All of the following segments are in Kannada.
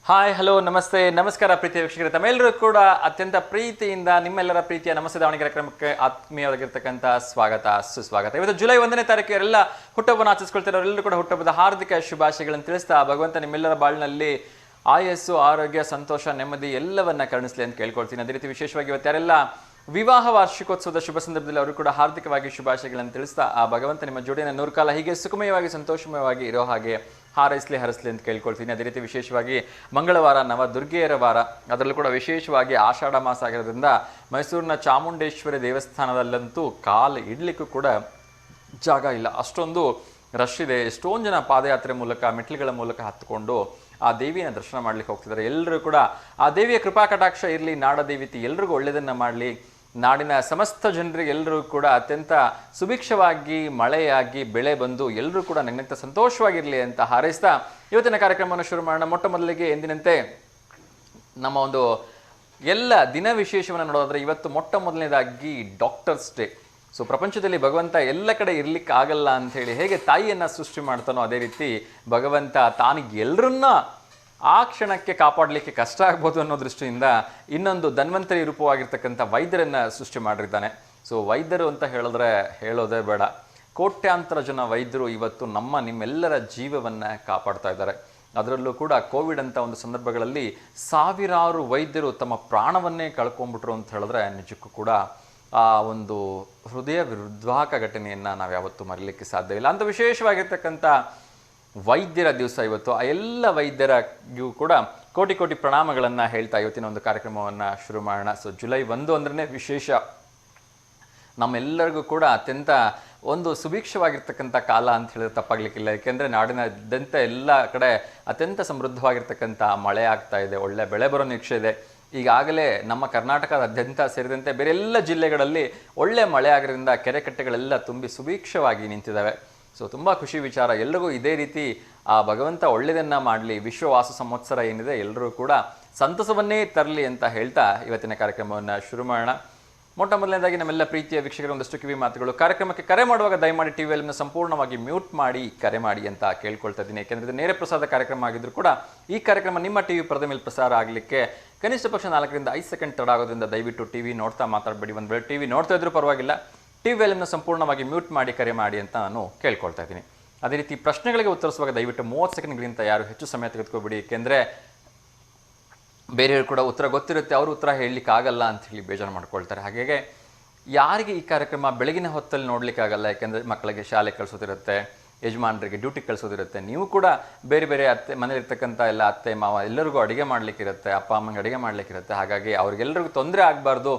ಹಾಯ್ ಹಲೋ ನಮಸ್ತೆ ನಮಸ್ಕಾರ ಪ್ರೀತಿಯ ವೀಕ್ಷಕರೇ, ತಮ್ಮೆಲ್ಲರೂ ಕೂಡ ಅತ್ಯಂತ ಪ್ರೀತಿಯಿಂದ ನಿಮ್ಮೆಲ್ಲರ ಪ್ರೀತಿಯ ನಮಸ್ತೆ ದಾವಣಗೆರೆ ಕಾರ್ಯಕ್ರಮಕ್ಕೆ ಆತ್ಮೀಯವಾಗಿರ್ತಕ್ಕಂಥ ಸ್ವಾಗತ ಸುಸ್ವಾಗತ. ಇವತ್ತು ಜುಲೈ 1ನೇ ತಾರೀಕು ಎಲ್ಲ ಹುಟ್ಟುಹಬ್ಬವನ್ನು ಆಚರಿಸ್ಕೊಳ್ತಿರೋರೆಲ್ಲರೂ ಕೂಡ ಹುಟ್ಟುಹಬ್ಬದ ಹಾರ್ದಿಕ ಶುಭಾಶಯಗಳನ್ನು ತಿಳಿಸ್ತಾ ಭಗವಂತ ನಿಮ್ಮೆಲ್ಲರ ಬಾಳಿನಲ್ಲಿ ಆಯಸ್ಸು, ಆರೋಗ್ಯ, ಸಂತೋಷ, ನೆಮ್ಮದಿ ಎಲ್ಲವನ್ನ ಕರುಣಿಸಲಿ ಅಂತ ಕೇಳ್ಕೊಳ್ತೀನಿ. ಅದೇ ರೀತಿ ವಿಶೇಷವಾಗಿ ಇವತ್ತು ಯಾರೆಲ್ಲ ವಿವಾಹ ವಾರ್ಷಿಕೋತ್ಸವದ ಶುಭ ಸಂದರ್ಭದಲ್ಲಿ ಅವರು ಕೂಡ ಹಾರ್ದಿಕವಾಗಿ ಶುಭಾಶಯಗಳನ್ನು ತಿಳಿಸ್ತಾ ಆ ಭಗವಂತ ನಿಮ್ಮ ಜೋಡಿನ ನೂರು ಕಾಲ ಹೀಗೆ ಸುಖಮಯವಾಗಿ ಸಂತೋಷಮಯವಾಗಿ ಇರೋ ಹಾಗೆ ಹಾರೈಸಲಿ ಹರಸಲಿ ಅಂತ ಕೇಳ್ಕೊಳ್ತೀನಿ. ಅದೇ ರೀತಿ ವಿಶೇಷವಾಗಿ ಮಂಗಳವಾರ ನವ ದುರ್ಗೆಯರ ವಾರ, ಅದರಲ್ಲೂ ಕೂಡ ವಿಶೇಷವಾಗಿ ಆಷಾಢ ಮಾಸ ಆಗಿರೋದ್ರಿಂದ ಮೈಸೂರಿನ ಚಾಮುಂಡೇಶ್ವರಿ ದೇವಸ್ಥಾನದಲ್ಲಂತೂ ಕಾಲು ಇಡ್ಲಿಕ್ಕೂ ಕೂಡ ಜಾಗ ಇಲ್ಲ, ಅಷ್ಟೊಂದು ರಶ್ ಇದೆ. ಎಷ್ಟೊಂದು ಜನ ಪಾದಯಾತ್ರೆ ಮೂಲಕ ಮೆಟ್ಲುಗಳ ಮೂಲಕ ಹತ್ತುಕೊಂಡು ಆ ದೇವಿಯ ದರ್ಶನ ಮಾಡ್ಲಿಕ್ಕೆ ಹೋಗ್ತಿದ್ದಾರೆ. ಎಲ್ಲರೂ ಕೂಡ ಆ ದೇವಿಯ ಕೃಪಾ ಕಟಾಕ್ಷ ಇರಲಿ, ನಾಡದೇವತೆ ಎಲ್ರಿಗೂ ಒಳ್ಳೆಯದನ್ನು ಮಾಡಲಿ, ನಾಡಿನ ಸಮಸ್ತ ಜನರಿಗೆ ಎಲ್ಲರೂ ಕೂಡ ಅತ್ಯಂತ ಸುಭಿಕ್ಷವಾಗಿ ಮಳೆಯಾಗಿ ಬೆಳೆ ಬಂದು ಎಲ್ಲರೂ ಕೂಡ ನಗ್ನಗ್ತ ಸಂತೋಷವಾಗಿರಲಿ ಅಂತ ಹಾರೈಸ್ತಾ ಇವತ್ತಿನ ಕಾರ್ಯಕ್ರಮವನ್ನು ಶುರು ಮಾಡೋಣ. ಮೊಟ್ಟ ಮೊದಲಿಗೆ ಎಂದಿನಂತೆ ನಮ್ಮ ಒಂದು ಎಲ್ಲ ದಿನ ವಿಶೇಷವನ್ನು ನೋಡೋದಾದ್ರೆ ಇವತ್ತು ಮೊಟ್ಟ ಮೊದಲನೇದಾಗಿ ಡಾಕ್ಟರ್ಸ್ ಡೇ. ಸೊ ಪ್ರಪಂಚದಲ್ಲಿ ಭಗವಂತ ಎಲ್ಲ ಕಡೆ ಇರ್ಲಿಕ್ಕೆ ಆಗಲ್ಲ ಅಂಥೇಳಿ ಹೇಗೆ ತಾಯಿಯನ್ನು ಸೃಷ್ಟಿ ಮಾಡ್ತಾನೋ ಅದೇ ರೀತಿ ಭಗವಂತ ತಾನಿಗೆ ಎಲ್ಲರನ್ನ ಆ ಕ್ಷಣಕ್ಕೆ ಕಾಪಾಡಲಿಕ್ಕೆ ಕಷ್ಟ ಆಗ್ಬೋದು ಅನ್ನೋ ದೃಷ್ಟಿಯಿಂದ ಇನ್ನೊಂದು ಧನ್ವಂತರಿ ರೂಪವಾಗಿರ್ತಕ್ಕಂಥ ವೈದ್ಯರನ್ನು ಸೃಷ್ಟಿ ಮಾಡಿರ್ತಾನೆ. ಸೊ ವೈದ್ಯರು ಅಂತ ಹೇಳಿದ್ರೆ ಹೇಳೋದೇ ಬೇಡ, ಕೋಟ್ಯಾಂತರ ಜನ ವೈದ್ಯರು ಇವತ್ತು ನಿಮ್ಮೆಲ್ಲರ ಜೀವವನ್ನು ಕಾಪಾಡ್ತಾ ಇದ್ದಾರೆ. ಅದರಲ್ಲೂ ಕೂಡ ಕೋವಿಡ್ ಅಂತ ಒಂದು ಸಂದರ್ಭಗಳಲ್ಲಿ ಸಾವಿರಾರು ವೈದ್ಯರು ತಮ್ಮ ಪ್ರಾಣವನ್ನೇ ಕಳ್ಕೊಂಡ್ಬಿಟ್ರು ಅಂತ ಹೇಳಿದ್ರೆ ನಿಜಕ್ಕೂ ಕೂಡ ಆ ಒಂದು ಹೃದಯ ವಿರುದ್ಧಾಕ ಘಟನೆಯನ್ನು ನಾವು ಯಾವತ್ತೂ ಮರೀಲಿಕ್ಕೆ ಸಾಧ್ಯ ಇಲ್ಲ. ಅಂತ ವಿಶೇಷವಾಗಿರ್ತಕ್ಕಂಥ ವೈದ್ಯರ ದಿವಸ ಇವತ್ತು. ಆ ಎಲ್ಲ ವೈದ್ಯರಿಗೂ ಕೂಡ ಕೋಟಿ ಕೋಟಿ ಪ್ರಣಾಮಗಳನ್ನು ಹೇಳ್ತಾ ಇವತ್ತಿನ ಒಂದು ಕಾರ್ಯಕ್ರಮವನ್ನು ಶುರು ಮಾಡೋಣ. ಸೊ ಜುಲೈ 1 ಅಂದ್ರೆ ವಿಶೇಷ, ನಮ್ಮೆಲ್ಲರಿಗೂ ಕೂಡ ಅತ್ಯಂತ ಒಂದು ಸುಭಿಕ್ಷವಾಗಿರ್ತಕ್ಕಂಥ ಕಾಲ ಅಂತ ಹೇಳಿದ್ರೆ ತಪ್ಪಾಗ್ಲಿಕ್ಕಿಲ್ಲ. ಯಾಕೆಂದರೆ ನಾಡಿನಾದ್ಯಂತ ಎಲ್ಲ ಕಡೆ ಅತ್ಯಂತ ಸಮೃದ್ಧವಾಗಿರ್ತಕ್ಕಂಥ ಮಳೆ ಆಗ್ತಾ ಇದೆ, ಒಳ್ಳೆ ಬೆಳೆ ಬರೋ ನಿರೀಕ್ಷೆ ಇದೆ. ಈಗಾಗಲೇ ನಮ್ಮ ಕರ್ನಾಟಕದಾದ್ಯಂತ ಸೇರಿದಂತೆ ಬೇರೆ ಎಲ್ಲ ಜಿಲ್ಲೆಗಳಲ್ಲಿ ಒಳ್ಳೆ ಮಳೆ ಆಗಿರೋದ್ರಿಂದ ಕೆರೆ ಕಟ್ಟೆಗಳೆಲ್ಲ ತುಂಬಿ ಸುಭಿಕ್ಷವಾಗಿ ನಿಂತಿದ್ದಾವೆ. ಸೊ ತುಂಬ ಖುಷಿ ವಿಚಾರ. ಎಲ್ರಿಗೂ ಇದೇ ರೀತಿ ಆ ಭಗವಂತ ಒಳ್ಳೆಯದನ್ನು ಮಾಡಲಿ, ವಿಶ್ವವಾಸ ಸಂವತ್ಸರ ಏನಿದೆ ಎಲ್ಲರೂ ಕೂಡ ಸಂತಸವನ್ನೇ ತರಲಿ ಅಂತ ಹೇಳ್ತಾ ಇವತ್ತಿನ ಕಾರ್ಯಕ್ರಮವನ್ನು ಶುರು ಮಾಡೋಣ. ಮೊಟ್ಟ ಮೊದಲನೇದಾಗಿ ನಮ್ಮೆಲ್ಲ ಪ್ರೀತಿಯ ವೀಕ್ಷಕರ ಒಂದಷ್ಟು ಕಿವಿ ಮಾತುಗಳು. ಕಾರ್ಯಕ್ರಮಕ್ಕೆ ಕರೆ ಮಾಡುವಾಗ ದಯಮಾಡಿ ಟಿವಿಯನ್ನು ಸಂಪೂರ್ಣವಾಗಿ ಮ್ಯೂಟ್ ಮಾಡಿ ಕರೆ ಮಾಡಿ ಅಂತ ಕೇಳ್ಕೊಳ್ತಾ ಇದ್ದೀನಿ. ಯಾಕೆಂದರೆ ಇದು ನೇರ ಪ್ರಸಾದ ಕಾರ್ಯಕ್ರಮ ಆಗಿದ್ರು ಕೂಡ ಈ ಕಾರ್ಯಕ್ರಮ ನಿಮ್ಮ ಟಿವಿ ಪರದೆ ಮೇಲೆ ಪ್ರಸಾರ ಆಗಲಿಕ್ಕೆ ಕನಿಷ್ಠ ಪಕ್ಷ 4 ರಿಂದ 5 ಸೆಕೆಂಡ್ ತಡ ಆಗೋದ್ರಿಂದ ದಯವಿಟ್ಟು ಟಿವಿ ನೋಡ್ತಾ ಮಾತಾಡಬೇಡಿ. ಒಂದು ವೇಳೆ ಟಿವಿ ನೋಡ್ತಾ ಇದ್ರೂ ಪರವಾಗಿಲ್ಲ, ಟಿವಿಯನ್ನು ಸಂಪೂರ್ಣವಾಗಿ ಮ್ಯೂಟ್ ಮಾಡಿ ಕರೆ ಮಾಡಿ ಅಂತ ನಾನು ಕೇಳ್ಕೊಳ್ತಾ ಇದ್ದೀನಿ. ಅದೇ ರೀತಿ ಪ್ರಶ್ನೆಗಳಿಗೆ ಉತ್ತರಿಸುವಾಗ ದಯವಿಟ್ಟು 30 ಸೆಕೆಂಡ್ಗಳಿಗಿಂತ ಯಾರು ಹೆಚ್ಚು ಸಮಯ ತೆಗೆದುಕೋಬೇಡಿ. ಏಕೆಂದರೆ ಬೇರೆಯವರು ಕೂಡ ಉತ್ತರ ಗೊತ್ತಿರುತ್ತೆ, ಅವರು ಉತ್ತರ ಹೇಳಲಿಕ್ಕೆ ಆಗಲ್ಲ ಅಂತ ಹೇಳಿ ಬೇಜಾರು ಮಾಡ್ಕೊಳ್ತಾರೆ. ಹಾಗಾಗಿ ಯಾರಿಗೆ ಈ ಕಾರ್ಯಕ್ರಮ ಬೆಳಗಿನ ಹೊತ್ತಲ್ಲಿ ನೋಡಲಿಕ್ಕಾಗಲ್ಲ, ಯಾಕೆಂದರೆ ಮಕ್ಕಳಿಗೆ ಶಾಲೆ ಕಳಿಸೋದಿರುತ್ತೆ, ಯಜಮಾನರಿಗೆ ಡ್ಯೂಟಿ ಕಳಿಸೋದಿರುತ್ತೆ, ನೀವು ಕೂಡ ಬೇರೆ ಬೇರೆ ಮನೇಲಿರ್ತಕ್ಕಂಥ ಎಲ್ಲ ಅತ್ತೆ ಮಾವ ಎಲ್ಲರಿಗೂ ಅಡುಗೆ ಮಾಡಲಿಕ್ಕಿರುತ್ತೆ, ಅಪ್ಪ ಅಮ್ಮಂಗೆ ಅಡುಗೆ ಮಾಡಲಿಕ್ಕಿರುತ್ತೆ. ಹಾಗಾಗಿ ಅವ್ರಿಗೆಲ್ಲರಿಗೂ ತೊಂದರೆ ಆಗಬಾರ್ದು,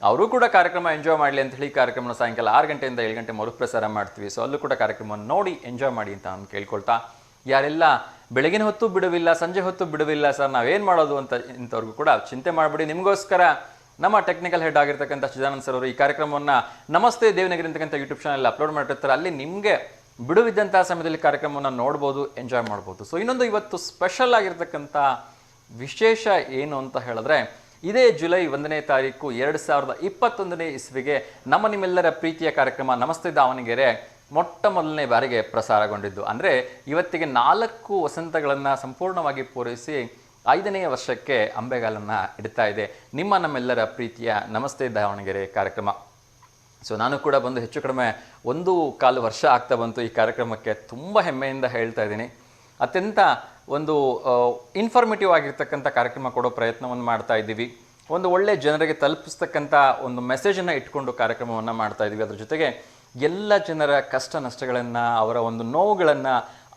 ಅವರು ಕೂಡ ಕಾರ್ಯಕ್ರಮ ಎಂಜಾಯ್ ಮಾಡಲಿ ಅಂತ ಹೇಳಿ ಕಾರ್ಯಕ್ರಮನ ಸಾಯಂಕಾಲ 6 ಗಂಟೆಯಿಂದ 7 ಗಂಟೆ ಮರುಪ್ರಸಾರ ಮಾಡ್ತೀವಿ. ಸೊ ಅಲ್ಲೂ ಕೂಡ ಕಾರ್ಯಕ್ರಮವನ್ನು ನೋಡಿ ಎಂಜಾಯ್ ಮಾಡಿ ಅಂತ ನಾನು ಕೇಳ್ಕೊಳ್ತಾ, ಯಾರೆಲ್ಲ ಬೆಳಗಿನ ಹೊತ್ತು ಬಿಡುವಿಲ್ಲ, ಸಂಜೆ ಹೊತ್ತು ಬಿಡುವಿಲ್ಲ ಸರ್ ನಾವೇನು ಮಾಡೋದು ಅಂತ ಇಂಥವ್ರಿಗೂ ಕೂಡ ಚಿಂತೆ ಮಾಡಬೇಡಿ. ನಿಮಗೋಸ್ಕರ ನಮ್ಮ ಟೆಕ್ನಿಕಲ್ ಹೆಡ್ ಆಗಿರ್ತಕ್ಕಂಥ ಚಿದಾನಂದ್ ಸರ್ ಅವರು ಈ ಕಾರ್ಯಕ್ರಮವನ್ನು ನಮಸ್ತೆ ದೇವನಗಿರಿ ಅಂತಕ್ಕಂಥ ಯೂಟ್ಯೂಬ್ ಚಾನಲ್ ಅಪ್ಲೋಡ್ ಮಾಡಿರ್ತಾರೆ. ಅಲ್ಲಿ ನಿಮಗೆ ಬಿಡುವಿದ್ದಂಥ ಸಮಯದಲ್ಲಿ ಕಾರ್ಯಕ್ರಮವನ್ನು ನೋಡ್ಬೋದು, ಎಂಜಾಯ್ ಮಾಡ್ಬೋದು. ಸೊ ಇನ್ನೊಂದು ಇವತ್ತು ಸ್ಪೆಷಲ್ ಆಗಿರ್ತಕ್ಕಂಥ ವಿಶೇಷ ಏನು ಅಂತ ಹೇಳಿದ್ರೆ, ಇದೇ ಜುಲೈ 1ನೇ ತಾರೀಕು 2021ನೇ ಇಸ್ವಿಗೆ ನಿಮ್ಮೆಲ್ಲರ ಪ್ರೀತಿಯ ಕಾರ್ಯಕ್ರಮ ನಮಸ್ತೆ ದಾವಣಗೆರೆ ಮೊಟ್ಟ ಮೊದಲನೇ ಬಾರಿಗೆ ಪ್ರಸಾರಗೊಂಡಿದ್ದು. ಅಂದರೆ ಇವತ್ತಿಗೆ 4 ವಸಂತಗಳನ್ನು ಸಂಪೂರ್ಣವಾಗಿ ಪೂರೈಸಿ 5ನೇ ವರ್ಷಕ್ಕೆ ಅಂಬೆಗಾಲನ್ನು ಇಡ್ತಾ ಇದೆ ನಮ್ಮೆಲ್ಲರ ಪ್ರೀತಿಯ ನಮಸ್ತೆ ದಾವಣಗೆರೆ ಕಾರ್ಯಕ್ರಮ. ಸೊ ನಾನು ಕೂಡ ಬಂದು ಹೆಚ್ಚು ಕಡಿಮೆ 1.25 ವರ್ಷ ಆಗ್ತಾ ಬಂತು ಈ ಕಾರ್ಯಕ್ರಮಕ್ಕೆ. ತುಂಬ ಹೆಮ್ಮೆಯಿಂದ ಹೇಳ್ತಾ ಇದ್ದೀನಿ. ಅತ್ಯಂತ ಒಂದು ಇನ್ಫಾರ್ಮೇಟಿವ್ ಆಗಿರ್ತಕ್ಕಂಥ ಕಾರ್ಯಕ್ರಮ ಕೊಡೋ ಪ್ರಯತ್ನವನ್ನು ಮಾಡ್ತಾ ಇದ್ದೀವಿ. ಒಂದು ಒಳ್ಳೆ ಜನರಿಗೆ ತಲುಪಿಸ್ತಕ್ಕಂಥ ಒಂದು ಮೆಸೇಜನ್ನು ಇಟ್ಕೊಂಡು ಕಾರ್ಯಕ್ರಮವನ್ನು ಮಾಡ್ತಾ ಇದ್ದೀವಿ. ಅದ್ರ ಜೊತೆಗೆ ಎಲ್ಲ ಜನರ ಕಷ್ಟ ನಷ್ಟಗಳನ್ನು, ಅವರ ಒಂದು ನೋವುಗಳನ್ನು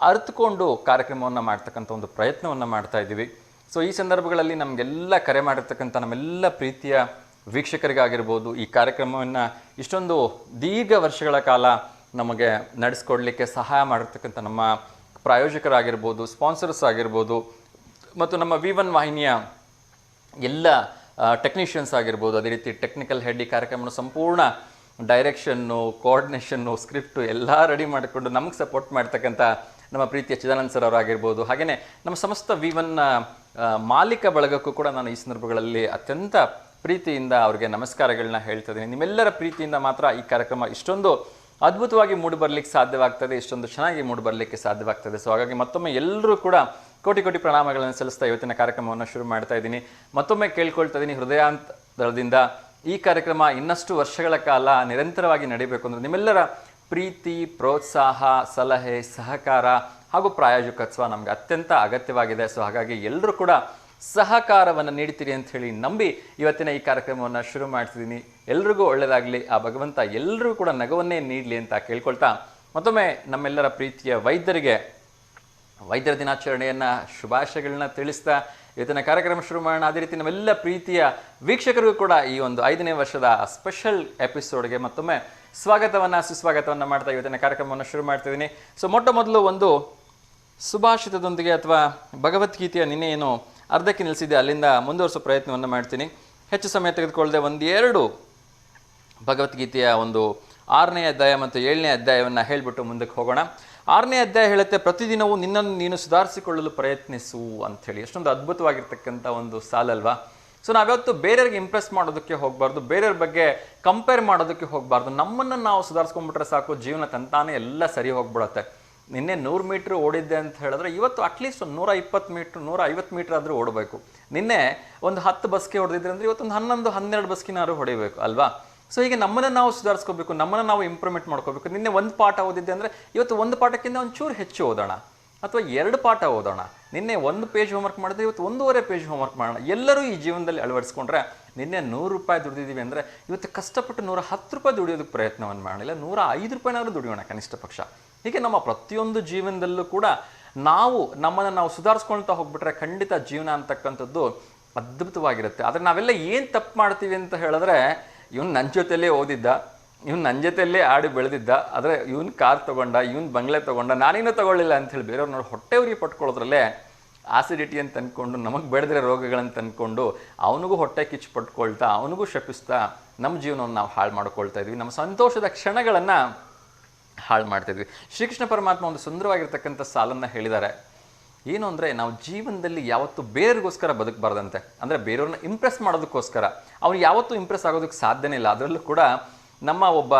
ಅರಿತುಕೊಂಡು ಕಾರ್ಯಕ್ರಮವನ್ನು ಮಾಡ್ತಕ್ಕಂಥ ಒಂದು ಪ್ರಯತ್ನವನ್ನು ಮಾಡ್ತಾ ಇದ್ದೀವಿ. ಸೊ ಈ ಸಂದರ್ಭಗಳಲ್ಲಿ ನಮಗೆಲ್ಲ ಕರೆ ಮಾಡಿರ್ತಕ್ಕಂಥ ನಮ್ಮೆಲ್ಲ ಪ್ರೀತಿಯ ವೀಕ್ಷಕರಿಗಾಗಿರ್ಬೋದು, ಈ ಕಾರ್ಯಕ್ರಮವನ್ನು ಇಷ್ಟೊಂದು ದೀರ್ಘ ವರ್ಷಗಳ ಕಾಲ ನಮಗೆ ನಡೆಸ್ಕೊಡ್ಲಿಕ್ಕೆ ಸಹಾಯ ಮಾಡಿರ್ತಕ್ಕಂಥ ನಮ್ಮ ಪ್ರಾಯೋಜಕರಾಗಿರ್ಬೋದು, ಸ್ಪಾನ್ಸರ್ಸ್ ಆಗಿರ್ಬೋದು, ಮತ್ತು ನಮ್ಮ V1 ವಾಹಿನಿಯ ಎಲ್ಲ ಟೆಕ್ನಿಷಿಯನ್ಸ್ ಆಗಿರ್ಬೋದು, ಅದೇ ರೀತಿ ಟೆಕ್ನಿಕಲ್ ಹೆಡ್ ಈ ಕಾರ್ಯಕ್ರಮವನ್ನು ಸಂಪೂರ್ಣ ಡೈರೆಕ್ಷನ್ನು, ಕೋಆರ್ಡಿನೇಷನ್ನು, ಸ್ಕ್ರಿಪ್ಟು ಎಲ್ಲ ರೆಡಿ ಮಾಡಿಕೊಂಡು ನಮಗೆ ಸಪೋರ್ಟ್ ಮಾಡ್ತಕ್ಕಂಥ ನಮ್ಮ ಪ್ರೀತಿಯ ಚಿದಾನಂದ್ ಸರ್ ಅವರಾಗಿರ್ಬೋದು, ಹಾಗೆಯೇ ನಮ್ಮ ಸಮಸ್ತ V1 ಮಾಲೀಕ ಬಳಗಕ್ಕೂ ಕೂಡ ನಾನು ಈ ಸಂದರ್ಭಗಳಲ್ಲಿ ಅತ್ಯಂತ ಪ್ರೀತಿಯಿಂದ ಅವರಿಗೆ ನಮಸ್ಕಾರಗಳನ್ನ ಹೇಳ್ತಾ ಇದ್ದೀನಿ. ನಿಮ್ಮೆಲ್ಲರ ಪ್ರೀತಿಯಿಂದ ಮಾತ್ರ ಈ ಕಾರ್ಯಕ್ರಮ ಇಷ್ಟೊಂದು ಅದ್ಭುತವಾಗಿ ಮೂಡಿ ಬರಲಿಕ್ಕೆ ಸಾಧ್ಯವಾಗ್ತದೆ, ಇಷ್ಟೊಂದು ಚೆನ್ನಾಗಿ ಮೂಡಿ ಬರಲಿಕ್ಕೆ ಸಾಧ್ಯವಾಗ್ತದೆ. ಸೊ ಹಾಗಾಗಿ ಮತ್ತೊಮ್ಮೆ ಎಲ್ಲರೂ ಕೂಡ ಕೋಟಿ ಕೋಟಿ ಪ್ರಣಾಮಗಳನ್ನು ಸಲ್ಲಿಸ್ತಾ ಇವತ್ತಿನ ಕಾರ್ಯಕ್ರಮವನ್ನು ಶುರು ಮಾಡ್ತಾ ಇದ್ದೀನಿ. ಮತ್ತೊಮ್ಮೆ ಕೇಳ್ಕೊಳ್ತಾ ಇದ್ದೀನಿ ಹೃದಯಾಂತರದಿಂದ ಈ ಕಾರ್ಯಕ್ರಮ ಇನ್ನಷ್ಟು ವರ್ಷಗಳ ಕಾಲ ನಿರಂತರವಾಗಿ ನಡೀಬೇಕು ಅಂದರೆ ನಿಮ್ಮೆಲ್ಲರ ಪ್ರೀತಿ, ಪ್ರೋತ್ಸಾಹ, ಸಲಹೆ, ಸಹಕಾರ ಹಾಗೂ ಪ್ರಾಯೋಜಕತ್ವ ನಮ್ಗೆ ಅತ್ಯಂತ ಅಗತ್ಯವಾಗಿದೆ. ಸೊ ಹಾಗಾಗಿ ಎಲ್ಲರೂ ಕೂಡ ಸಹಕಾರವನ್ನು ನೀಡ್ತೀರಿ ಅಂತ ಹೇಳಿ ನಂಬಿ ಇವತ್ತಿನ ಈ ಕಾರ್ಯಕ್ರಮವನ್ನು ಶುರು ಮಾಡ್ತಿದ್ದೀನಿ. ಎಲ್ರಿಗೂ ಒಳ್ಳೆಯದಾಗಲಿ, ಆ ಭಗವಂತ ಎಲ್ಲರೂ ಕೂಡ ನಗವನ್ನೇ ನೀಡಲಿ ಅಂತ ಕೇಳ್ಕೊಳ್ತಾ ಮತ್ತೊಮ್ಮೆ ನಮ್ಮೆಲ್ಲರ ಪ್ರೀತಿಯ ವೈದ್ಯರಿಗೆ ವೈದ್ಯರ ದಿನಾಚರಣೆಯನ್ನು ಶುಭಾಶಯಗಳನ್ನ ತಿಳಿಸ್ತಾ ಇವತ್ತಿನ ಕಾರ್ಯಕ್ರಮ ಶುರು ಮಾಡೋಣ. ಅದೇ ರೀತಿ ನಮ್ಮೆಲ್ಲ ಪ್ರೀತಿಯ ವೀಕ್ಷಕರಿಗೂ ಕೂಡ ಈ ಒಂದು 5ನೇ ವರ್ಷದ ಸ್ಪೆಷಲ್ ಎಪಿಸೋಡ್ಗೆ ಮತ್ತೊಮ್ಮೆ ಸುಸ್ವಾಗತವನ್ನು ಮಾಡ್ತಾ ಇವತ್ತಿನ ಕಾರ್ಯಕ್ರಮವನ್ನು ಶುರು ಮಾಡ್ತಿದ್ದೀನಿ. ಸೊ ಮೊಟ್ಟ ಮೊದಲು ಒಂದು ಸುಭಾಷಿತದೊಂದಿಗೆ ಅಥವಾ ಭಗವದ್ಗೀತೆಯ ನಿನ್ನೆ ಏನು ಅರ್ಧಕ್ಕೆ ನಿಲ್ಲಿಸಿದೆ ಅಲ್ಲಿಂದ ಮುಂದುವರಿಸೋ ಪ್ರಯತ್ನವನ್ನು ಮಾಡ್ತೀನಿ. ಹೆಚ್ಚು ಸಮಯ ತೆಗೆದುಕೊಳ್ಳದೆ ಒಂದೆರಡು ಭಗವದ್ಗೀತೆಯ ಒಂದು 6ನೇ ಅಧ್ಯಾಯ ಮತ್ತು 7ನೇ ಅಧ್ಯಾಯವನ್ನು ಹೇಳಿಬಿಟ್ಟು ಮುಂದಕ್ಕೆ ಹೋಗೋಣ. 6ನೇ ಅಧ್ಯಾಯ ಹೇಳುತ್ತೆ, ಪ್ರತಿದಿನವೂ ನಿನ್ನನ್ನು ನೀನು ಸುಧಾರಿಸಿಕೊಳ್ಳಲು ಪ್ರಯತ್ನಿಸು ಅಂಥೇಳಿ. ಎಷ್ಟೊಂದು ಅದ್ಭುತವಾಗಿರ್ತಕ್ಕಂಥ ಒಂದು ಸಾಲಲ್ವಾ? ಸೊ ನಾವ್ಯಾವತ್ತು ಬೇರೆಯವ್ರಿಗೆ ಇಂಪ್ರೆಸ್ ಮಾಡೋದಕ್ಕೆ ಹೋಗಬಾರ್ದು, ಬೇರೆಯವ್ರ ಬಗ್ಗೆ ಕಂಪೇರ್ ಮಾಡೋದಕ್ಕೆ ಹೋಗಬಾರ್ದು. ನಮ್ಮನ್ನು ನಾವು ಸುಧಾರಿಸ್ಕೊಂಡ್ಬಿಟ್ರೆ ಸಾಕು, ಜೀವನ ತಂತಾನೆ ಎಲ್ಲ ಸರಿ ಹೋಗ್ಬಿಡುತ್ತೆ. ನಿನ್ನೆ 100 ಮೀಟ್ರ್ ಓಡಿದ್ದೆ ಅಂತ ಹೇಳಿದ್ರೆ ಇವತ್ತು ಅಟ್ಲೀಸ್ಟ್ ಒಂದು 120 ಮೀಟ್ರ್ 150 ಮೀಟ್ರ್ ಆದರೂ ಓಡಬೇಕು. ನಿನ್ನೆ ಒಂದು 10 ಬಸ್ಗೆ ಹೊಡೆದಿದ್ರೆ ಅಂದರೆ ಇವತ್ತೊಂದು 11-12 ಬಸ್ಕಿನಾದ್ರು ಹೊಡಿಬೇಕು ಅಲ್ವಾ? ಸೊ ಹೀಗೆ ನಮ್ಮನ್ನು ನಾವು ಸುಧಾರಿಸ್ಕೋಬೇಕು, ನಮ್ಮನ್ನು ನಾವು ಇಂಪ್ರೂವ್ಮೆಂಟ್ ಮಾಡ್ಕೋಬೇಕು. ನಿನ್ನೆ ಒಂದು ಪಾಠ ಓದಿದ್ದೆ ಅಂದರೆ ಇವತ್ತು ಒಂದು ಪಾಠಕ್ಕಿಂತ ಒಂಚೂರು ಹೆಚ್ಚು ಓದೋಣ, ಅಥವಾ 2 ಪಾಠ ಓದೋಣ. ನಿನ್ನೆ 1 ಪೇಜ್ ಹೋಮ್ವರ್ಕ್ ಮಾಡಿದ್ರೆ ಇವತ್ತು 1.5 ಪೇಜ್ ಹೋಮ್ವರ್ಕ್ ಮಾಡೋಣ. ಎಲ್ಲರೂ ಈ ಜೀವನದಲ್ಲಿ ಅಳವಡಿಸ್ಕೊಂಡ್ರೆ ನಿನ್ನೆ 100 ರೂಪಾಯಿ ದುಡಿದಿದ್ದೀವಿ ಅಂದರೆ ಇವತ್ತು ಕಷ್ಟಪಟ್ಟು 110 ರೂಪಾಯಿ ದುಡಿಯೋದಕ್ಕೆ ಪ್ರಯತ್ನವನ್ನು ಮಾಡೋಣ, ಇಲ್ಲ 105 ರೂಪಾಯಿನಾದ್ರೂ ದುಡಿಯೋಣ ಕನಿಷ್ಠ ಪಕ್ಷ. ಹೀಗೆ ನಮ್ಮ ಪ್ರತಿಯೊಂದು ಜೀವನದಲ್ಲೂ ಕೂಡ ನಮ್ಮನ್ನು ನಾವು ಸುಧಾರಿಸ್ಕೊಳ್ತಾ ಹೋಗ್ಬಿಟ್ರೆ ಖಂಡಿತ ಜೀವನ ಅಂತಕ್ಕಂಥದ್ದು ಅದ್ಭುತವಾಗಿರುತ್ತೆ. ಆದರೆ ನಾವೆಲ್ಲ ಏನು ತಪ್ಪು ಮಾಡ್ತೀವಿ ಅಂತ ಹೇಳಿದ್ರೆ, ಇವನು ನನ್ನ ಜೊತೆಯಲ್ಲೇ ಓದಿದ್ದ, ಇವನು ನನ್ನ ಜೊತೆಯಲ್ಲೇ ಆಡಿ ಬೆಳೆದಿದ್ದ, ಆದರೆ ಇವನು ಕಾರ್ ತೊಗೊಂಡ, ಇವನು ಬಂಗ್ಲೆ ತೊಗೊಂಡ, ನಾನೇನೂ ತೊಗೊಳ್ಳಿಲ್ಲ ಅಂಥೇಳಿ ಬೇರೆಯವ್ರು ನೋಡಿ ಹೊಟ್ಟೆ ಉರಿ ಪಟ್ಕೊಳ್ಳೋದ್ರಲ್ಲೇ ಆಸಿಡಿಟಿ ಅಂತ ಅಂದ್ಕೊಂಡು, ನಮಗೆ ಬೆಳೆದಿರೋ ರೋಗಗಳಂತ ಅಂದ್ಕೊಂಡು ಅವನಿಗೂ ಹೊಟ್ಟೆ ಕಿಚ್ಚು ಪಟ್ಕೊಳ್ತಾ, ಅವನಿಗೂ ಶಪಿಸ್ತಾ ನಮ್ಮ ಜೀವನವನ್ನು ನಾವು ಹಾಳು ಮಾಡ್ಕೊಳ್ತಾ ಇದ್ವಿ, ನಮ್ಮ ಸಂತೋಷದ ಕ್ಷಣಗಳನ್ನು ಹಾಳು ಮಾಡ್ತಿದ್ವಿ. ಶ್ರೀಕೃಷ್ಣ ಪರಮಾತ್ಮ ಒಂದು ಸುಂದರವಾಗಿರ್ತಕ್ಕಂಥ ಸಾಲನ್ನು ಹೇಳಿದ್ದಾರೆ. ಏನು ಅಂದರೆ, ನಾವು ಜೀವನದಲ್ಲಿ ಯಾವತ್ತೂ ಬೇರೆಯವ್ರಿಗೋಸ್ಕರ ಬದುಕಬಾರ್ದಂತೆ. ಅಂದರೆ ಬೇರೆಯವ್ರನ್ನ ಇಂಪ್ರೆಸ್ ಮಾಡೋದಕ್ಕೋಸ್ಕರ. ಅವ್ನು ಯಾವತ್ತೂ ಇಂಪ್ರೆಸ್ ಆಗೋದಕ್ಕೆ ಸಾಧ್ಯನೇ ಇಲ್ಲ. ಅದರಲ್ಲೂ ಕೂಡ ನಮ್ಮ ಒಬ್ಬ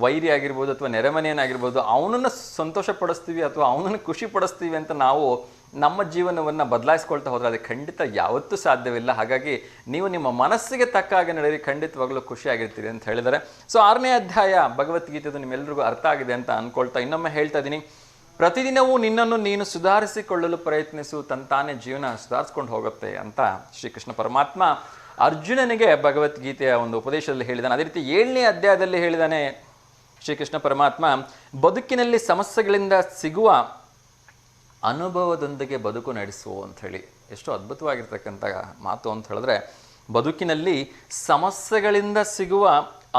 ವೈರಿ ಆಗಿರ್ಬೋದು ಅಥವಾ ನೆರೆಮನೆಯನ್ನಾಗಿರ್ಬೋದು, ಅವನನ್ನು ಸಂತೋಷ ಪಡಿಸ್ತೀವಿ ಅಥವಾ ಅವನನ್ನು ಖುಷಿ ಪಡಿಸ್ತೀವಿ ಅಂತ ನಾವು ನಮ್ಮ ಜೀವನವನ್ನು ಬದಲಾಯಿಸ್ಕೊಳ್ತಾ ಹೋದರೆ ಅದು ಖಂಡಿತ ಯಾವತ್ತೂ ಸಾಧ್ಯವಿಲ್ಲ. ಹಾಗಾಗಿ ನೀವು ನಿಮ್ಮ ಮನಸ್ಸಿಗೆ ತಕ್ಕ ಹಾಗೆ ನಡೆಯಿರಿ, ಖಂಡಿತವಾಗಲೂ ಖುಷಿಯಾಗಿರ್ತೀರಿ ಅಂತ ಹೇಳಿದ್ದಾರೆ. ಸೊ 6ನೇ ಅಧ್ಯಾಯ ಭಗವದ್ಗೀತೆದು ನಿಮ್ಮೆಲ್ಲರಿಗೂ ಅರ್ಥ ಆಗಿದೆ ಅಂತ ಅಂದ್ಕೊಳ್ತಾ ಇನ್ನೊಮ್ಮೆ ಹೇಳ್ತಾ ಇದ್ದೀನಿ. ಪ್ರತಿದಿನವೂ ನಿನ್ನನ್ನು ನೀನು ಸುಧಾರಿಸಿಕೊಳ್ಳಲು ಪ್ರಯತ್ನಿಸು, ತಂತಾನೆ ಜೀವನ ಸುಧಾರಿಸ್ಕೊಂಡು ಹೋಗುತ್ತೆ ಅಂತ ಶ್ರೀಕೃಷ್ಣ ಪರಮಾತ್ಮ ಅರ್ಜುನನಿಗೆ ಭಗವದ್ಗೀತೆಯ ಒಂದು ಉಪದೇಶದಲ್ಲಿ ಹೇಳಿದಾನೆ. ಅದೇ ರೀತಿ 7ನೇ ಅಧ್ಯಾಯದಲ್ಲಿ ಹೇಳಿದಾನೆ ಶ್ರೀಕೃಷ್ಣ ಪರಮಾತ್ಮ, ಬದುಕಿನಲ್ಲಿ ಸಮಸ್ಯೆಗಳಿಂದ ಸಿಗುವ ಅನುಭವದೊಂದಿಗೆ ಬದುಕು ನಡೆಸು ಅಂಥೇಳಿ. ಎಷ್ಟು ಅದ್ಭುತವಾಗಿರ್ತಕ್ಕಂಥ ಮಾತು ಅಂತ ಹೇಳಿದ್ರೆ, ಬದುಕಿನಲ್ಲಿ ಸಮಸ್ಯೆಗಳಿಂದ ಸಿಗುವ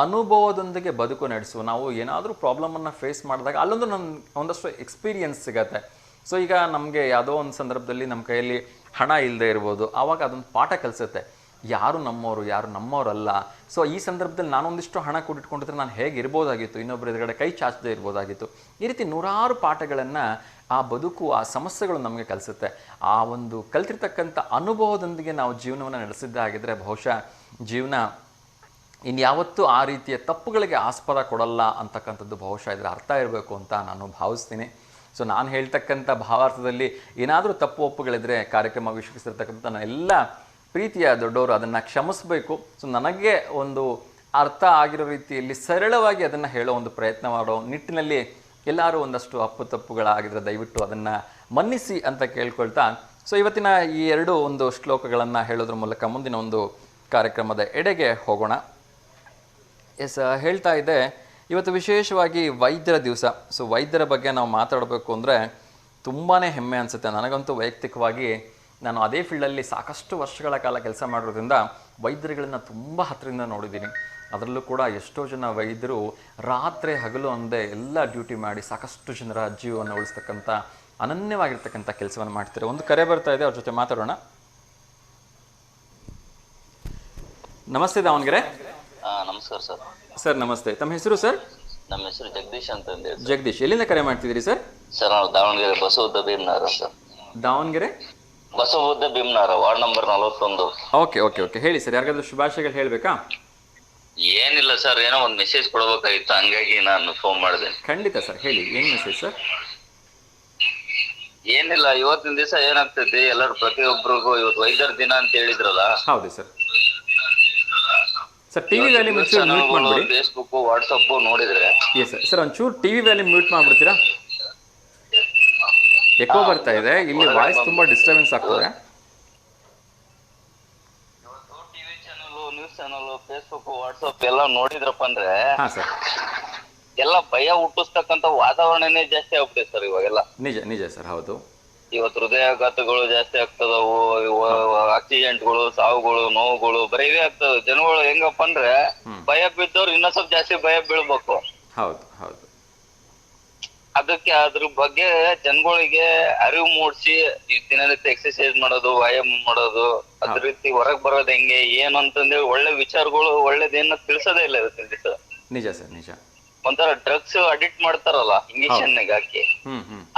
ಅನುಭವದೊಂದಿಗೆ ಬದುಕು ನಡೆಸು. ನಾವು ಏನಾದರೂ ಪ್ರಾಬ್ಲಮನ್ನು ಫೇಸ್ ಮಾಡಿದಾಗ ಅಲ್ಲೊಂದು ಒಂದಷ್ಟು ಎಕ್ಸ್ಪೀರಿಯನ್ಸ್ ಸಿಗತ್ತೆ. ಸೊ ಈಗ ನಮಗೆ ಯಾವುದೋ ಒಂದು ಸಂದರ್ಭದಲ್ಲಿ ನಮ್ಮ ಕೈಯಲ್ಲಿ ಹಣ ಇಲ್ಲದೆ ಇರ್ಬೋದು, ಆವಾಗ ಅದೊಂದು ಪಾಠ ಕಲಿಸುತ್ತೆ, ಯಾರು ನಮ್ಮವರು ಯಾರು ನಮ್ಮವರಲ್ಲ. ಸೊ ಈ ಸಂದರ್ಭದಲ್ಲಿ ನಾನೊಂದಿಷ್ಟು ಹಣ ಕೂಡಿಟ್ಕೊಂಡಿದ್ರೆ ನಾನು ಹೇಗೆ ಇರ್ಬೋದಾಗಿತ್ತು, ಇನ್ನೊಬ್ಬರ ಎದುರುಗಡೆ ಕೈ ಚಾಚದೇ ಇರ್ಬೋದಾಗಿತ್ತು. ಈ ರೀತಿ 100 ಪಾಠಗಳನ್ನು ಆ ಬದುಕು, ಆ ಸಮಸ್ಯೆಗಳು ನಮಗೆ ಕಲಿಸುತ್ತೆ. ಆ ಒಂದು ಕಲ್ತಿರ್ತಕ್ಕಂಥ ಅನುಭವದೊಂದಿಗೆ ನಾವು ಜೀವನವನ್ನು ನಡೆಸಿದ್ದಾಗಿದ್ದರೆ ಬಹುಶಃ ಜೀವನ ಇನ್ಯಾವತ್ತೂ ಆ ರೀತಿಯ ತಪ್ಪುಗಳಿಗೆ ಆಸ್ಪದ ಕೊಡಲ್ಲ ಅಂತಕ್ಕಂಥದ್ದು ಬಹುಶಃ ಇದರ ಅರ್ಥ ಇರಬೇಕು ಅಂತ ನಾನು ಭಾವಿಸ್ತೀನಿ. ಸೊ ನಾನು ಹೇಳ್ತಕ್ಕಂಥ ಭಾವಾರ್ಥದಲ್ಲಿ ಏನಾದರೂ ತಪ್ಪು ಒಪ್ಪುಗಳಿದ್ರೆ ಕಾರ್ಯಕ್ರಮ ವೀಕ್ಷಿಸಿರ್ತಕ್ಕಂಥ ನನ್ನ ಎಲ್ಲ ಪ್ರೀತಿಯ ದೊಡ್ಡವರು ಅದನ್ನು ಕ್ಷಮಿಸಬೇಕು. ಸೊ ನನಗೆ ಒಂದು ಅರ್ಥ ಆಗಿರೋ ರೀತಿಯಲ್ಲಿ ಸರಳವಾಗಿ ಅದನ್ನು ಹೇಳೋ ಒಂದು ಪ್ರಯತ್ನ ಮಾಡೋ ನಿಟ್ಟಿನಲ್ಲಿ ಎಲ್ಲರೂ ಒಂದಷ್ಟು ಅಪ್ಪು ತಪ್ಪುಗಳಾಗಿದ್ರೆ ದಯವಿಟ್ಟು ಅದನ್ನು ಮನ್ನಿಸಿ ಅಂತ ಕೇಳ್ಕೊಳ್ತಾ, ಸೊ ಇವತ್ತಿನ ಈ 2 ಒಂದು ಶ್ಲೋಕಗಳನ್ನು ಹೇಳೋದ್ರ ಮೂಲಕ ಮುಂದಿನ ಒಂದು ಕಾರ್ಯಕ್ರಮದ ಎಡೆಗೆ ಹೋಗೋಣ. ಹೇಳ್ತಾ ಇದೆ, ಇವತ್ತು ವಿಶೇಷವಾಗಿ ವೈದ್ಯರ ದಿವಸ. ಸೊ ವೈದ್ಯರ ಬಗ್ಗೆ ನಾವು ಮಾತಾಡಬೇಕು ಅಂದರೆ ತುಂಬಾ ಹೆಮ್ಮೆ ಅನಿಸುತ್ತೆ. ನನಗಂತೂ ವೈಯಕ್ತಿಕವಾಗಿ ನಾನು ಅದೇ ಫೀಲ್ಡಲ್ಲಿ ಸಾಕಷ್ಟು ವರ್ಷಗಳ ಕಾಲ ಕೆಲಸ ಮಾಡೋದ್ರಿಂದ ವೈದ್ಯರುಗಳನ್ನ ತುಂಬ ಹತ್ತಿರದಿಂದ ನೋಡಿದ್ದೀನಿ. ಅದರಲ್ಲೂ ಕೂಡ ಎಷ್ಟೋ ಜನ ವೈದ್ಯರು ರಾತ್ರಿ ಹಗಲು ಅಂದೇ ಎಲ್ಲ ಡ್ಯೂಟಿ ಮಾಡಿ ಸಾಕಷ್ಟು ಜನರ ಜೀವವನ್ನು ಉಳಿಸ್ತಕ್ಕಂಥ ಅನನ್ಯವಾಗಿರ್ತಕ್ಕಂಥ ಕೆಲಸವನ್ನು ಮಾಡ್ತಾರೆ. ಒಂದು ಕರೆ ಬರ್ತಾ ಇದೆ, ಅವ್ರ ಜೊತೆ ಮಾತಾಡೋಣ. ನಮಸ್ತೆ ದಾವಣಗೆರೆ. ನಮಸ್ಕಾರ ಸರ್. ಸರ್ ನಮಸ್ತೆ, ತಮ್ಮ ಹೆಸರು ಸರ್? ನಮ್ಮ ಹೆಸರು ಜಗದೀಶ್ ಅಂತ ಹೇಳಿ. ಜಗದೀಶ್, ಎಲ್ಲಿಂದ ಕರೆ ಮಾಡ್ತಿದ್ದೀರಿ ಸರ್? ಸರ್ ನಾವು Davangere Basavabuddha Bhimanagara sir. Davangere Basavabuddha Bhimanagara, ward number 41. Okay okay okay, ಹೇಳಿ ಸರ್. ಯಾರಿಗಾದ್ರೂ ಶುಭಾಶಯಗಳು ಹೇಳಬೇಕಾ? ಏನಿಲ್ಲ ಸರ್, ಏನೋ ಒಂದು ಮೆಸೇಜ್ ಕೊಡ್ಬೇಕಾಗಿತ್ತು, ಹಂಗಾಗಿ ನಾನು ಫೋನ್ ಮಾಡಿದೆ. ಖಂಡಿತ ಸರ್, ಹೇಳಿ, ಏನು ಮೆಸೇಜ್ ಸರ್? ಏನಿಲ್ಲ, ಇವತ್ತಿನ ದಿವಸ ಏನಾಗ್ತೈತಿ, ಎಲ್ಲರೂ ಪ್ರತಿಯೊಬ್ಬರಿಗೂ ಇವತ್ತು ವೈದ್ಯರ ದಿನ ಅಂತ ಹೇಳಿದ್ರಲ್ಲ. ಹೌದು ಸರ್. ಸರ್ ಟಿವಿ ವ್ಯಾಲ್ಯೂಮ್ ಒಂಚೂರು ಮ್ಯೂಟ್ ಮಾಡಿಬಿಡಿ. ಫೇಸ್ಬುಕ್ ವಾಟ್ಸಪ್ ನೋಡಿದ್ರೆ ಎಸ್ ಸರ್. ಸರ್ ಒಂಚೂರು ಟಿವಿ ವ್ಯಾಲ್ಯೂಮ್ ಮ್ಯೂಟ್ ಮಾಡ್ಬಿಡ್ತೀರಾ? ಎಕೋ ಬರ್ತಾ ಇದೆ, ಇಲ್ಲಿ ವಾಯ್ಸ್ ತುಂಬಾ ಡಿಸ್ಟರ್ಬೆನ್ಸ್ ಆಗ್ತದೆ. TV channel, news channel, Facebook WhatsApp ಎಲ್ಲ ನೋಡಿದ್ರಪ್ಪ ಅಂದ್ರೆ ಹಾಂ ಸರ್. ಎಲ್ಲ ಭಯ ಹುಟ್ಟಿಸ್ತಕ್ಕಂತ ವಾತಾವರಣನೇ ಜಾಸ್ತಿ ಆಗ್ಬಿಟ್ಟಿದೆ ಸರ್ ಇವಾಗೆಲ್ಲ. ನಿಜ ನಿಜ ಸರ್, ಹೌದು. ಇವತ್ತು ಹೃದಯಾಘಾತಗಳು ಜಾಸ್ತಿ ಆಗ್ತದವು, ಆಕ್ಸಿಡೆಂಟ್ಗಳು, ಸಾವುಗಳು, ನೋವುಗಳು ಬರೀ ಇವೇ ಆಗ್ತದೆ. ಜನಗಳು ಹೆಂಗಪ್ಪ ಅಂದ್ರೆ ಭಯ ಬಿದ್ದವ್ರು ಇನ್ನೂ ಸ್ವಲ್ಪ ಜಾಸ್ತಿ ಭಯ ಬೀಳ್ಬೇಕು. ಹೌದು ಹೌದು. ಅದಕ್ಕೆ ಅದ್ರ ಬಗ್ಗೆ ಜನಗಳಿಗೆ ಅರಿವು ಮೂಡಿಸಿ ದಿನನಿತ್ಯ ಎಕ್ಸರ್ಸೈಸ್ ಮಾಡೋದು, ವ್ಯಾಯಾಮ ಮಾಡೋದು, ಅದ್ರ ರೀತಿ ಹೊರಗ್ ಬರೋದ್ ಹೆಂಗೆ ಏನು ಅಂತಂದೇಳಿ ಒಳ್ಳೆ ವಿಚಾರಗಳು ಒಳ್ಳೇದೇನ ತಿಳಿಸೋದೇ ಇಲ್ಲ ಇವತ್ತಿನ ದಿವಸ. ನಿಜ ಸರ್, ನಿಜ. ಒಂಥರ ಡ್ರಗ್ಸ್ ಅಡಿಕ್ಟ್ ಮಾಡ್ತಾರಲ್ಲ ಇಂಜೆಕ್ಷನ್ ಹಾಕಿ,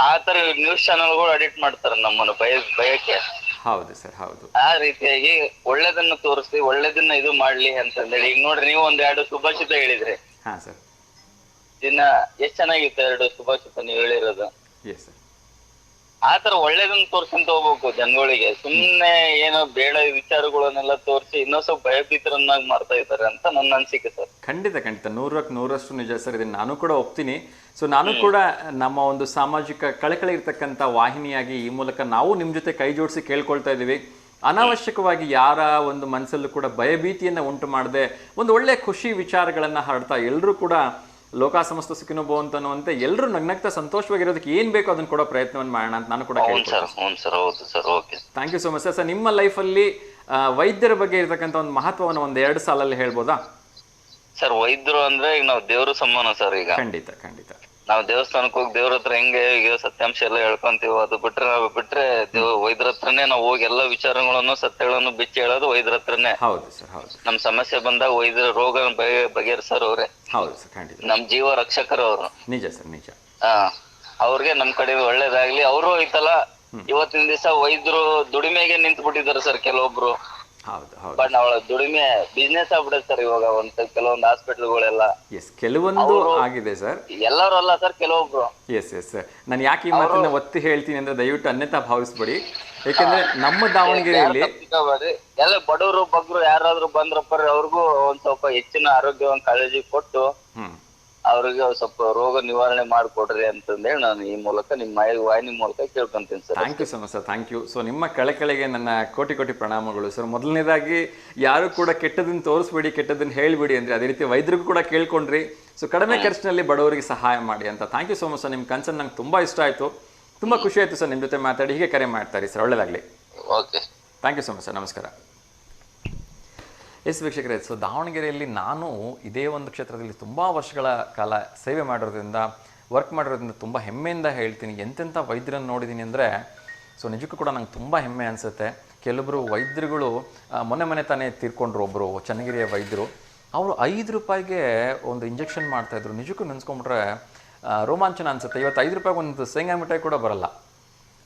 ಆ ತರ ನ್ಯೂಸ್ ಚಾನೆಲ್ಗಳು ಅಡಿಕ್ಟ್ ಮಾಡ್ತಾರ ನಮ್ಮನ್ನು ಭಯಕ್ಕೆ. ಹೌದು ಸರ್, ಹೌದು. ಆ ರೀತಿಯಾಗಿ ಒಳ್ಳೇದನ್ನ ತೋರಿಸಿ ಒಳ್ಳೇದನ್ನ ಇದು ಮಾಡ್ಲಿ ಅಂತಂದೇಳಿ ಈಗ ನೋಡ್ರಿ, ನೀವು ಒಂದ್ 2 ಸುಭಾಷಿತ ಹೇಳಿದ್ರಿ. ಹಾ ಸರ್. ದಿನ ಎಷ್ಟ್ ಚೆನ್ನಾಗಿತ್ತು 2 ಸುಭಾಷಿತ ನೀವು ಹೇಳಿರೋದು. Yes sir. ಆತರ ಒಳ್ಳೇದನ್ನ ತೋರ್ಸ್ಕೊಂತ ಹೋಗ್ಬೇಕು ಜನಗಳಿಗೆ. ಸುಮ್ನೆ ಏನೋ ಬೇಡ ವಿಚಾರಗಳನ್ನೆಲ್ಲ ತೋರಿಸಿ ಇನ್ನೂ ಸ್ವಲ್ಪ ಭಯಭೀತರನ್ನಾಗಿ ಮಾಡ್ತಾ ಇದ್ದಾರೆ ಅಂತ ನನ್ನ ಅನಿಸಿಕೆ ಸರ್. ಖಂಡಿತ ಖಂಡಿತ 100ಕ್ಕೆ 100ರಷ್ಟು ನಿಜ ಸರ್. ಇದನ್ನು ನಾನು ಕೂಡ ಒಪ್ತೀನಿ. ಸೊ ನಾನು ಕೂಡ ನಮ್ಮ ಒಂದು ಸಾಮಾಜಿಕ ಕಳಕಳಿ ಇರ್ತಕ್ಕಂಥ ವಾಹಿನಿಯಾಗಿ ಈ ಮೂಲಕ ನಾವು ನಿಮ್ಮ ಜೊತೆ ಕೈ ಜೋಡಿಸಿ ಕೇಳ್ಕೊಳ್ತಾ ಇದ್ದೀವಿ. ಅನಾವಶ್ಯಕವಾಗಿ ಯಾರ ಒಂದು ಮನಸ್ಸಲ್ಲೂ ಕೂಡ ಭಯಭೀತಿಯನ್ನು ಉಂಟು ಮಾಡದೆ ಒಂದು ಒಳ್ಳೆ ಖುಷಿ ವಿಚಾರಗಳನ್ನು ಹರಡ್ತಾ ಎಲ್ಲರೂ ಕೂಡ ಲೋಕ ಸಮಸ್ತ ಸುಖಿನೋ ಭವಂತು ಅನ್ನುವಂತೆ ಎಲ್ಲರೂ ನಗ್ನಗ್ತಾ ಸಂತೋಷವಾಗಿರೋದಕ್ಕೆ ಏನ್ ಬೇಕೋ ಅದನ್ನ ಕೊಡೋ ಪ್ರಯತ್ನವನ್ನು ಮಾಡೋಣ ಅಂತ ನಾನು ಕೂಡ ಕೇಳ್ತೀನಿ. Thank you so much sir. Sir ನಿಮ್ಮ ಲೈಫಲ್ಲಿ ವೈದ್ಯರ ಬಗ್ಗೆ ಇರತಕ್ಕಂಥ ಒಂದು ಮಹತ್ವವನ್ನು 1-2 ಸಾಲಲ್ಲಿ ಹೇಳ್ಬೋದಾ ಸರ್? ವೈದ್ಯರು ಅಂದ್ರೆ ಈಗ ನಾವು ದೇವ್ರ ಸಮಾನ ಸರ್. ಈಗ ಖಂಡಿತ ಖಂಡಿತ ನಾವು ದೇವಸ್ಥಾನಕ್ಕೆ ಹೋಗಿ ದೇವ್ರ ಹತ್ರ ಹೆಂಗೆ ಈಗ ಸತ್ಯಾಂಶ ಎಲ್ಲ ಹೇಳ್ಕೊಂತೀವಿ, ಅದು ಬಿಟ್ರೆ ವೈದ್ಯರ ಹತ್ರನೇ ನಾವು ಹೋಗಿ ಎಲ್ಲಾ ವಿಚಾರಗಳನ್ನು ಸತ್ಯಗಳನ್ನು ಬಿಚ್ಚಿ ಹೇಳೋದು ವೈದ್ಯರ ಹತ್ರನೇ. ಹೌದು ಸರ್, ಹೌದು. ನಮ್ ಸಮಸ್ಯೆ ಬಂದಾಗ ವೈದ್ಯರ ರೋಗ ಬಗೆಹರಿಸೋರು ಅವ್ರೆ. ಹೌದು ಸರ್, ಖಂಡಿತ. ನಮ್ ಜೀವ ರಕ್ಷಕರು ಅವರು. ನಿಜ ಸರ್, ನಿಜ. ಅವ್ರಿಗೆ ನಮ್ ಕಡೆ ಒಳ್ಳೇದಾಗ್ಲಿ. ಅವರು ಐತಲ್ಲ ಇವತ್ತಿನ ದಿವಸ ವೈದ್ಯರು ದುಡಿಮೆಗೆ ನಿಂತು ಬಿಟ್ಟಿದ್ದಾರೆ ಸರ್ ಕೆಲವೊಬ್ರು. ಹೌದು ಹೌದು. ಬಟ್ ಅವಳ ದುಡಿಮೆ ಬಿಸ್ನೆಸ್ ಆಗ್ಬಿಡುತ್ತೆ ಸರ್ ಇವಾಗ. ಕೆಲವೊಂದು ಹಾಸ್ಪಿಟಲ್ಗಳೆಲ್ಲ ಕೆಲವೊಂದು ಆಗಿದೆ ಸರ್. ಎಲ್ಲರೂ ಅಲ್ಲ ಸರ್, ಕೆಲವೊಬ್ರು. Yes yes. ನಾನು ಯಾಕೆ ಈ ಮಾತನ್ನ ಒತ್ತಿ ಹೇಳ್ತೀನಿ ಅಂದ್ರೆ ದಯವಿಟ್ಟು ಅನ್ಯತಾ ಭಾವಿಸ್ಬೇಡಿ. ಯಾಕಂದ್ರೆ ನಮ್ಮ ದಾವಣಗೆರೆಯಲ್ಲಿ ಎಲ್ಲ ಬಡವರು ಬಗ್ರು ಯಾರಾದ್ರೂ ಬಂದ್ರಪ್ಪ ಅವ್ರಿಗೂ ಒಂದ್ ಸ್ವಲ್ಪ ಹೆಚ್ಚಿನ ಆರೋಗ್ಯವನ್ನು ಕಾಳಜಿ ಕೊಟ್ಟು ಅವ್ರಿಗೆ ಸ್ವಲ್ಪ ರೋಗ ನಿವಾರಣೆ ಮಾಡಿಕೊಡ್ರಿ ಅಂತಂದೇಳಿ ನಾನು ಈ ಮೂಲಕ ನಿಮ್ಮ ವಾಹಿನಿ ಮೂಲಕ ಕೇಳ್ಕೊಂತೀನಿ sir. Thank you so much sir, thank you. So ನಿಮ್ಮ ಕಳೆಗೆ ನನ್ನ ಕೋಟಿ ಕೋಟಿ ಪ್ರಣಾಮಗಳು ಸರ್. ಮೊದಲನೇದಾಗಿ ಯಾರು ಕೂಡ ಕೆಟ್ಟದನ್ನು ತೋರಿಸ್ಬೇಡಿ, ಕೆಟ್ಟದನ್ನು ಹೇಳ್ಬಿಡಿ ಅಂದ್ರೆ ಅದೇ ರೀತಿ ವೈದ್ಯರಿಗೂ ಕೂಡ ಕೇಳ್ಕೊಂಡ್ರಿ. ಸೊ ಕಡಿಮೆ ಖರ್ಚಿನಲ್ಲಿ ಬಡವರಿಗೆ ಸಹಾಯ ಮಾಡಿ ಅಂತ. Thank you so much sir. ನಿಮ್ಮ ಕನ್ಸರ್ನ್ ನಂಗೆ ತುಂಬಾ ಇಷ್ಟ ಆಯ್ತು, ತುಂಬಾ ಖುಷಿ ಆಯ್ತು ಸರ್ ನಿಮ್ಮ ಜೊತೆ ಮಾತಾಡಿ. ಹೀಗೆ ಕರೆ ಮಾಡ್ತಾರೆ ಸರ್, ಒಳ್ಳೇದಾಗ್ಲಿ. Okay, thank you so much sir. ನಮಸ್ಕಾರ. ಎಸ್ ವೀಕ್ಷಕರೇ, ಸೊ ದಾವಣಗೆರೆಯಲ್ಲಿ ನಾನು ಇದೇ ಒಂದು ಕ್ಷೇತ್ರದಲ್ಲಿ ತುಂಬ ವರ್ಷಗಳ ಕಾಲ ಸೇವೆ ಮಾಡೋದ್ರಿಂದ, ವರ್ಕ್ ಮಾಡೋದ್ರಿಂದ ತುಂಬ ಹೆಮ್ಮೆಯಿಂದ ಹೇಳ್ತೀನಿ. ಎಂತೆಂಥ ವೈದ್ಯರನ್ನು ನೋಡಿದ್ದೀನಿ ಅಂದರೆ ಸೊ ನಿಜಕ್ಕೂ ಕೂಡ ನಂಗೆ ತುಂಬ ಹೆಮ್ಮೆ ಅನಿಸುತ್ತೆ. ಕೆಲವೊಬ್ಬರು ವೈದ್ಯರುಗಳು ಮೊನ್ನೆ ತಾನೇ ತೀರ್ಕೊಂಡ್ರು. ಒಬ್ಬರು ಚನ್ನಗಿರಿಯ ವೈದ್ಯರು, ಅವರು 5 ರೂಪಾಯಿಗೆ ಒಂದು ಇಂಜೆಕ್ಷನ್ ಮಾಡ್ತಾಯಿದ್ರು. ನಿಜಕ್ಕೂ ನೆನೆಸ್ಕೊಂಡ್ಬಿಟ್ರೆ ರೋಮಾಂಚನ ಅನಿಸುತ್ತೆ. ಇವತ್ತು 5 ರೂಪಾಯಿಗೆ ಒಂದು ಶೇಂಗಾ ಮಿಠಾಯಿ ಕೂಡ ಬರಲ್ಲ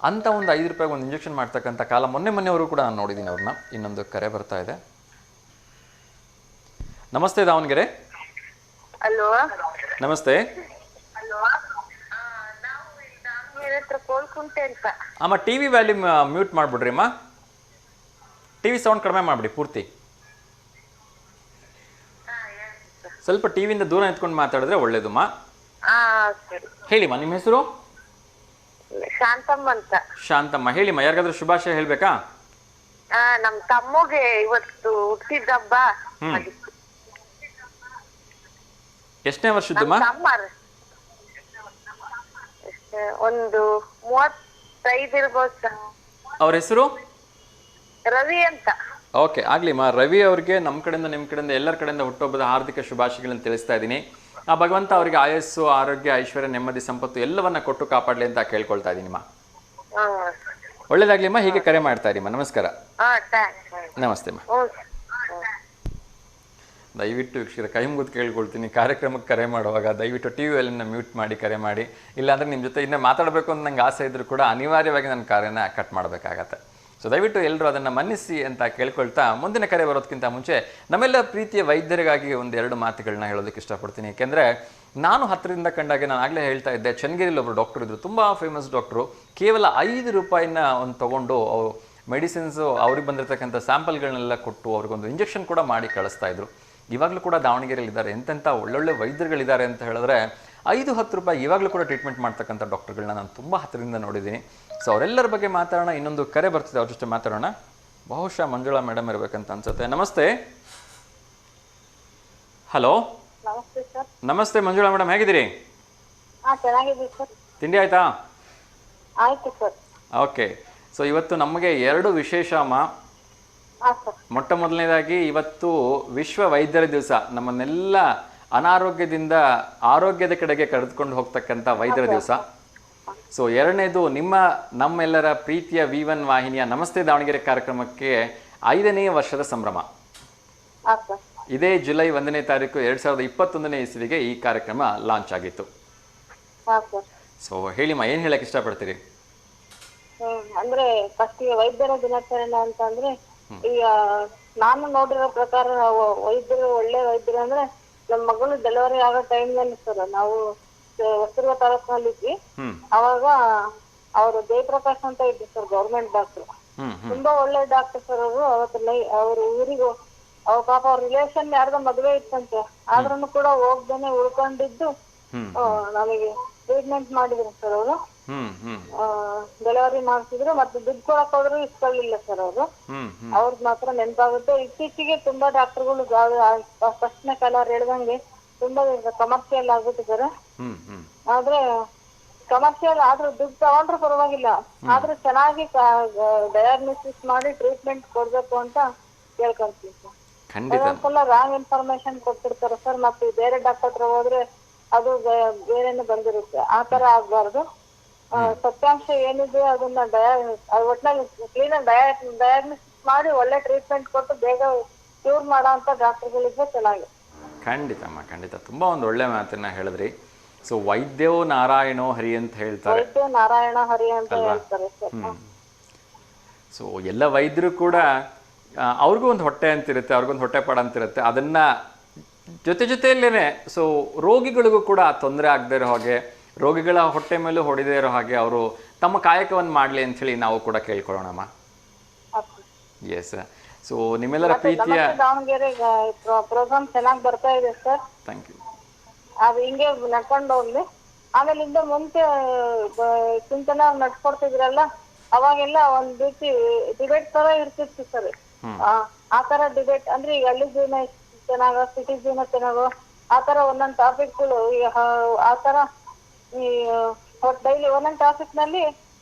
ಅಂಥ ಒಂದು 5 ರೂಪಾಯಿಗೆ ಒಂದು ಇಂಜೆಕ್ಷನ್ ಮಾಡ್ತಕ್ಕಂಥ ಕಾಲ ಮೊನ್ನೆವರೆಗೂ ಕೂಡ ನಾನು ನೋಡಿದ್ದೀನಿ ಅವ್ರನ್ನ. ಇನ್ನೊಂದು ಕರೆ ಬರ್ತಾ ಇದೆ. ನಮಸ್ತೆ ದಾವಣಗೆರೆ. ಹಲೋ, ನಮಸ್ತೆ ಅಮ್ಮ. ಟಿವಿ ವ್ಯಾಲ್ಯೂಮ್ ಮ್ಯೂಟ್ ಮಾಡ್ಬಿಡ್ರಿ ಅಮ್ಮ. ಟಿವಿ ಸೌಂಡ್ ಕಡಿಮೆ ಮಾಡ್ಬಿಡಿ ಪೂರ್ತಿ. ಸ್ವಲ್ಪ ಟಿವಿಯಿಂದ ದೂರ ನಿಂತ್ಕೊಂಡು ಮಾತಾಡಿದ್ರೆ ಒಳ್ಳೇದಮ್ಮ. ಹೇಳಿಮ್ಮ, ನಿಮ್ಮ ಹೆಸರು? ಶಾಂತಮ್ಮ ಅಂತ. ಶಾಂತಮ್ಮ, ಹೇಳಿಮ್ಮ. ಯಾರಿಗಾದ್ರೂ ಶುಭಾಶಯ ಹೇಳ್ಬೇಕಾ? ನಮ್ ತಮ್ಮಗೆ ಇವತ್ತು ಹುಟ್ಟಿದಬ್ಬ. ಎಷ್ಟನೇ ವರ್ಷದ್ದಮ್ಮ? ಒಂದು 35 ಇರ್ಬೋದು. ಅವ್ರ ಹೆಸರು? ರವಿ ಅಂತ. ಓಕೆ, ಆಗ್ಲಿಮ್ಮ. ರವಿ ಅವ್ರಿಗೆ ನಮ್ಮ ಕಡೆಯಿಂದ ನಿಮ್ಮ ಕಡೆಯಿಂದ ಎಲ್ಲರ ಕಡೆಯಿಂದ ಹುಟ್ಟುಹಬ್ಬದ ಹಾರ್ದಿಕ ಶುಭಾಶಯಗಳನ್ನು ತಿಳಿಸ್ತಾ ಇದ್ದೀನಿ. ಆ ಭಗವಂತ ಅವರಿಗೆ ಆಯಸ್ಸು, ಆರೋಗ್ಯ, ಐಶ್ವರ್ಯ, ನೆಮ್ಮದಿ, ಸಂಪತ್ತು ಎಲ್ಲವನ್ನ ಕೊಟ್ಟು ಕಾಪಾಡಲಿ ಅಂತ ಕೇಳ್ಕೊಳ್ತಾ ಇದ್ದೀನಿಮ್ಮ. ಒಳ್ಳೇದಾಗ್ಲಿಮ್ಮ. ಹೀಗೆ ಕರೆ ಮಾಡ್ತಾ ಇದ್ದೀಮ್ಮ. ನಮಸ್ಕಾರ. ನಮಸ್ತೆ ಅಮ್ಮ. ದಯವಿಟ್ಟು ವೀಕ್ಷಕರ ಕೈ ಮುಗಿದು ಕೇಳ್ಕೊಳ್ತೀನಿ, ಕಾರ್ಯಕ್ರಮಕ್ಕೆ ಕರೆ ಮಾಡುವಾಗ ದಯವಿಟ್ಟು ಟಿ ವಿಯಲ್ಲಿನ ಮ್ಯೂಟ್ ಮಾಡಿ ಕರೆ ಮಾಡಿ. ಇಲ್ಲಾಂದರೆ ನಿಮ್ಮ ಜೊತೆ ಇನ್ನೂ ಮಾತಾಡಬೇಕು ಅಂತ ನಂಗೆ ಆಸೆ ಇದ್ದರೂ ಕೂಡ ಅನಿವಾರ್ಯವಾಗಿ ನನ್ನ ಕಾರ್ಯನ ಕಟ್ ಮಾಡಬೇಕಾಗತ್ತೆ. ಸೊ ದಯವಿಟ್ಟು ಎಲ್ಲರೂ ಅದನ್ನು ಮನ್ನಿಸಿ ಅಂತ ಕೇಳ್ಕೊಳ್ತಾ ಮುಂದಿನ ಕರೆ ಬರೋದಕ್ಕಿಂತ ಮುಂಚೆ ನಮ್ಮೆಲ್ಲ ಪ್ರೀತಿಯ ವೈದ್ಯರಿಗಾಗಿ 1-2 ಮಾತುಗಳನ್ನ ಹೇಳೋದಕ್ಕೆ ಇಷ್ಟಪಡ್ತೀನಿ. ಏಕೆಂದರೆ ನಾನು ಹತ್ತಿರದಿಂದ ಕಂಡಾಗೆ ನಾನು ಆಗಲೇ ಹೇಳ್ತಾ ಇದ್ದೆ, ಚನ್ನಗಿರಿಲಿ ಒಬ್ಬರು ಡಾಕ್ಟರ್ ಇದ್ರು, ತುಂಬ ಫೇಮಸ್ ಡಾಕ್ಟ್ರು. ಕೇವಲ 5 ರೂಪಾಯಿನ ಒಂದು ತೊಗೊಂಡು ಮೆಡಿಸಿನ್ಸು ಅವ್ರಿಗೆ ಬಂದಿರತಕ್ಕಂಥ ಸ್ಯಾಂಪಲ್ಗಳನ್ನೆಲ್ಲ ಕೊಟ್ಟು ಅವ್ರಿಗೊಂದು ಇಂಜೆಕ್ಷನ್ ಕೂಡ ಮಾಡಿ ಕಳಿಸ್ತಾ ಇದ್ರು. ಇವಾಗಲೂ ಕೂಡ ದಾವಣಗೆರೆಯಲ್ಲಿ ಇದ್ದಾರೆ, ಎಂತೆಂಥ ಒಳ್ಳೊಳ್ಳೆ ವೈದ್ಯರುಗಳಿದ್ದಾರೆ ಅಂತ ಹೇಳಿದ್ರೆ 5-10 ರೂಪಾಯಿ ಇವಾಗಲೂ ಕೂಡ ಟ್ರೀಟ್ಮೆಂಟ್ ಮಾಡ್ತಕ್ಕಂಥ ಡಾಕ್ಟರ್ಗಳನ್ನ ನಾನು ತುಂಬ ಹತ್ತಿರದಿಂದ ನೋಡಿದ್ದೀನಿ. ಸೊ ಅವರೆಲ್ಲರ ಬಗ್ಗೆ ಮಾತಾಡೋಣ. ಇನ್ನೊಂದು ಕರೆ ಬರ್ತಿದೆ, ಅವ್ರ ಜೊತೆ ಮಾತಾಡೋಣ. ಬಹುಶಃ ಮಂಜುಳಾ ಮೇಡಮ್ ಇರಬೇಕಂತ ಅನ್ಸುತ್ತೆ. ನಮಸ್ತೆ. ಹಲೋ, ನಮಸ್ತೆ ಸರ್. ನಮಸ್ತೆ ಮಂಜುಳಾ ಮೇಡಮ್, ಹೇಗಿದ್ದೀರಿ? ಚೆನ್ನಾಗಿದ್ದೀವಿ ಸರ್. ತಿಂಡಿ ಆಯ್ತಾ? ಆಯ್ತು ಸರ್. ಓಕೆ. ಸೊ ಇವತ್ತು ನಮಗೆ 2 ವಿಶೇಷ ಅಮ್ಮ. ಸರ್. ಮೊಟ್ಟ ಮೊದಲನೇದಾಗಿ ಇವತ್ತು ವಿಶ್ವ ವೈದ್ಯರ ದಿವಸ. ನಮ್ಮನ್ನೆಲ್ಲ ಅನಾರೋಗ್ಯದಿಂದ ಆರೋಗ್ಯದ ಕಡೆಗೆ ಕರೆದುಕೊಂಡು ಹೋಗ್ತಕ್ಕಂಥ ವೈದ್ಯರ ದಿವಸ. ಸೊ ಎರಡನೇದು ನಮ್ಮೆಲ್ಲರ ಪ್ರೀತಿಯ V1 ವಾಹಿನಿಯ ನಮಸ್ತೆ ದಾವಣಗೆರೆ ಕಾರ್ಯಕ್ರಮಕ್ಕೆ 5ನೇ ವರ್ಷದ ಸಂಭ್ರಮ. ಇದೇ ಜುಲೈ 1ನೇ ತಾರೀಕು 2021ನೇ ಇಸ್ವಿಗೆ ಈ ಕಾರ್ಯಕ್ರಮ ಲಾಂಚ್ ಆಗಿತ್ತು. ಸೊ ಹೇಳಿಮ್ಮ, ಏನು ಹೇಳಕ್ಕೆ ಇಷ್ಟಪಡ್ತೀರಿ? ಅಂದ್ರೆ ಫಸ್ಟ್ ವೈದ್ಯರ ದಿನಾಚರಣೆ ಅಂತ ಅಂದ್ರೆ, ಈಗ ನಾನು ನೋಡಿರೋ ಪ್ರಕಾರ ವೈದ್ಯರು ಒಳ್ಳೆ ವೈದ್ಯರು ಅಂದ್ರೆ ನಮ್ಮ ಮಗಳು ಡೆಲಿವರಿ ಆಗೋ ಟೈಮ್ ನಲ್ಲಿ ಸರ್, ನಾವು ಹೊಸದುರ್ಗ ತಾಲೂಕಿನಲ್ಲಿ ಇದ್ವಿ. ಅವಾಗ ಅವರು ಜಯಪ್ರಕಾಶ್ ಅಂತ ಇದ್ರು ಸರ್, ಗೌರ್ಮೆಂಟ್ ಡಾಕ್ಟರ್. ತುಂಬಾ ಒಳ್ಳೆ ಡಾಕ್ಟರ್ ಸರ್ ಅವರು. ಅವತ್ತು ಅವ್ರ ಊರಿಗೂ ಅವ್ರ ಪಾಪ ಅವ್ರ ರಿಲೇಷನ್ ಯಾರ್ದೋ ಮದ್ವೆ ಇತ್ತಂತೆ, ಆದ್ರೂ ಕೂಡ ಹೋಗ್ದೇನೆ ಉಳ್ಕೊಂಡಿದ್ದು ನಮಗೆ ಟ್ರೀಟ್ಮೆಂಟ್ ಮಾಡಿದ್ರು ಸರ್ ಅವರು. ಡೆಲಿವರಿ ಮಾಡ್ತಿದ್ರು, ಮತ್ತೆ ದುಡ್ಡು ಕೊಡಕ್ ಹೋದ್ರು ಇಸ್ಕೊಳ್ಳಿಲ್ಲ ಸರ್ ಅವರು. ಅವ್ರದ್ ಮಾತ್ರ ನೆನಪಾಗುತ್ತೆ. ಇತ್ತೀಚೆಗೆ ತುಂಬಾ ಡಾಕ್ಟರ್ಗಳು ಫಸ್ಟ್ನೇ ಕಾಲ ಹೇಳ್ದಂಗೆ ತುಂಬಾ ಕಮರ್ಷಿಯಲ್ ಆಗ್ಬಿಟ್ಟಿದ್ದಾರೆ. ಆದ್ರೆ ಕಮರ್ಷಿಯಲ್ ಆದ್ರೂ ದುಡ್ಡು ತಗೊಂಡ್ರು ಪರವಾಗಿಲ್ಲ, ಆದ್ರೂ ಚೆನ್ನಾಗಿ ಡಯಾಗ್ನೋಸಿಸ್ ಮಾಡಿ ಟ್ರೀಟ್ಮೆಂಟ್ ಕೊಡ್ಬೇಕು ಅಂತ ಕೇಳ್ಕೊಂತೀವಿ ಸರ್. ಒಂದೊಂದ್ಸಲ ರಾಂಗ್ ಇನ್ಫಾರ್ಮೇಶನ್ ಕೊಟ್ಟಿರ್ತಾರೆ ಸರ್, ಮತ್ತೆ ಬೇರೆ ಡಾಕ್ಟರ್ ಹತ್ರ ಹೋದ್ರೆ ಅದು ಬೇರೆನೆ ಬಂದಿರುತ್ತೆ. ಆ ತರ ಆಗ್ಬಾರ್ದು. ಸತ್ಯಾಂಶ ಏನಿದೆ ಅದನ್ನ ಒಟ್ನಲ್ಲಿ ಕ್ಲೀನ್ ಡಯಾಗ್ನೋಸಿಸ್ ಮಾಡಿ ಒಳ್ಳೆ ಟ್ರೀಟ್ಮೆಂಟ್ ಕೊಟ್ಟು ಬೇಗ ಕ್ಯೂರ್ ಮಾಡೋ ಅಂತ ಡಾಕ್ಟರ್ಗಳಿದ್ರೆ ಚೆನ್ನಾಗಿ. ಖಂಡಿತಮ್ಮ, ಖಂಡಿತ. ತುಂಬಾ ಒಂದು ಒಳ್ಳೆ ಮಾತನ್ನ ಹೇಳಿದ್ರಿ. ಸೊ ವೈದ್ಯೋ ನಾರಾಯಣೋ ಹರಿ ಅಂತ ಹೇಳ್ತಾರೆ. ವೈದ್ಯೋ ನಾರಾಯಣ ಹರಿ ಅಂತ ಹೇಳ್ತಾರೆ ಸರ್. ಸೊ ಎಲ್ಲ ವೈದ್ಯರು ಕೂಡ ಅವ್ರಿಗೂ ಒಂದು ಹೊಟ್ಟೆ ಅಂತಿರುತ್ತೆ, ಅವ್ರಿಗೊಂದು ಹೊಟ್ಟೆಪಾಡ ಅಂತಿರುತ್ತೆ. ಅದನ್ನ ಜೊತೆಯಲ್ಲೇನೆ ಸೊ ರೋಗಿಗಳಿಗೂ ಕೂಡ ತೊಂದರೆ ಆಗದೆ ಇರೋ ಹಾಗೆ, ರೋಗಿಗಳ ಹೊಟ್ಟೆ ಮೇಲೂ ಹೊಡೆದೇ ಇರೋ ಹಾಗೆ ಅವರು ತಮ್ಮ ಕಾಯಕವನ್ನು ಮಾಡಲಿ ಅಂತ ಹೇಳಿ ನಾವು ಕೂಡ ಕೇಳ್ಕೊಳ್ಳೋಣಮ್ಮ. ಎಸ್. ಸೊ ನಿಮ್ಮೆಲ್ಲರ ಪ್ರೀತಿಯ ದಾವಣಗೆರೆ ಪ್ರೋಗ್ರಾಮ್ ಚೆನ್ನಾಗಿ ಬರ್ತಾ ಇದೆ ಸರ್. Thank you. ಅದು ಹಿಂಗೆ ನಡ್ಕೊಂಡು ಹೋಗ್ಲಿ. ಆಮೇಲೆ ಇಂದ ಮುಂಚೆ ಚಿಂತನೆ ನಡ್ಸ್ಕೊಡ್ತಿದ್ರಲ್ಲ, ಅವಾಗೆಲ್ಲ ಒಂದ್ ರೀತಿ ಡಿಬೇಟ್ ತರ ಇರ್ತಿತ್ತು ಸರ್. ಆ ತರ ಡಿಬೇಟ್ ಅಂದ್ರೆ ಈಗ ಹಳ್ಳಿ ಜೀವನ ಚೆನ್ನಾಗೋ, ಸಿಟಿ ಜೀವನ ಚೆನ್ನಾಗೋ, ಆ ತರ ಒಂದೊಂದ್ ಟಾಪಿಕ್ಗಳು ಆ ತರ ಈ ಡೈಲಿ ಒಂದೊಂದ್ ಟಾಪಿಕ್ ನಲ್ಲಿ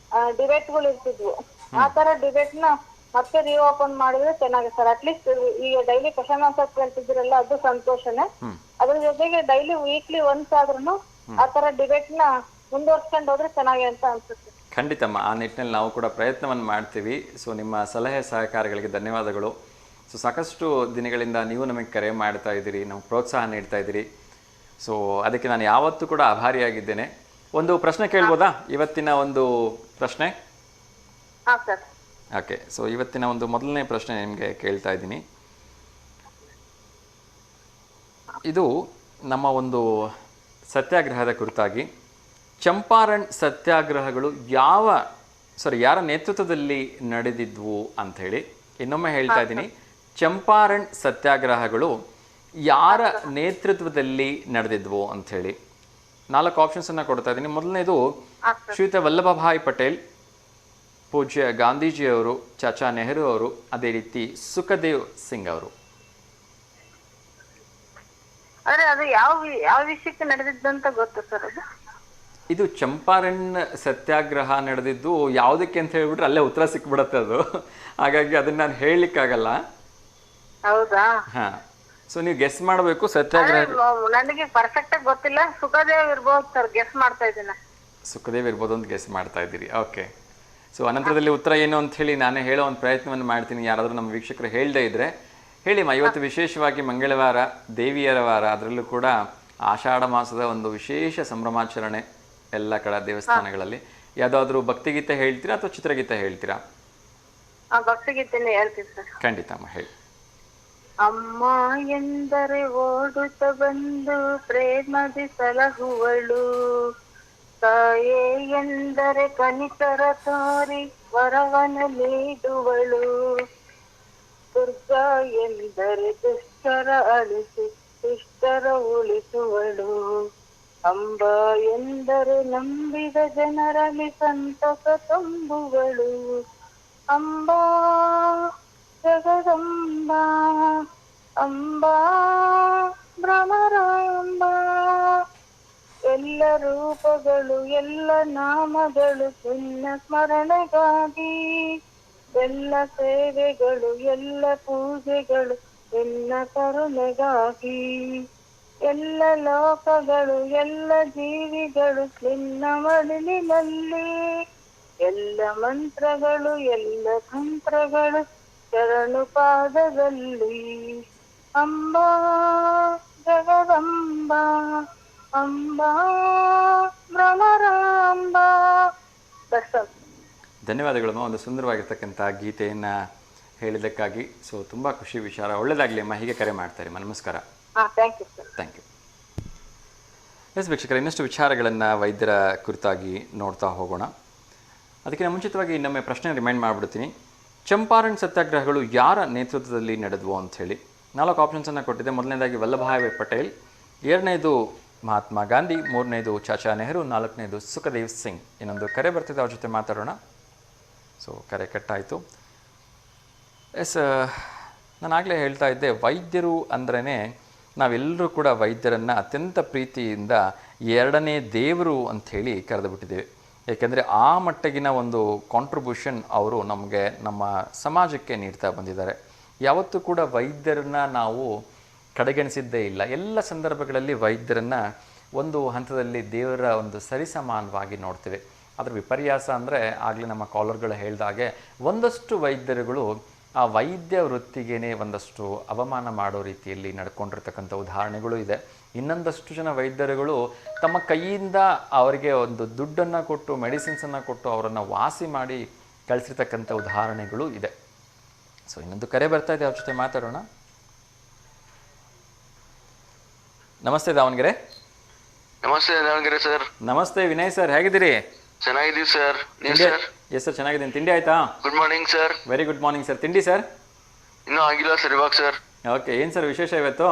ಡಿಬೇಟ್ಗಳು ಇರ್ತಿದ್ವು. ಆ ತರ ಡಿಬೇಟ್ ನ ಮತ್ತೆ ರಿಓಪನ್ ಮಾಡಿದ್ರೆ ಚೆನ್ನಾಗಿ ಸರ್. ಅಟ್ಲೀಸ್ಟ್ ಈಗ ಡೈಲಿ ಕ್ವಶನ್ ಆನ್ಸರ್ ಕೇಳ್ತಿದ್ರಲ್ಲ, ಅದು ಸಂತೋಷನೇ. ಅದ್ರ ಜೊತೆಗೆ ಡೈಲಿ ವೀಕ್ಲಿ ಒನ್ಸ್ ಆದ್ರೂ ಆ ತರ ಡಿಬೇಟ್ ನ ಮುಂದುವರ್ಸ್ಕೊಂಡು ಹೋದ್ರೆ ಚೆನ್ನಾಗಿ ಅಂತ ಅನ್ಸುತ್ತೆ. ಖಂಡಿತಮ್ಮ, ಆ ನಿಟ್ಟಿನಲ್ಲಿ ನಾವು ಕೂಡ ಪ್ರಯತ್ನವನ್ನು ಮಾಡ್ತೀವಿ. ಸೊ ನಿಮ್ಮ ಸಲಹೆ ಸಹಕಾರಗಳಿಗೆ ಧನ್ಯವಾದಗಳು. ಸೊ ಸಾಕಷ್ಟು ದಿನಗಳಿಂದ ನೀವು ನಮಗೆ ಕರೆ ಮಾಡ್ತಾ ಇದ್ದೀರಿ, ನಮ್ಗೆ ಪ್ರೋತ್ಸಾಹ ನೀಡ್ತಾ ಇದ್ದೀರಿ. ಸೊ ಅದಕ್ಕೆ ನಾನು ಯಾವತ್ತೂ ಕೂಡ ಆಭಾರಿಯಾಗಿದ್ದೇನೆ. ಒಂದು ಪ್ರಶ್ನೆ ಕೇಳ್ಬೋದಾ? ಇವತ್ತಿನ ಒಂದು ಪ್ರಶ್ನೆ. ಓಕೆ. ಸೊ ಇವತ್ತಿನ ಒಂದು ಮೊದಲನೇ ಪ್ರಶ್ನೆ ನಿಮಗೆ ಕೇಳ್ತಾ ಇದ್ದೀನಿ. ಇದು ನಮ್ಮ ಒಂದು ಸತ್ಯಾಗ್ರಹದ ಕುರಿತಾಗಿ. ಚಂಪಾರಣ್ ಸತ್ಯಾಗ್ರಹಗಳು ಯಾರ ನೇತೃತ್ವದಲ್ಲಿ ನಡೆದಿದ್ವು ಅಂಥೇಳಿ. ಇನ್ನೊಮ್ಮೆ ಹೇಳ್ತಾ ಇದ್ದೀನಿ, ಚಂಪಾರಣ್ ಸತ್ಯಾಗ್ರಹಗಳು ಯಾರ ನೇತೃತ್ವದಲ್ಲಿ ನಡೆದಿದ್ವು ಅಂಥೇಳಿ. 4 ಆಪ್ಷನ್ಸನ್ನು ಕೊಡ್ತಾ ಇದ್ದೀನಿ. ಮೊದಲನೇದು ಶ್ರೀಯುತ ವಲ್ಲಭಭಾಯ್ ಪಟೇಲ್, ಪೂಜ್ಯ ಗಾಂಧೀಜಿಯವರು, ಚಾಚಾ ನೆಹರು ಅವರು, ಅದೇ ರೀತಿ ಸುಖದೇವ್ ಸಿಂಗ್ ಅವರು. ಅದು ಯಾವ ವಿಷಯಕ್ಕೆ ನಡೆದಿದ್ದಂತ ಗೊತ್ತು ಸರ್? ಇದು ಚಂಪಾರಣ್ ಸತ್ಯಾಗ್ರಹ ನಡೆದಿದ್ದು ಯಾವುದಕ್ಕೆ ಅಂತ ಹೇಳ್ಬಿಟ್ರೆ ಅಲ್ಲೇ ಉತ್ತರ ಸಿಕ್ಬಿಡತ್ತೆ ಅದು. ಹಾಗಾಗಿ ಅದನ್ನ ನಾನು ಹೇಳಲಿಕ್ಕಾಗಲ್ಲ. ಹೌದಾ? ಹಾ. ಸೊ ನೀವು ಗೆಸ್ ಮಾಡಬೇಕು. ಸತ್ಯಾಗ್ರಹ ನನಗೆ ಪರ್ಫೆಕ್ಟ್ ಆಗಿ ಗೊತ್ತಿಲ್ಲ. ಸುಖದೇವ್ ಇರ್ಬೋದು ಸರ್, ಗೆಸ್ ಮಾಡ್ತಾ ಇದ್ದೀನಿ. ಸುಖದೇವ್ ಇರ್ಬೋದು ಅಂತ ಗೆಸ್ ಮಾಡ್ತಾ ಇದ್ದೀರಿ. ಓಕೆ. ಸೊ ಅನಂತರದಲ್ಲಿ ಉತ್ತರ ಏನು ಅಂತ ಹೇಳಿ ನಾನೇ ಹೇಳೋ ಒಂದು ಪ್ರಯತ್ನವನ್ನು ಮಾಡ್ತೀನಿ. ಯಾರಾದರೂ ನಮ್ಮ ವೀಕ್ಷಕರು ಹೇಳದೇ ಇದ್ರೆ ಹೇಳಿಮ್ಮ. ಇವತ್ತು ವಿಶೇಷವಾಗಿ ಮಂಗಳವಾರ, ದೇವಿಯರ ವಾರ, ಅದರಲ್ಲೂ ಕೂಡ ಆಷಾಢ ಮಾಸದ ಒಂದು ವಿಶೇಷ ಸಂಭ್ರಮಾಚರಣೆ ಎಲ್ಲ ಕಡೆ ದೇವಸ್ಥಾನಗಳಲ್ಲಿ. ಯಾವುದಾದ್ರೂ ಭಕ್ತಿಗೀತೆ ಹೇಳ್ತೀರಾ ಅಥವಾ ಚಿತ್ರಗೀತೆ ಹೇಳ್ತೀರಾ? ಭಕ್ತಿಗೀತೆನೇ ಹೇಳ್ತೀನಿ ಸರ್. ಖಂಡಿತಮ್ಮ ಹೇಳಿ. ಅಮ್ಮ ಎಂದರೆ ಓಡುತ್ತ ಬಂದು ಪ್ರೇಮದಿ ಸಲಹುವಳು, ತಾಯೇ ಎಂದರೆ ಕನಿಕರ ತೋರಿ ವರವನ ನೀಡುವಳು, ದುರ್ಗಾ ಎಂದರೆ ದುಷ್ಟರ ಅಳಿಸಿ ಶಿಷ್ಟರ ಉಳಿಸುವಳು, ಅಂಬಾ ಎಂದರೆ ನಂಬಿದ ಜನರಲ್ಲಿ ಸಂತಸ ತುಂಬುವಳು, ಅಂಬಾ ಜಗದಂಬಾ ಅಂಬಾ ಭ್ರಮರಾಂಬಾ. ಎಲ್ಲ ರೂಪಗಳು ಎಲ್ಲ ನಾಮಗಳು ನಿನ್ನ ಸ್ಮರಣೆಗಾಗಿ, ಎಲ್ಲ ಸೇವೆಗಳು ಎಲ್ಲ ಪೂಜೆಗಳು ನಿನ್ನ ಕರುಣೆಗಾಗಿ, ಎಲ್ಲ ಲೋಕಗಳು ಎಲ್ಲ ಜೀವಿಗಳು ನಿನ್ನ ಮಡಿಲಿನಲ್ಲಿ, ಎಲ್ಲ ಮಂತ್ರಗಳು ಎಲ್ಲ ತಂತ್ರಗಳು ಶರಣು ಪಾದದಲ್ಲಿ, ಅಂಬಾ ಜಗದಂಬಾ ಅಂಬಾ ಭ್ರಮರಾಂಬಾ. ಧನ್ಯವಾದಗಳಮ್ಮ, ಒಂದು ಸುಂದರವಾಗಿರ್ತಕ್ಕಂಥ ಗೀತೆಯನ್ನು ಹೇಳಿದ್ದಕ್ಕಾಗಿ. ಸೊ ತುಂಬ ಖುಷಿ ವಿಚಾರ, ಒಳ್ಳೆಯದಾಗಲಿ ಅಮ್ಮ, ಹೀಗೆ ಕರೆ ಮಾಡ್ತಾರೆ ಅಮ್ಮ. ನಮಸ್ಕಾರ. Thank you sir. Thank you. Yes ವೀಕ್ಷಕರೇ, ಇನ್ನಷ್ಟು ವಿಚಾರಗಳನ್ನು ವೈದ್ಯರ ಕುರಿತಾಗಿ ನೋಡ್ತಾ ಹೋಗೋಣ. ಅದಕ್ಕಿಂತ ಮುಂಚಿತವಾಗಿ ಇನ್ನೊಮ್ಮೆ ಪ್ರಶ್ನೆ ರಿಮೈಂಡ್ ಮಾಡಿಬಿಡ್ತೀನಿ. ಚಂಪಾರಣ್ ಸತ್ಯಾಗ್ರಹಗಳು ಯಾರ ನೇತೃತ್ವದಲ್ಲಿ ನಡೆದವು ಅಂಥೇಳಿ 4 ಆಪ್ಷನ್ಸನ್ನು ಕೊಟ್ಟಿದ್ದೆ. ಮೊದಲನೇದಾಗಿ ವಲ್ಲಭಭಾಯ್ ಪಟೇಲ್, 2ನೇದು ಮಹಾತ್ಮ ಗಾಂಧಿ, 3ನೇದು ಚಾಚಾ ನೆಹರು, 4ನೇದು ಸುಖದೇವ್ ಸಿಂಗ್. ಇನ್ನೊಂದು ಕರೆ ಬರ್ತಿದೆ, ಅವ್ರ ಜೊತೆ ಮಾತಾಡೋಣ. ಸೊ ಕರೆ ಕಟ್ಟಾಯಿತು. ಎಸ್, ನಾನಾಗಲೇ ಹೇಳ್ತಾ ಇದ್ದೆ, ವೈದ್ಯರು ಅಂದ್ರೇ ನಾವೆಲ್ಲರೂ ಕೂಡ ವೈದ್ಯರನ್ನು ಅತ್ಯಂತ ಪ್ರೀತಿಯಿಂದ 2ನೇ ದೇವರು ಅಂಥೇಳಿ ಕರೆದು ಬಿಟ್ಟಿದ್ದೇವೆ. ಏಕೆಂದರೆ ಆ ಮಟ್ಟಿಗಿನ ಒಂದು ಕಾಂಟ್ರಿಬ್ಯೂಷನ್ ಅವರು ನಮಗೆ ನಮ್ಮ ಸಮಾಜಕ್ಕೆ ನೀಡ್ತಾ ಬಂದಿದ್ದಾರೆ. ಯಾವತ್ತೂ ಕೂಡ ವೈದ್ಯರನ್ನು ನಾವು ಕಡೆಗಣಿಸಿದ್ದೇ ಇಲ್ಲ. ಎಲ್ಲ ಸಂದರ್ಭಗಳಲ್ಲಿ ವೈದ್ಯರನ್ನು ಒಂದು ಹಂತದಲ್ಲಿ ದೇವರ ಒಂದು ಸರಿಸಮಾನವಾಗಿ ನೋಡ್ತೇವೆ. ಅದರ ವಿಪರ್ಯಾಸ ಅಂದರೆ ಆಗಲೇ ನಮ್ಮ ಕಾಲರ್ಗಳು ಹೇಳಿದಾಗೆ ಒಂದಷ್ಟು ವೈದ್ಯರುಗಳು ಆ ವೈದ್ಯ ವೃತ್ತಿಗೇ ಒಂದಷ್ಟು ಅವಮಾನ ಮಾಡೋ ರೀತಿಯಲ್ಲಿ ನಡ್ಕೊಂಡಿರ್ತಕ್ಕಂಥ ಉದಾಹರಣೆಗಳು ಇದೆ. ಇನ್ನೊಂದಷ್ಟು ಜನ ವೈದ್ಯರುಗಳು ತಮ್ಮ ಕೈಯಿಂದ ಅವರಿಗೆ ಒಂದು ದುಡ್ಡನ್ನು ಕೊಟ್ಟು ಮೆಡಿಸಿನ್ಸನ್ನು ಕೊಟ್ಟು ಅವರನ್ನು ವಾಸಿ ಮಾಡಿ ಕಳಿಸಿರ್ತಕ್ಕಂಥ ಉದಾಹರಣೆಗಳು ಇದೆ. ಸೊ ಇನ್ನೊಂದು ಕರೆ ಬರ್ತಾ ಇದೆ, ಅವ್ರ ಜೊತೆ ಮಾತಾಡೋಣ. ನಮಸ್ತೆ ದಾವಣಗೆರೆ. ನಮಸ್ತೆ ದಾವಣಗೆರೆ ಸರ್. ನಮಸ್ತೆ ವಿನಯ್ ಸರ್, ಹೇಗಿದ್ದೀರಿ? ಚೆನ್ನಾಗಿದ್ದೀವಿ ಸರ್. ನೀವು ಸರ್? ಎಸ್ ಸರ್, ಚೆನ್ನಾಗಿದ್ದೀನಿ. ತಿಂಡಿ ಆಯ್ತಾ? Good morning sir. Very good morning sir. ತಿಂಡಿ ಸರ್? ಇನ್ನೂ ಆಗಿಲ್ಲ ಸರ್, ಇವಾಗ ಸರ್. ಓಕೆ, ಏನು ಸರ್ ವಿಶೇಷ ಇವತ್ತು?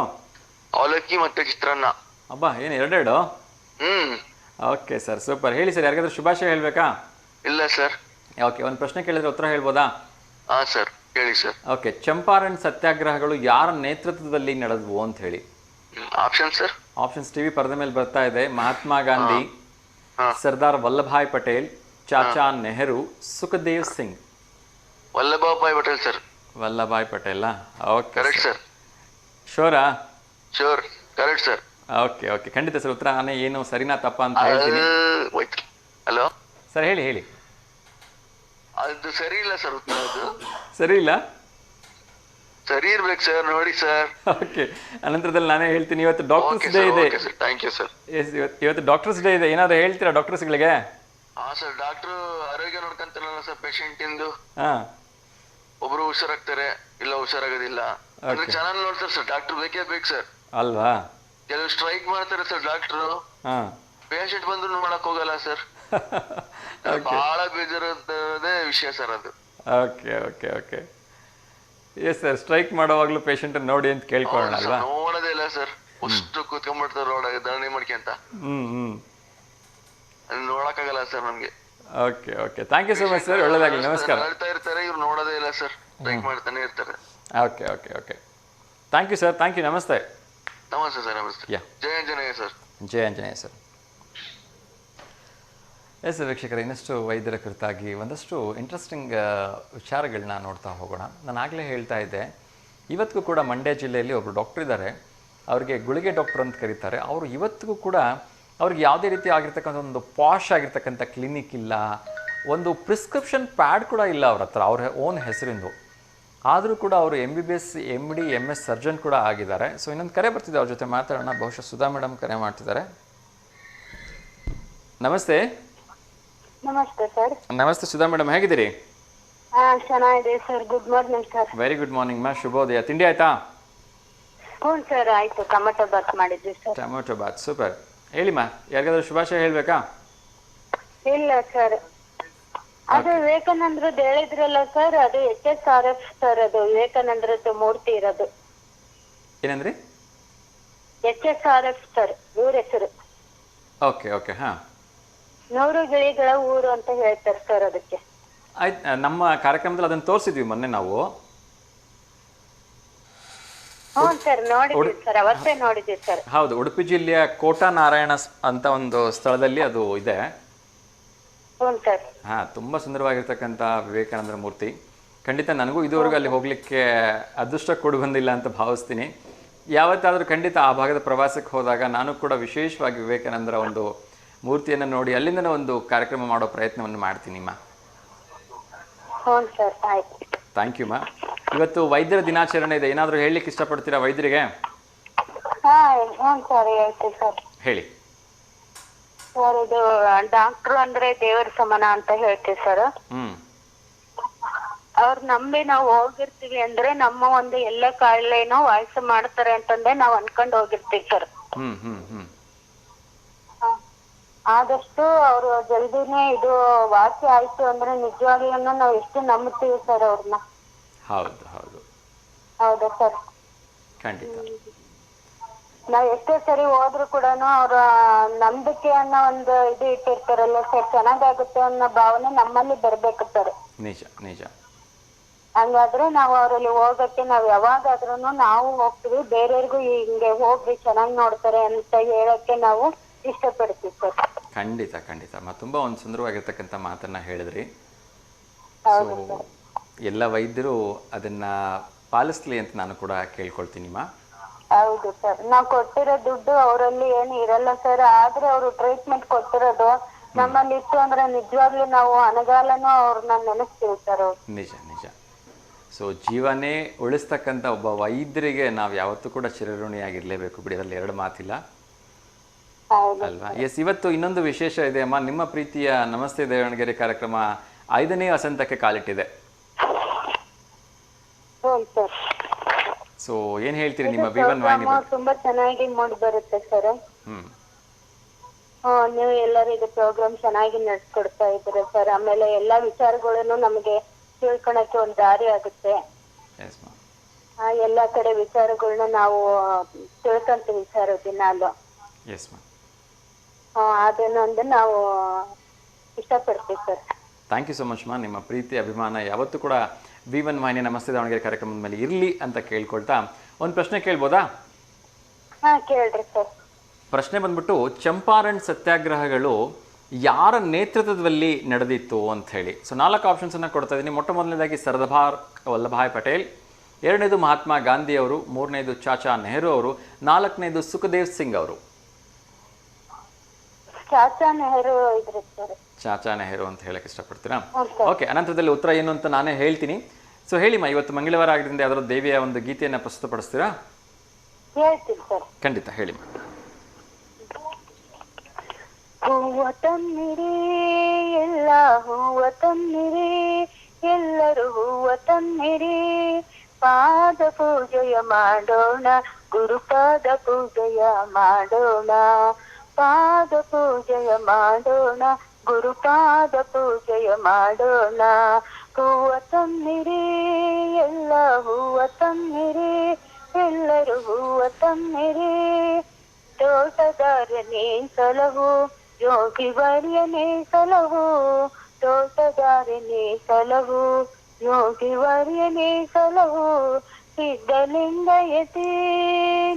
ಅವಲಕ್ಕಿ ಮತ್ತೆ ಚಿತ್ರಾನ್ನ. ಅಬ್ಬಾ, ಏನು ಎರಡೆರಡು? Okay sir, super. ಹೇಳಿ ಸರ್, ಯಾರಿಗಾದ್ರೂ ಶುಭಾಶಯ ಹೇಳಬೇಕಾ? ಇಲ್ಲ ಸರ್. ಓಕೆ, ಒಂದು ಪ್ರಶ್ನೆ ಕೇಳಿದ್ರೆ ಉತ್ತರ ಹೇಳ್ಬೋದಾ? ಹಾಂ ಸರ್, ಹೇಳಿ ಸರ್. ಓಕೆ, ಚಂಪಾರಣ್ ಸತ್ಯಾಗ್ರಹಗಳು ಯಾರ ನೇತೃತ್ವದಲ್ಲಿ ನಡೆದವು ಅಂತ ಹೇಳಿ. Option sir? ಆಪ್ಷನ್ಸ್ ಟಿವಿ ಪರದ ಮೇಲೆ ಬರ್ತಾ ಇದೆ. ಮಹಾತ್ಮ ಗಾಂಧಿ, ಸರ್ದಾರ್ ವಲ್ಲಭಾಯ್ ಪಟೇಲ್, ಚಾಚಾ ನೆಹರು, ಸುಖದೇವ್ ಸಿಂಗ್. ವಲ್ಲಭಭಾಯ್ ಪಟೇಲ್ ಸರ್. ವಲ್ಲಭಾಯ್ ಪಟೇಲಾ? Okay, correct sir. ಶೋರಾ? Sure, correct sir. Okay okay, ಖಂಡಿತ ಸರ್. ಉತ್ತರ ನಾನೇ ಏನು ಸರಿನಾ ತಪ್ಪ ಅಂತ ಹೇಳ್ತೀನಿ. ಹಲೋ ಸರ್, ಹೇಳಿ ಹೇಳಿ. ಅದು ಸರಿ ಇಲ್ಲ ಸರ್, ಉತ್ತರ ಅದು ಸರಿ ಇಲ್ಲ? ಸರಿ ಇರ್ಬೇಕು ಸರ್, ನೋಡಿ ಸರ್. ಓಕೆ, ಅನಂತರದಲ್ಲಿ ನಾನೇ ಹೇಳ್ತೀನಿ. ಇವತ್ತು ಡಾಕ್ಟರ್ಸ್ ಡೇ ಇದೆ. Thank you sir. ಎಸ್, ಇವತ್ತು ಡಾಕ್ಟರ್ಸ್ ಡೇ ಇದೆ. ಏನಾದ್ರು ಹೇಳ್ತೀರಾ ಡಾಕ್ಟರ್ಸ್ಗಳಿಗೆ? ಹಾ ಸರ್, ಡಾಕ್ಟ್ರು ಆರೋಗ್ಯ ನೋಡ್ಕೊಂತಾರಲ್ಲ ಸರ್ ಪೇಷಂಟ್ ಇಂದು. ಹಾಂ, ಒಬ್ರು ಹುಷಾರಾಗ್ತಾರೆ, ಇಲ್ಲ ಹುಷಾರಾಗೋದಿಲ್ಲ. ಅಂದ್ರೆ ಚೆನ್ನಾಗಿ ನೋಡ್ತಾರೆ ಸರ್, ಡಾಕ್ಟರ್ ಬೇಕೇ ಬೇಕು ಸರ್. ಅಲ್ವಾ? ಕೆಲವು ಸ್ಟ್ರೈಕ್ ಮಾಡ್ತಾರೆ ಸರ್ ಡಾಕ್ಟ್ರು. ಹಾಂ, ಪೇಷಂಟ್ ಬಂದ್ರು ಮಾಡಕ್ ಹೋಗಲ್ಲ ಸರ್. ಬಹಳ ಬೇಜಾರದೇ ವಿಷಯ ಸರ್ ಅದು. Okay okay okay, yes sir. Strike ಮಾಡೋವಾಗ್ಲೂ ಪೇಷಂಟ್ ನೋಡಿ ಅಂತ ಕೇಳ್ಕೊಳ್ಳೋಣ ಅಲ್ವಾ? ನೋಡೋದೇ ಇಲ್ಲ ಸರ್, ಅಷ್ಟು ಕೂತ್ಕೊಂಡ್ಬಿಡ್ತಾರೆ ರೋಡಾಗ ಧರಣಿ ಮಾಡ್ಕೊಂತ. ಅದನ್ನ ನೋಡಕ್ಕಾಗಲ್ಲ ಸರ್ ನಮ್ಗೆ. Okay okay, thank you so much sir, ಒಳ್ಳೆದಾಗಲಿ. ನಮಸ್ಕಾರ. ಹೇಳ್ತಾ ಇರ್ತಾರೆ, ಇವ್ರು ನೋಡೋದೇ ಇಲ್ಲ ಸರ್, ಸ್ಟ್ರೈಕ್ ಮಾಡ್ತಾನೆ ಇರ್ತಾರೆ. Okay okay okay, thank you sir, thank you. ನಮಸ್ತೆ. ನಮಸ್ತೆ ಸರ್. ನಮಸ್ತೆ. ಯಾ, ಜಯ ಆಂಜನೇಯ ಸರ್. ಜಯ ಆಂಜನೇಯ ಸರ್. ಎಸ್ ವೀಕ್ಷಕರೇ, ಇನ್ನಷ್ಟು ವೈದ್ಯರ ಕುರಿತಾಗಿ ಒಂದಷ್ಟು ಇಂಟ್ರೆಸ್ಟಿಂಗ್ ವಿಚಾರಗಳನ್ನ ನೋಡ್ತಾ ಹೋಗೋಣ. ನಾನು ಆಗಲೇ ಹೇಳ್ತಾ ಇದ್ದೆ, ಇವತ್ತಿಗೂ ಕೂಡ ಮಂಡ್ಯ ಜಿಲ್ಲೆಯಲ್ಲಿ ಒಬ್ಬರು ಡಾಕ್ಟರ್ ಇದ್ದಾರೆ. ಅವ್ರಿಗೆ ಗುಳಿಗೆ ಡಾಕ್ಟರ್ ಅಂತ ಕರೀತಾರೆ. ಅವರು ಇವತ್ತಿಗೂ ಕೂಡ ಅವ್ರಿಗೆ ಯಾವುದೇ ರೀತಿ ಆಗಿರ್ತಕ್ಕಂಥ ಒಂದು ಪಾಶ್ ಆಗಿರ್ತಕ್ಕಂಥ ಕ್ಲಿನಿಕ್ ಇಲ್ಲ, ಒಂದು ಪ್ರಿಸ್ಕ್ರಿಪ್ಷನ್ ಪ್ಯಾಡ್ ಕೂಡ ಇಲ್ಲ ಅವ್ರ ಹತ್ರ, ಅವ್ರ ಓನ್ ಹೆಸರಿಂದು. ಆದರೂ ಕೂಡ ಅವರು MBBS MD MS ಸರ್ಜನ್ ಕೂಡ ಆಗಿದ್ದಾರೆ. ಸೊ ಇನ್ನೊಂದು ಕರೆ ಬರ್ತಿದೆ, ಅವ್ರ ಜೊತೆ ಮಾತಾಡೋಣ. ಬಹುಶಃ ಸುಧಾ ಮೇಡಮ್ ಕರೆ ಮಾಡ್ತಿದ್ದಾರೆ. ನಮಸ್ತೆ. ನಮಸ್ತೆ ಸರ್. ನಮಸ್ತೆ ಸುಧಾ ಮೇಡಮ್, ಹೇಗಿದ್ದೀರಿ? ಚೆನ್ನಾಗಿದೆ sir. Good morning sir. Very good morning ಮಾ, ಶುಭೋದಯ. ತಿಂಡಿ ಆಯ್ತಾ? ಹ್ಞೂ ಸರ್ ಆಯ್ತು, ಟೊಮೆಟೊ ಬಾತ್ ಮಾಡಿದ್ವಿ ಸರ್. Tomato Baat, super. ಹೇಳಿಮ್ಮ, ಯಾರಿಗಾದ್ರೂ ಶುಭಾಶಯ ಹೇಳಬೇಕಾ? ಇಲ್ಲ ಸರ್, ಅದು ವಿವೇಕಾನಂದ್ರದ್ದು ಹೇಳಿದ್ರಲ್ಲ ಸರ್, ಅದು HSRF ಸರ್, ಅದು ವಿವೇಕಾನಂದ್ರದ್ದು ಮೂರ್ತಿ ಇರೋದು. ಏನಂದ್ರಿ? HSRF ಸರ್ ಊರ ಹೆಸರು. ಓಕೆ ಓಕೆ, ಹಾಂ. 100 ಗಿಳಿಗಳ ಊರು ಅಂತ ಹೇಳ್ತಾರೆ ಸರ್ ಅದಕ್ಕೆ. ಆಯ್ತು, ನಮ್ಮ ಕಾರ್ಯಕ್ರಮದಲ್ಲಿ ಅದನ್ನು ತೋರಿಸಿದ್ವಿ ಮೊನ್ನೆ ನಾವು. ಹ್ಞೂ ಸರ್ ನೋಡಿದ್ವಿ ಸರ್, ಅವತ್ತೇ ನೋಡಿದ್ವಿ ಸರ್. ಹೌದು, ಉಡುಪಿ ಜಿಲ್ಲೆಯ ಕೋಟಾ ನಾರಾಯಣ ಅಂತ ಒಂದು ಸ್ಥಳದಲ್ಲಿ ಅದು ಇದೆ. ಹ್ಞೂ ಸರ್. ಹಾಂ, ತುಂಬ ಸುಂದರವಾಗಿರ್ತಕ್ಕಂಥ ವಿವೇಕಾನಂದರ ಮೂರ್ತಿ. ಖಂಡಿತ ನನಗೂ ಇದುವರೆಗೂ ಅಲ್ಲಿ ಹೋಗಲಿಕ್ಕೆ ಅದೃಷ್ಟ ಕೊಡು ಬಂದಿಲ್ಲ ಅಂತ ಭಾವಿಸ್ತೀನಿ. ಯಾವತ್ತಾದರೂ ಖಂಡಿತ ಆ ಭಾಗದ ಪ್ರವಾಸಕ್ಕೆ ಹೋದಾಗ ನಾನು ಕೂಡ ವಿಶೇಷವಾಗಿ ವಿವೇಕಾನಂದರ ಒಂದು ಮೂರ್ತಿಯನ್ನು ನೋಡಿ ಅಲ್ಲಿಂದನೇ ಒಂದು ಕಾರ್ಯಕ್ರಮ ಮಾಡೋ ಪ್ರಯತ್ನವನ್ನು ಮಾಡ್ತೀನಿಮ್ಮ. ಹ್ಞೂ ಸರ್ ಆಯ್ತು. ಥ್ಯಾಂಕ್ ಯು ಮಾ. ಇವತ್ತು ವೈದ್ಯರ ದಿನಾಚರಣೆ ಇದೆ, ಏನಾದರೂ ಹೇಳಲಿಕ್ಕೆ ಇಷ್ಟಪಡ್ತೀರಾ ವೈದ್ಯರಿಗೆ? ಹ್ಞೂ ಸರ್ ಹೇಳ್ತೀವಿ ಸರ್. ಹೇಳಿ ಸರ್. ಇದು ಡಾಕ್ಟ್ರು ಅಂದ್ರೆ ದೇವರ ಸಮಾನ ಅಂತ ಹೇಳ್ತೀವಿ ಸರ್. ಅವ್ರ ನಂಬಿ ನಾವು ಹೋಗಿರ್ತೀವಿ ಅಂದ್ರೆ ನಮ್ಮ ಒಂದು ಎಲ್ಲ ಕಾಯಿಲೆನೋ ವಾಸಿ ಮಾಡ್ತಾರೆ ಅಂತಂದೆ ನಾವು ಅನ್ಕೊಂಡು ಹೋಗಿರ್ತೀವಿ ಸರ್. ಆದಷ್ಟು ಅವ್ರು ಜಲ್ದಿನೇ ಇದು ವಾಸಿ ಆಯ್ತು ಅಂದ್ರೆ ನಿಜವಾಗ್ಲೂ ನಾವು ಎಷ್ಟು ನಂಬುತ್ತೀವಿ ಸರ್ ಅವ್ರನ್ನ. ಹೌದು ಹೌದು. ಹೌದಾ ಸರ್? ಖಂಡಿತ. ನಾವ್ ಎಷ್ಟೇ ಸರಿ ಹೋದ್ರು ಕೂಡ ಅವ್ರ ನಂಬಿಕೆ ಅನ್ನೋ ಒಂದು ಇದು ಇಟ್ಟಿರ್ತಾರಲ್ಲ ಸರ್, ಚೆನ್ನಾಗಾಗುತ್ತೆ ಅನ್ನೋ ಭಾವನೆ ನಮ್ಮಲ್ಲಿ ಬರ್ಬೇಕು ಸರ್. ನಿಜ ನಿಜ. ಹಂಗಾದ್ರೆ ನಾವು ಅವರಲ್ಲಿ ಹೋಗಕ್ಕೆ ನಾವ್ ಯಾವಾಗಾದ್ರೂ ನಾವು ಹೋಗ್ತೀವಿ, ಬೇರೆಯವ್ರಿಗೂ ಹಿಂಗೆ ಹೋಗ್ರಿ ಚೆನ್ನಾಗಿ ನೋಡ್ತಾರೆ ಅಂತ ಹೇಳಕ್ಕೆ ನಾವು ಇಷ್ಟಪಡ್ತೀವಿ ಸರ್. ಖಂಡಿತ ಖಂಡಿತ. ತುಂಬಾ ಒಂದು ಸುಂದರವಾಗಿರ್ತಕ್ಕಂಥ ಮಾತನ್ನ ಹೇಳಿದ್ರಿ. ಎಲ್ಲ ವೈದ್ಯರು ಅದನ್ನ ಪಾಲಿಸ್ಲಿ ಅಂತ ನಾನು ಕೂಡ ಕೇಳ್ಕೊಳ್ತೀನಿ. ಹೌದು ಸರ್, ನಾವು ಕೊಟ್ಟಿರೋ ದುಡ್ಡು ಅವರಲ್ಲಿ ಏನು ಇರಲ್ಲ ಸರ್, ಆದ್ರೆ ಅವರು ಟ್ರೀಟ್ಮೆಂಟ್ ಕೊಟ್ಟಿರೋದು ನಮ್ಮಲ್ಲಿ ಇತ್ತು ಅಂದ್ರೆ ನಿಜವಾಗ್ಲೂ ನಾವು ಅನಗಾಲನೂ ಅವ್ರನ್ನ ನೆನೆಸ್ತೀವಿ ಸರ್. ನಿಜ ನಿಜ. ಸೊ ಜೀವನೇ ಉಳಿಸ್ತಕ್ಕಂಥ ಒಬ್ಬ ವೈದ್ಯರಿಗೆ ನಾವು ಯಾವತ್ತೂ ಕೂಡ ಚಿರಋಣಿಯಾಗಿರ್ಲೇಬೇಕು ಬಿಡಿ, ಅದರಲ್ಲಿ ಎರಡು ಮಾತಿಲ್ಲ ಅಲ್ವಾ? ಎಸ್, ಇವತ್ತು ಇನ್ನೊಂದು ವಿಶೇಷ ಇದೆ ಅಮ್ಮ. ನಿಮ್ಮ ಪ್ರೀತಿಯ ನಮಸ್ತೆ ದೇವಣಗೆರೆ ಕಾರ್ಯಕ್ರಮ 5ನೇ ವಸಂತಕ್ಕೆ ಕಾಲಿಟ್ಟಿದೆ. ಸೊ ಏನ್ ಹೇಳ್ತೀರಿ ನಿಮ್ಮ V1 ವಾಹಿನಿ ಬಗ್ಗೆ? ತುಂಬಾ ಚೆನ್ನಾಗಿ ಮೂಡಿ ಬರುತ್ತೆ ಸರ್. ನೀವು ಎಲ್ಲರೂ ಇದು ಪ್ರೋಗ್ರಾಮ್ ಚೆನ್ನಾಗಿ ನಡೆಸ್ಕೊಡ್ತಾ ಇದ್ದೀರಾ ಸರ್. ಆಮೇಲೆ ಎಲ್ಲಾ ವಿಚಾರಗಳನ್ನು ನಮಗೆ ತಿಳ್ಕೊಳಕ್ಕೆ ಒಂದು ದಾರಿ ಆಗುತ್ತೆ. ಎಲ್ಲಾ ಕಡೆ ವಿಚಾರಗಳನ್ನ ನಾವು ತಿಳ್ಕೊಂತೀವಿ ಸರ್ ದಿನಾಲು. ಅದನ್ನೊಂದು ನಾವು ಇಷ್ಟಪಡ್ತೀವಿ sir. Thank you so much ಮಾ. ನಿಮ್ಮ ಪ್ರೀತಿ ಅಭಿಮಾನ ಯಾವತ್ತೂ ಕೂಡ V1 ವಾಹಿನಿ ನಮಸ್ತೆ ದಾವಣಗೆರೆ ಕಾರ್ಯಕ್ರಮದ ಮೇಲೆ ಇರಲಿ ಅಂತ ಕೇಳ್ಕೊಳ್ತಾ ಒಂದು ಪ್ರಶ್ನೆ ಕೇಳ್ಬೋದಾ? ಕೇಳ್ರಿ ಸರ್. ಪ್ರಶ್ನೆ ಬಂದ್ಬಿಟ್ಟು, ಚಂಪಾರಣ್ ಸತ್ಯಾಗ್ರಹಗಳು ಯಾರ ನೇತೃತ್ವದಲ್ಲಿ ನಡೆದಿತ್ತು ಅಂತ ಹೇಳಿ. ಸೊ 4 ಆಪ್ಷನ್ಸ್ ಅನ್ನ ಕೊಡ್ತಾ ಇದ್ದೀನಿ. ಮೊಟ್ಟ ಮೊದಲನೇದಾಗಿ ಸರ್ದಾರ್ ವಲ್ಲಭಾಯ್ ಪಟೇಲ್, ಎರಡನೇದು ಮಹಾತ್ಮ ಗಾಂಧಿ ಅವರು, ಮೂರನೇದು ಚಾಚಾ ನೆಹರು ಅವರು, ನಾಲ್ಕನೇದು ಸುಖದೇವ್ ಸಿಂಗ್ ಅವರು. ಚಾಚಾ ನೆಹರು ಇದ್ರು ಸರ್. ಚಾಚಾ ನೆಹರು ಅಂತ ಹೇಳಕ್ ಇಷ್ಟಪಡ್ತೀರಾ? ಓಕೆ, ಅನಂತರದಲ್ಲಿ ಉತ್ತರ ಏನು ಅಂತ ನಾನೇ ಹೇಳ್ತೀನಿ. ಸೊ ಹೇಳಿಮ್ಮ, ಇವತ್ತು ಮಂಗಳವಾರ ಆಗಿದ್ದರಿಂದ ಯಾವ್ದಾದ್ರು ದೇವಿಯ ಒಂದು ಗೀತೆಯನ್ನ ಪ್ರಸ್ತುತಪಡಿಸ್ತೀರಾ? ಹೇಳ್ತೀನಿ ಸರ್. ಖಂಡಿತ ಹೇಳಿಮ್ಮ. ಹೂವ ತನ್ನಿರಿ ಎಲ್ಲ ಹೂವ ತನ್ನಿರಿ, ಎಲ್ಲರೂ ಹೂವ ತನ್ನಿರಿ, ಪಾದ ಪೂಜೆಯ ಮಾಡೋಣ, ಗುರುಪಾದ ಪೂಜೆಯ ಮಾಡೋಣ, ಪಾದ ಪೂಜೆಯ ಮಾಡೋಣ, ಗುರುಪಾದ ಪೂಜೆಯ ಮಾಡೋಣ. ಹೂವ ತನ್ನಿರಿ ಎಲ್ಲ ಹೂವ ತನ್ನಿರಿ, ಎಲ್ಲರೂ ಹೂವ ತನ್ನಿರಿ, ತೋಟಗಾರನೇ ಸಲಹು, ಯೋಗಿ ವರ್ಯನೇ ಸಲಹು, ತೋಟಗಾರನೇ ಸಲಹು, ಯೋಗಿ ವರ್ಯನೇ ಸಲಹು, ಸಿದ್ಧಲಿಂಗಯತಿ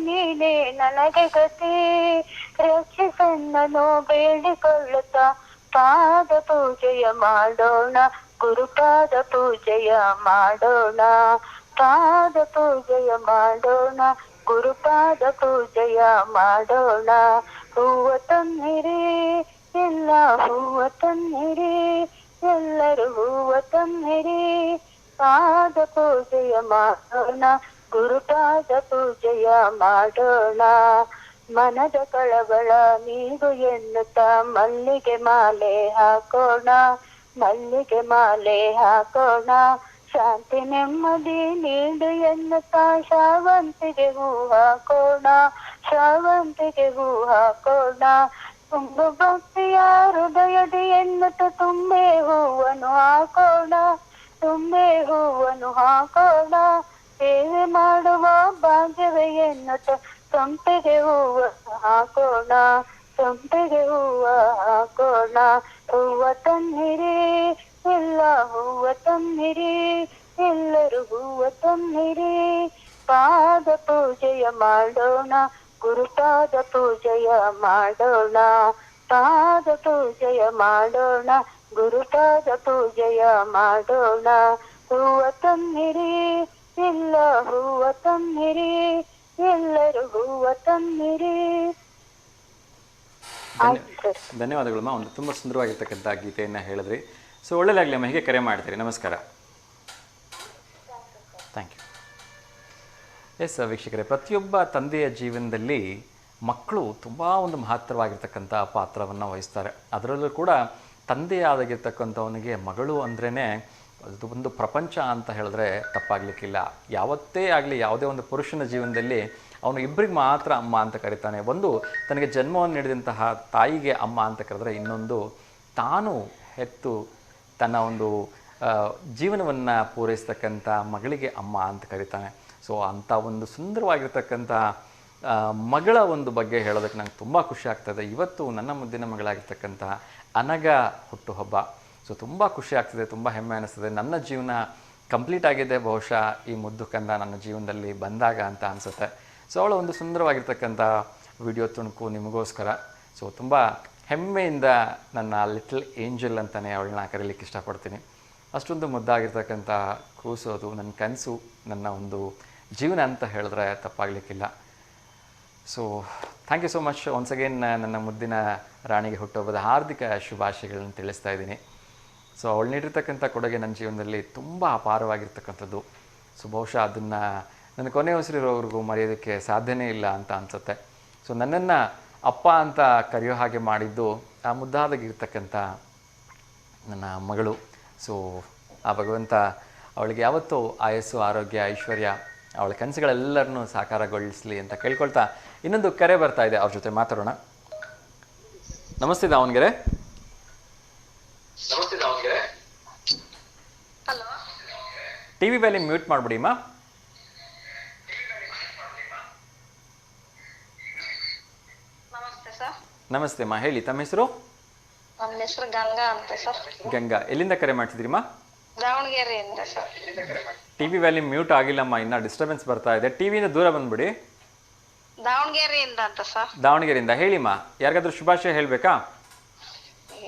ನೀನೇ ನನಗೆ ಗತಿ, ರಕ್ಷಿಸನ್ನನು ಬೇಡಿಕೊಳ್ಳುತ್ತ ಪಾದ ಪೂಜೆಯ ಮಾಡೋಣ, ಗುರುಪಾದ ಪೂಜೆಯ ಮಾಡೋಣ, ಪಾದ ಪೂಜೆಯ ಮಾಡೋಣ, ಗುರುಪಾದ ಪೂಜೆಯ ಮಾಡೋಣ. ಹೂವ ತನ್ನಿರಿ ಎಲ್ಲ ಹೂವ ತನ್ನಿರಿ, ಎಲ್ಲರೂ ಹೂವ ತನ್ನಿರಿ, ಪಾದ ಪೂಜೆಯ ಮಾಡೋಣ, ಗುರುಪಾದ ಪೂಜೆಯ ಮಾಡೋಣ. ಮನದ ಕಳವಳ ನೀರು ಎನ್ನುತ್ತ ಮಲ್ಲಿಗೆ ಮಾಲೆ ಹಾಕೋಣ, ಮಲ್ಲಿಗೆ ಮಾಲೆ ಹಾಕೋಣ, ಶಾಂತಿ ನೆಮ್ಮದಿ ನೀಡು ಎನ್ನುತ್ತಾ ಶಾವಂತಿಗೆ ಹೂ ಹಾಕೋಣ, ಶಾವಂತಿಗೆ ಹೂ ಹಾಕೋಣ. ತುಂಬು ಭಕ್ತಿಯ ಹೃದಯದಿ ಎನ್ನುತ್ತ ತುಂಬೆ ಹೂವನ್ನು ಹಾಕೋಣ, ತುಂಬೆ ಹೂವನ್ನು ಹಾಕೋಣ. ಸೇವೆ ಮಾಡುವ ಭಾಗ್ಯವೇ ಎನ್ನುತ್ತ ಸಂಪಿಗೆ ಹೂವ ಹಾಕೋಣ, ಸಂಪಿಗೆ ಹೂವ ಹಾಕೋಣ. ಹೂವ ತನ್ನಿರಿ ಎಲ್ಲ ಹೂವ ತನ್ನಿರಿ, ಎಲ್ಲರೂ ಹೂವ ತನ್ನಿರಿ. ಪಾದ ಪೂಜೆಯ ಮಾಡೋಣ, ಗುರುಪಾದ ಪೂಜೆಯ ಮಾಡೋಣ, ಪಾದ ಪೂಜೆಯ ಮಾಡೋಣ, ಗುರುಪಾದ ಪೂಜೆಯ ಮಾಡೋಣ. ಹೂವ ತನ್ನಿರಿ ಎಲ್ಲ ಹೂವ ತನ್ನಿರಿ, ಎಲ್ಲರೂ ಹೂವ ತನ್ನಿರಿ. ಧನ್ಯವಾದಗಳಮ್ಮ. ಒಂದು ತುಂಬ ಸುಂದರವಾಗಿರ್ತಕ್ಕಂಥ ಗೀತೆಯನ್ನು ಹೇಳಿದ್ರಿ. ಸೊ ಒಳ್ಳೆಯದಾಗಲಿ ಅಮ್ಮ, ಹೀಗೆ ಕರೆ ಮಾಡ್ತೀರಿ. ನಮಸ್ಕಾರ. Thank you. ಎಸ್ ವೀಕ್ಷಕರೇ, ಪ್ರತಿಯೊಬ್ಬ ತಂದೆಯ ಜೀವನದಲ್ಲಿ ಮಕ್ಕಳು ತುಂಬ ಒಂದು ಮಹತ್ತರವಾಗಿರ್ತಕ್ಕಂಥ ಪಾತ್ರವನ್ನು ವಹಿಸ್ತಾರೆ. ಅದರಲ್ಲೂ ಕೂಡ ತಂದೆಯಾದಾಗಿರ್ತಕ್ಕಂಥವನಿಗೆ ಮಗಳು ಅಂದ್ರೇ ಅದು ಒಂದು ಪ್ರಪಂಚ ಅಂತ ಹೇಳಿದ್ರೆ ತಪ್ಪಾಗಲಿಕ್ಕಿಲ್ಲ. ಯಾವತ್ತೇ ಆಗಲಿ ಯಾವುದೇ ಒಂದು ಪುರುಷನ ಜೀವನದಲ್ಲಿ ಅವನು ಇಬ್ಬರಿಗೆ ಮಾತ್ರ ಅಮ್ಮ ಅಂತ ಕರೀತಾನೆ. ಒಂದು ತನಗೆ ಜನ್ಮವನ್ನು ನೀಡಿದಂತಹ ತಾಯಿಗೆ ಅಮ್ಮ ಅಂತ ಕರೆದ್ರೆ, ಇನ್ನೊಂದು ತಾನು ಹೆತ್ತು ತನ್ನ ಒಂದು ಜೀವನವನ್ನು ಪೂರೈಸ್ತಕ್ಕಂಥ ಮಗಳಿಗೆ ಅಮ್ಮ ಅಂತ ಕರೀತಾನೆ. ಸೊ ಅಂಥ ಒಂದು ಸುಂದರವಾಗಿರ್ತಕ್ಕಂಥ ಮಗಳ ಒಂದು ಬಗ್ಗೆ ಹೇಳೋದಕ್ಕೆ ನಂಗೆ ತುಂಬ ಖುಷಿ ಆಗ್ತದೆ. ಇವತ್ತು ನನ್ನ ಮುದ್ದಿನ ಮಗಳಾಗಿರ್ತಕ್ಕಂಥ ಅನಗ ಹುಟ್ಟುಹಬ್ಬ. ಸೊ ತುಂಬ ಖುಷಿ ಆಗ್ತದೆ, ತುಂಬ ಹೆಮ್ಮೆ ಅನ್ನಿಸ್ತದೆ. ನನ್ನ ಜೀವನ ಕಂಪ್ಲೀಟ್ ಆಗಿದೆ ಬಹುಶಃ ಈ ಮುದ್ದು ಕಂದ ನನ್ನ ಜೀವನದಲ್ಲಿ ಬಂದಾಗ ಅಂತ ಅನಿಸುತ್ತೆ. ಸೊ ಅವಳ ಒಂದು ಸುಂದರವಾಗಿರ್ತಕ್ಕಂಥ ವಿಡಿಯೋ ತುಣುಕು ನಿಮಗೋಸ್ಕರ. ಸೊ ತುಂಬ ಹೆಮ್ಮೆಯಿಂದ ನನ್ನ ಲಿಟಲ್ ಏಂಜಲ್ ಅಂತಲೇ ಅವಳನ್ನ ಕರೀಲಿಕ್ಕೆ ಇಷ್ಟಪಡ್ತೀನಿ. ಅಷ್ಟೊಂದು ಮುದ್ದಾಗಿರ್ತಕ್ಕಂಥ ಕೂಸು, ಅದು ನನ್ನ ಕನಸು, ನನ್ನ ಒಂದು ಜೀವನ ಅಂತ ಹೇಳಿದ್ರೆ ತಪ್ಪಾಗಲಿಕ್ಕಿಲ್ಲ. So thank you so much once again. ನನ್ನ ಮುದ್ದಿನ ರಾಣಿಗೆ ಹುಟ್ಟುಹಬ್ಬದ ಹಾರ್ದಿಕ ಶುಭಾಶಯಗಳನ್ನು ತಿಳಿಸ್ತಾ ಇದ್ದೀನಿ. ಸೊ ಅವಳು ನೀಡಿರ್ತಕ್ಕಂಥ ಕೊಡುಗೆ ನನ್ನ ಜೀವನದಲ್ಲಿ ತುಂಬ ಅಪಾರವಾಗಿರ್ತಕ್ಕಂಥದ್ದು. ಸೊ ಬಹುಶಃ ಅದನ್ನು ನನ್ನ ಕೊನೆ ಉಸಿರಿರೋವ್ರಿಗೂ ಮರೆಯೋದಕ್ಕೆ ಸಾಧ್ಯನೇ ಇಲ್ಲ ಅಂತ ಅನಿಸುತ್ತೆ. ಸೊ ನನ್ನನ್ನು ಅಪ್ಪ ಅಂತ ಕರೆಯೋ ಹಾಗೆ ಮಾಡಿದ್ದು ಆ ಮುದ್ದಾದಾಗಿರ್ತಕ್ಕಂಥ ನನ್ನ ಮಗಳು. ಸೊ ಆ ಭಗವಂತ ಅವಳಿಗೆ ಯಾವತ್ತೂ ಆಯಸ್ಸು, ಆರೋಗ್ಯ, ಐಶ್ವರ್ಯ, ಅವಳ ಕನಸುಗಳೆಲ್ಲರನ್ನೂ ಸಾಕಾರಗೊಳಿಸಲಿ ಅಂತ ಕೇಳ್ಕೊಳ್ತಾ ಇನ್ನೊಂದು ಕರೆ ಬರ್ತಾ ಇದೆ, ಅವ್ರ ಜೊತೆ ಮಾತಾಡೋಣ. ನಮಸ್ತೆ ದಾವಣಗೆರೆ. ಟಿವಿ ವ್ಯಾಲ್ಯೂಮ್ ಮ್ಯೂಟ್ ಮಾಡ್ಬಿಡಿಮ್ಮ. ನಮಸ್ತೆ ಅಮ್ಮ, ಹೇಳಿ ತಮ್ಮ ಹೆಸರು? ನನ್ನ ಹೆಸರು ಗಂಗಾ ಅಂತ ಸರ್. ಗಂಗಾ, ಎಲ್ಲಿಂದ ಕರೆ ಮಾಡ್ತಿದ್ರಿಮ್ಮ? ದಾವಣಗೆರೆಯಿಂದ ಸರ್. ಟಿವಿ ವ್ಯಾಲ್ಯೂಮ್ ಮ್ಯೂಟ್ ಆಗಿಲ್ಲಮ್ಮ, ಇನ್ನ ಡಿಸ್ಟರ್ಬೆನ್ಸ್ ಬರ್ತಾ ಇದೆ. ಟಿವಿಯಿಂದ ದೂರ ಬಂದ್ಬಿಡಿ. ದಾವಣಗೆರೆಯಿಂದ ಅಂತ ಸರ್. ದಾವಣಗೆರೆಯಿಂದ ಹೇಳಿಮ್ಮ, ಯಾರಿಗಾದ್ರೂ ಶುಭಾಶಯ ಹೇಳ್ಬೇಕಾ?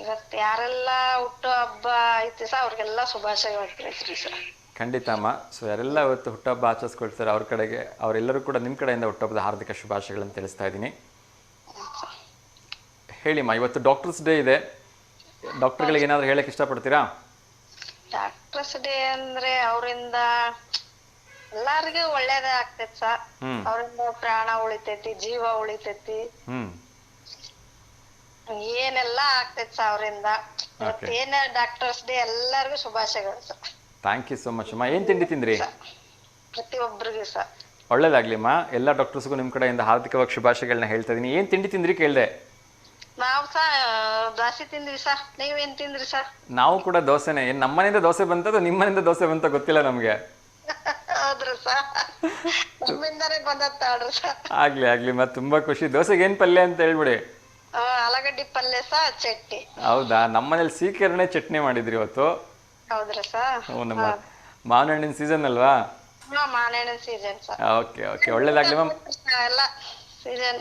ಇವತ್ತು ಯಾರೆಲ್ಲ ಹುಟ್ಟು ಹಬ್ಬ ಐತಿ ಸರ್ ಅವ್ರಿಗೆಲ್ಲ ಶುಭಾಶಯ ಹೇಳ್ತೀವಿ ಸರ್. ಖಂಡಿತ ಅಮ್ಮ. ಸೊ ಯಾರೆಲ್ಲ ಇವತ್ತು ಹುಟ್ಟುಹಬ್ಬ ಆಚರಿಸ್ಕೊಳ್ತಾರೆ ಅವ್ರ ಕಡೆಗೆ, ಅವರೆಲ್ಲರೂ ಕೂಡ ನಿಮ್ಮ ಕಡೆಯಿಂದ ಹುಟ್ಟುಹಬ್ಬದ ಹಾರ್ದಿಕ ಶುಭಾಶಯಗಳನ್ನು ತಿಳಿಸ್ತಾ ಇದ್ದೀನಿ. ಹೇಳಿಮ್ಮ, ಇವತ್ತು ಡಾಕ್ಟರ್ಸ್ ಡೇ ಇದೆ. ಡಾಕ್ಟರ್ಗಳಿಗೆ ಏನಾದರೂ ಹೇಳಕ್ಕೆ ಇಷ್ಟಪಡ್ತೀರಾ? ಡಾಕ್ಟರ್ಸ್ ಡೇ ಅಂದ್ರೆ ಅವರಿಂದ ಎಲ್ಲಾರ್ಗೂ ಒಳ್ಳೇದೇ ಆಗ್ತೈತಿ ಸರ್. ಅವರಿಂದ ಪ್ರಾಣ ಉಳಿತೈತಿ, ಜೀವ ಉಳಿತೈತಿ, ಏನೆಲ್ಲ ಆಗ್ತೈತಿ ಸರ್ ಅವರಿಂದ. ಏನ ಡಾಕ್ಟರ್ಸ್ ಡೇ ಎಲ್ಲರಿಗೂ ಶುಭಾಶಯಗಳು sir. Thank you so much ಅಮ್ಮ. ಏನು ತಿಂಡಿ ತಿಂದ್ರಿ? ಪ್ರತಿಯೊಬ್ಬರಿಗೂ ಸರ್. ಒಳ್ಳೇದಾಗ್ಲಿಮ್ಮ. ಎಲ್ಲ ಡಾಕ್ಟರ್ಸ್ಗೂ ನಿಮ್ಮ ಕಡೆಯಿಂದ ಹಾರ್ದಿಕವಾಗಿ ಶುಭಾಶಯಗಳನ್ನ ಹೇಳ್ತಾ ಇದ್ದೀನಿ. ಏನು ತಿಂಡಿ ತಿಂದ್ರಿ ಕೇಳಿದೆ? ನಾವು ಸರ್ ದೋಸೆ ತಿಂದ್ವಿ ಸರ್. ನೀವೇನ್ ತಿಂದ್ರಿ ಸರ್? ನಾವು ಕೂಡ ದೋಸೆನೇ. ಏನು ನಮ್ಮನೆಯಿಂದ ದೋಸೆ ಬಂತದ ನಿಮ್ಮನೆಯಿಂದ ದೋಸೆ ಬಂತ ಗೊತ್ತಿಲ್ಲ ನಮಗೆ. ಹೌದ್ರಿ ಸರ್, ನಮ್ಮಿಂದಾನೇ ಬಂದತ್ತಾಳ್ರಿ ಸರ್. ಆಗ್ಲಿ ಆಗ್ಲಿಮ್ಮ, ತುಂಬಾ ಖುಷಿ. ದೋಸೆಗೆ ಏನ್ ಪಲ್ಯ ಅಂತ ಹೇಳ್ಬಿಡಿ. ಆಲೂಗಡ್ಡಿ ಪಲ್ಯ ಸರ್, ಚಟ್ನಿ. ಹೌದಾ? ನಮ್ಮನೇಲಿ ಸೀಕರಣೆ ಚಟ್ನಿ ಮಾಡಿದ್ರಿ ಇವತ್ತು. ಹೌದ್ರಿ ಸರ್. ನಮ್ಮ ಮಾವಿನ ಹಣ್ಣಿನ ಸೀಸನ್ ಅಲ್ವಾ? ಮಾವಿನ ಹಣ್ಣಿನ ಸೀಸನ್ ಸರ್. ಓಕೆ ಓಕೆ, ಒಳ್ಳೇದಾಗ್ಲಿ ಮ್ಯಾಮ್. ಎಲ್ಲ ಸೀಸನ್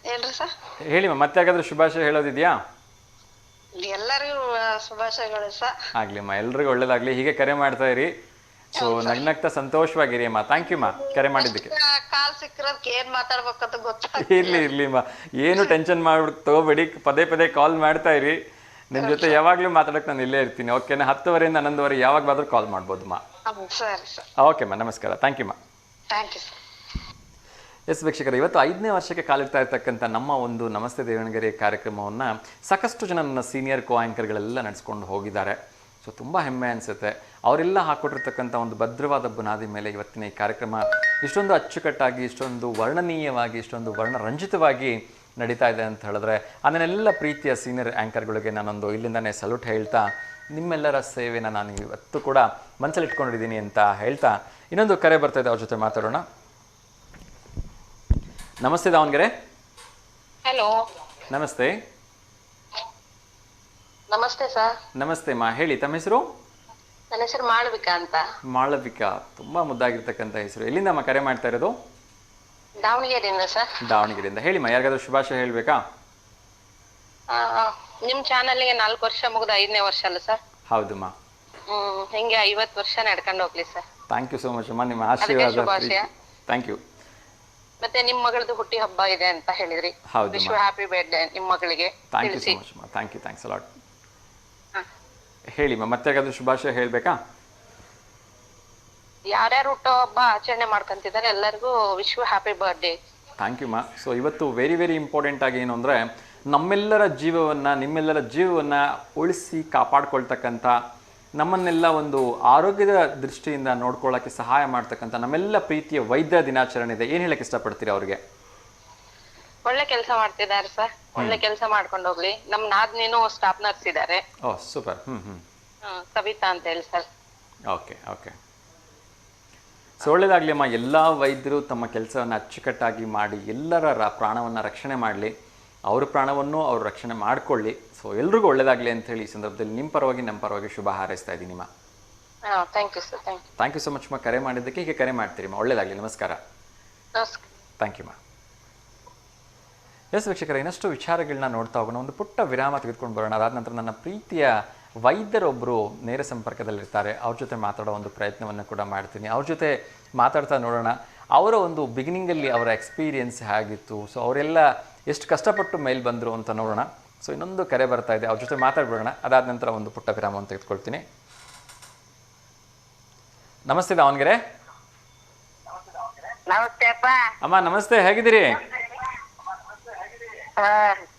ಹೇಳ್ರಿ ಸರ್. ಹೇಳಿ ಮ್ಯಾಮ್, ಮತ್ತೆ ಯಾಕಾದ್ರೂ ಶುಭಾಶಯ ಹೇಳೋದಿದ್ಯಾ? ಎಲ್ಲರಿಗೂ ಶುಭಾಶಯಗಳು ಸರ್. ಆಗ್ಲಿಮ್ಮ, ಎಲ್ರಿಗೂ ಒಳ್ಳೇದಾಗ್ಲಿ. ಹೀಗೆ ಕರೆ ಮಾಡ್ತಾ ಇರಿ. ಸೊ ನಗ್ನಗ್ತಾ ಸಂತೋಷವಾಗಿರಿ ಅಮ್ಮ. ಥ್ಯಾಂಕ್ ಯು ಮಾ, ಕರೆ ಮಾಡಿದ್ದಕ್ಕೆ. ಕಾಲ್ ಸಿಕ್ಕಿರೋದಕ್ಕೆ ಏನ್ ಮಾತಾಡ್ಬೇಕಂತ ಗೊತ್ತಾಗ. ಇರ್ಲಿಮ್ಮ, ಏನು ಟೆನ್ಷನ್ ಮಾಡ್ಬಿಟ್ಟು ತಗೋಬೇಡಿ. ಪದೇ ಪದೇ ಕಾಲ್ ಮಾಡ್ತಾ ಇರಿ. ನಿಮ್ ಜೊತೆ ಯಾವಾಗ್ಲೂ ಮಾತಾಡಕ್ ನಾನು ಇಲ್ಲೇ ಇರ್ತೀನಿ. ಓಕೆನಾ? 10ವರೆಯಿಂದ 11ವರೆ ಯಾವಾಗಾದ್ರೂ ಕಾಲ್ ಮಾಡ್ಬೋದು ಮಾ. ಸರಿ ಸರ್. ಓಕೆ ಮಾ, ನಮಸ್ಕಾರ. ಥ್ಯಾಂಕ್ ಯು ಮಾ. Thank you sir. ಎಸ್ ವೀಕ್ಷಕರು, ಇವತ್ತು 5ನೇ ವರ್ಷಕ್ಕೆ ಕಾಲಿಡ್ತಾ ಇರ್ತಕ್ಕಂಥ ನಮ್ಮ ಒಂದು ನಮಸ್ತೆ ದಾವಣಗೆರೆ ಕಾರ್ಯಕ್ರಮವನ್ನು ಸಾಕಷ್ಟು ಜನ ನನ್ನ ಸೀನಿಯರ್ ಕೋ ಆ್ಯಂಕರ್ಗಳೆಲ್ಲ ನಡೆಸ್ಕೊಂಡು ಹೋಗಿದ್ದಾರೆ. ಸೊ ತುಂಬ ಹೆಮ್ಮೆ ಅನಿಸುತ್ತೆ. ಅವರೆಲ್ಲ ಹಾಕ್ಕೊಟ್ಟಿರ್ತಕ್ಕಂಥ ಒಂದು ಭದ್ರವಾದ ಬುನಾದಿ ಮೇಲೆ ಇವತ್ತಿನ ಈ ಕಾರ್ಯಕ್ರಮ ಇಷ್ಟೊಂದು ಅಚ್ಚುಕಟ್ಟಾಗಿ, ಇಷ್ಟೊಂದು ವರ್ಣನೀಯವಾಗಿ, ಇಷ್ಟೊಂದು ವರ್ಣರಂಜಿತವಾಗಿ ನಡೀತಾ ಇದೆ ಅಂತ ಹೇಳಿದ್ರೆ ಅದನ್ನೆಲ್ಲ ಪ್ರೀತಿಯ ಸೀನಿಯರ್ ಆ್ಯಂಕರ್ಗಳಿಗೆ ನಾನೊಂದು ಇಲ್ಲಿಂದನೇ ಸಲ್ಯೂಟ್ ಹೇಳ್ತಾ, ನಿಮ್ಮೆಲ್ಲರ ಸೇವೆನ ನಾನು ಇವತ್ತು ಕೂಡ ಮನಸ್ಸಲ್ಲಿ ಇಟ್ಕೊಂಡಿದ್ದೀನಿ ಅಂತ ಹೇಳ್ತಾ ಇನ್ನೊಂದು ಕರೆ ಬರ್ತಾ ಇದೆ, ಅವ್ರ ಜೊತೆ ಮಾತಾಡೋಣ. ನಮಸ್ತೆ ದಾವಣಗೆರೆ. ಹಲೋ, ನಮಸ್ತೆ. ನಮಸ್ತೆ ಸರ್. ನಮಸ್ತೆ ಮಾ, ಹೇಳಿ ತಮ್ಮ ಹೆಸರು? ನನ್ನ ಹೆಸರು ಮಾಳವಿಕಾ ಅಂತ. ಮಾಳವಿಕಾ, ತುಂಬ ಮುದ್ದಾಗಿರ್ತಕ್ಕಂಥ ಹೆಸರು. ಎಲ್ಲಿಂದಮ್ಮ ಕರೆ ಮಾಡ್ತಾ ಇರೋದು? ದಾವಣಗೆರೆಯಿಂದ ಸರ್. ದಾವಣಗೆರೆಯಿಂದ. ಹೇಳಿಮ್ಮ, ಯಾರಿಗಾದ್ರೂ ಶುಭಾಶಯ ಹೇಳಬೇಕಾ? ನಿಮ್ಮ ಚಾನಲ್ಗೆ 4 ವರ್ಷ ಮುಗಿದ 5ನೇ ವರ್ಷ ಅಲ್ಲ ಸರ್? ಹೌದಮ್ಮ. ಹಿಂಗೆ 50 ವರ್ಷ ನಡ್ಕೊಂಡು ಹೋಗ್ಲಿ sir. Thank you so much ಅಮ್ಮ, ನಿಮ್ಮ ಆಶೀರ್ವಾದ. ಶುಭಾಶಯ. Thank you. ಮತ್ತೆ ನಿಮ್ಮ ಮಗಳದ್ದು ಹುಟ್ಟಿ ಹಬ್ಬ ಇದೆ ಅಂತ ಹೇಳಿದ್ರಿ. ಹೌದು. ವಿಶ್ ಹ್ಯಾಪಿ ಬರ್ತ್ಡೇ ನಿಮ್ಮ ಮಗಳಿಗೆ. ಥ್ಯಾಂಕ್ ಯು ಸೋ ಮಚ್ ಅಮ್ಮ. Thank you, thanks a lot. ಹೇಳಿಮ್ಮ, ಮತ್ತೆ ಯಾರಾದ್ರೂ ಶುಭಾಶಯ ಹೇಳಬೇಕಾ? ಯಾರ್ಯಾರು ಹುಟ್ಟೋ ಹಬ್ಬ ಆಚರಣೆ ಮಾಡ್ಕೊಂತಿದ್ದಾರೆ ಎಲ್ಲರಿಗೂ wish happy birthday. Thank you ಮಾ. ಸೊ ಇವತ್ತು ವೆರಿ ಇಂಪಾರ್ಟೆಂಟ್ ಆಗಿ ಏನು ಅಂದರೆ, ನಮ್ಮೆಲ್ಲರ ಜೀವವನ್ನು, ನಿಮ್ಮೆಲ್ಲರ ಜೀವವನ್ನು ಉಳಿಸಿ ಕಾಪಾಡ್ಕೊಳ್ತಕ್ಕಂಥ, ನಮ್ಮನ್ನೆಲ್ಲ ಒಂದು ಆರೋಗ್ಯದ ದೃಷ್ಟಿಯಿಂದ ನೋಡ್ಕೊಳ್ಳೋಕ್ಕೆ ಸಹಾಯ ಮಾಡ್ತಕ್ಕಂಥ ನಮ್ಮೆಲ್ಲ ಪ್ರೀತಿಯ ವೈದ್ಯ ದಿನಾಚರಣೆ ಇದೆ. ಏನು ಹೇಳಕ್ಕೆ ಇಷ್ಟಪಡ್ತೀರಾ ಅವ್ರಿಗೆ? ಒಳ್ಳೆ ಕೆಲಸ ಮಾಡ್ತಿದ್ದಾರೆ ಸರ್, ಒಳ್ಳೆ ಕೆಲಸ ಮಾಡ್ಕೊಂಡು ಹೋಗ್ಲಿ. ನಮ್ ನಾದ್ನೇನು ಸ್ಟಾಫ್ ನರ್ಸ್ ಇದ್ದಾರೆ. ಓಹ್ ಸೂಪರ್. ಕವಿತಾ ಅಂತ ಹೇಳಿ ಸರ್. Okay okay. ಸೊ ಒಳ್ಳೇದಾಗಲಿ ಅಮ್ಮ. ಎಲ್ಲ ವೈದ್ಯರು ತಮ್ಮ ಕೆಲಸವನ್ನು ಅಚ್ಚುಕಟ್ಟಾಗಿ ಮಾಡಿ ಎಲ್ಲರ ಪ್ರಾಣವನ್ನು ರಕ್ಷಣೆ ಮಾಡಲಿ, ಅವ್ರ ಪ್ರಾಣವನ್ನು ಅವ್ರು ರಕ್ಷಣೆ ಮಾಡಿಕೊಳ್ಳಿ. ಸೊ ಎಲ್ರಿಗೂ ಒಳ್ಳೇದಾಗಲಿ ಅಂತ ಹೇಳಿ ಈ ಸಂದರ್ಭದಲ್ಲಿ ನಿಮ್ಮ ಪರವಾಗಿ ನಮ್ಮ ಪರವಾಗಿ ಶುಭ ಹಾರೈಸ್ತಾ ಇದ್ದೀನಿ ಮಾ. Thank you sir. Thank you so much ಮಾ. ಕರೆ ಮಾಡಿದ್ದಕ್ಕೆ ಹೀಗೆ ಕರೆ ಮಾಡ್ತೀರಿ ಮಾ. ಒಳ್ಳೇದಾಗಲಿ. ನಮಸ್ಕಾರ. ನಮಸ್ಕಾರ. ಥ್ಯಾಂಕ್ ಯು ಮಾ. ಎಸ್ ವೀಕ್ಷಕರೇ, ಇನ್ನಷ್ಟು ವಿಚಾರಗಳನ್ನ ನೋಡ್ತಾ ಹೋಗೋಣ. ಒಂದು ಪುಟ್ಟ ವಿರಾಮ ತೆಗೆದುಕೊಂಡು ಬರೋಣ. ಅದಾದ ನಂತರ ನನ್ನ ಪ್ರೀತಿಯ ವೈದ್ಯರೊಬ್ಬರು ನೇರ ಸಂಪರ್ಕದಲ್ಲಿರ್ತಾರೆ, ಅವ್ರ ಜೊತೆ ಮಾತಾಡೋ ಒಂದು ಪ್ರಯತ್ನವನ್ನು ಕೂಡ ಮಾಡ್ತೀನಿ. ಅವ್ರ ಜೊತೆ ಮಾತಾಡ್ತಾ ನೋಡೋಣ ಅವರ ಒಂದು ಬಿಗಿನಿಂಗಲ್ಲಿ ಅವರ ಎಕ್ಸ್ಪೀರಿಯನ್ಸ್ ಹೇಗಿತ್ತು, ಸೊ ಅವರೆಲ್ಲ ಎಷ್ಟು ಕಷ್ಟಪಟ್ಟು ಮೇಲ್ ಬಂದರು ಅಂತ ನೋಡೋಣ. ಸೊ ಇನ್ನೊಂದು ಕರೆ ಬರ್ತಾ ಇದೆ, ಅವ್ರ ಜೊತೆ ಮಾತಾಡ್ಬಿಡೋಣ. ಅದಾದ ನಂತರ ಒಂದು ಪುಟ್ಟ ವಿರಾಮವನ್ನು ತೆಗೆದುಕೊಳ್ತೀನಿ. ನಮಸ್ತೆ ದಾವಣಗೆರೆ. ನಮಸ್ತೆ ಅಪ್ಪ. ಅಮ್ಮ ನಮಸ್ತೆ, ಹೇಗಿದ್ದೀರಿ?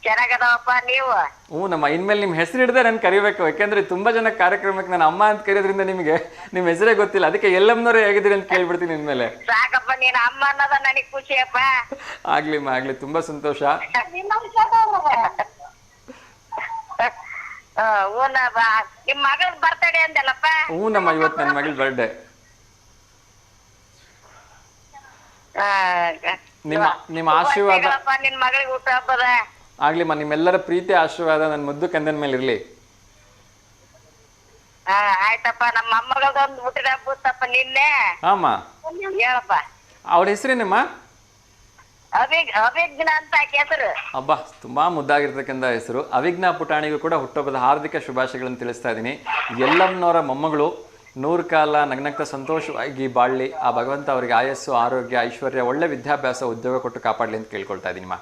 ಚೆನ್ನಾಗದವಪ್ಪ, ನೀವು? ನಮ್ಮ ಇನ್ಮೇಲೆ ನಿಮ್ಮ ಹೆಸರು ಹಿಡಿದ್ರೆ ನಾನು ಕರಿಬೇಕು, ಯಾಕೆಂದ್ರೆ ತುಂಬಾ ಜನ ಕಾರ್ಯಕ್ರಮಕ್ಕೆ ನಾನು ಅಮ್ಮ ಅಂತ ಕರೆಯೋದ್ರಿಂದ ನಿಮಗೆ ನಿಮ್ಮ ಹೆಸರೇ ಗೊತ್ತಿಲ್ಲ. ಅದಕ್ಕೆ ಎಲ್ಲಮ್ಮನವ್ರು ಹೇಗಿದ್ದೀರಿ ಅಂತ ಕೇಳ್ಬಿಡ್ತೀನಿ ಇನ್ಮೇಲೆ. ಸಾಕಪ್ಪ, ನೀನ್ ಅಮ್ಮ ಅನ್ನೋದ ನನಗ್ ಖುಷಿಯಪ್ಪ. ಆಗ್ಲಿಮ್ಮ, ಆಗ್ಲಿ, ತುಂಬಾ ಸಂತೋಷ. ನಿಮ್ ಮಗಳ ಬರ್ತಡೇ ಅಂದಲ್ಲಪ್ಪ? ನಮ್ಮ ಇವತ್ತು ನನ್ನ ಮಗಳ ಬರ್ಡೇ. ನಿಮ್ಮ ಆಶೀರ್ವಾದ ನಿನ್ ಮಗಳಿಗೆ ಊಟ ಹಬ್ಬದ ಆಗ್ಲಿಮ್ಮ. ನಿಮ್ಮೆಲ್ಲರ ಪ್ರೀತಿ ಆಶೀರ್ವಾದ ನನ್ನ ಮುದ್ದು ಕಂದನ ಮೇಲೆ ಇರ್ಲಿ. ಆಯ್ತಪ್ಪ. ನಮ್ಮ ಮೊಮ್ಮಗಳದೊಂದು ಹುಟ್ಟಿದ ಹಬ್ಬತ್ತಪ್ಪ ನಿನ್ನೆ. ಆಮ, ಹೇಳಪ್ಪ. ಅವ್ರ ಹೆಸರೇನಮ್ಮ? ಅಭಿಜ್ಞ ಅಂತ ಹೆಸರು. ಅಬ್ಬಾ, ತುಂಬಾ ಮುದ್ದಾಗಿರ್ತಕ್ಕಂಥ ಹೆಸರು. ಅವಿಘ್ನ ಪುಟಾಣಿಗೂ ಕೂಡ ಹುಟ್ಟುಹಬ್ಬದ ಹಾರ್ದಿಕ ಶುಭಾಶಯಗಳನ್ನು ತಿಳಿಸ್ತಾ ಇದ್ದೀನಿ. ಎಲ್ಲಮ್ಮನವರ ಮೊಮ್ಮಗಳು 100 ಕಾಲ ನಗ್ನಗ್ತಾ ಸಂತೋಷವಾಗಿ ಬಾಳ್ಲಿ. ಆ ಭಗವಂತ ಅವರಿಗೆ ಆಯಸ್ಸು, ಆರೋಗ್ಯ, ಐಶ್ವರ್ಯ, ಒಳ್ಳೆ ವಿದ್ಯಾಭ್ಯಾಸ, ಉದ್ಯೋಗ ಕೊಟ್ಟು ಕಾಪಾಡಲಿ ಅಂತ ಕೇಳ್ಕೊಳ್ತಾ ಇದ್ದೀನಿ ಮಾ.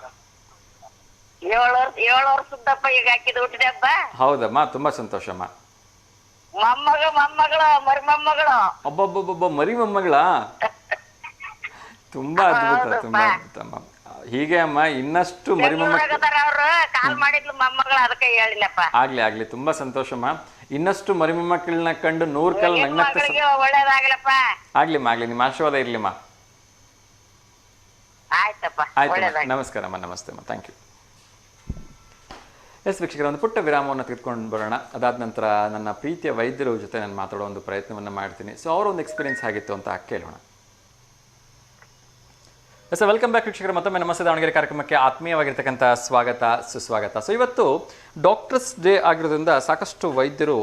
7 ವರ್ಷದಪ್ಪ ಈಗ ಹಾಕಿದ ಹುಟ್ಟಿದ ಹಬ್ಬ. ಹೌದಮ್ಮ, ತುಂಬಾ ಸಂತೋಷಮ್ಮ. ಮೊಮ್ಮಗಳು ಮರಿ ಮೊಮ್ಮಗಳು. ಒಬ್ಬೊಬ್ಬೊಬ್ಬ ಮರಿ ಮೊಮ್ಮಗಳ. ತುಂಬಾ ಅದ್ಭುತ, ತುಂಬಾ ಅದ್ಭುತ ಅಮ್ಮ. ಹೀಗೆ ಅಮ್ಮ, ಇನ್ನಷ್ಟು ಮರಿ ಮೊಮ್ಮಕ್ಕಳು ಅವ್ರು ಕಾಲ್ ಮಾಡಿದ್ಲು ಮೊಮ್ಮಗಳು, ಅದಕ್ಕೆ ಹೇಳಿಲ್ಲಪ್ಪ. ಆಗ್ಲಿ, ತುಂಬಾ ಸಂತೋಷಮ್ಮ. ಇನ್ನಷ್ಟು ಮರಿ ಮೊಮ್ಮಕ್ಕಳನ್ನ ಕಂಡು 100 ಕಾಲ ನಗ್ನಗ್ತಾ ಒಳ್ಳೇದಾಗ್ಲಪ್ಪ. ಆಗ್ಲಿಮ್ಮ, ನಿಮ್ಮ ಆಶೀರ್ವಾದ ಇರ್ಲಿಮ್ಮ. ಆಯ್ತಪ್ಪ, ಆಯ್ತು, ನಮಸ್ಕಾರಮ್ಮ. ನಮಸ್ತೆ ಅಮ್ಮ, ಥ್ಯಾಂಕ್ ಯು. ಎಸ್ ವೀಕ್ಷಕರ, ಒಂದು ಪುಟ್ಟ ವಿರಾಮವನ್ನು ತೆಗೆದುಕೊಂಡು ಬರೋಣ. ಅದಾದ ನಂತರ ನನ್ನ ಪ್ರೀತಿಯ ವೈದ್ಯರ ಜೊತೆ ನಾನು ಮಾತಾಡೋ ಒಂದು ಪ್ರಯತ್ನವನ್ನು ಮಾಡ್ತೀನಿ. ಸೊ ಅವರ ಒಂದು ಎಕ್ಸ್ಪೀರಿಯನ್ಸ್ ಆಗಿತ್ತು ಅಂತ ಕೇಳೋಣ. ಎಸ್ ವೆಲ್ಕಮ್ ಬ್ಯಾಕ್ ವೀಕ್ಷಕರ. ಮತ್ತೊಮ್ಮೆ ನಮಸ್ತೆ ದಾವಣಗೆರೆ ಕಾರ್ಯಕ್ರಮಕ್ಕೆ ಆತ್ಮೀಯವಾಗಿರ್ತಕ್ಕಂಥ ಸ್ವಾಗತ, ಸುಸ್ವಾಗತ. ಸೊ ಇವತ್ತು ಡಾಕ್ಟರ್ಸ್ ಡೇ ಆಗಿರೋದ್ರಿಂದ ಸಾಕಷ್ಟು ವೈದ್ಯರು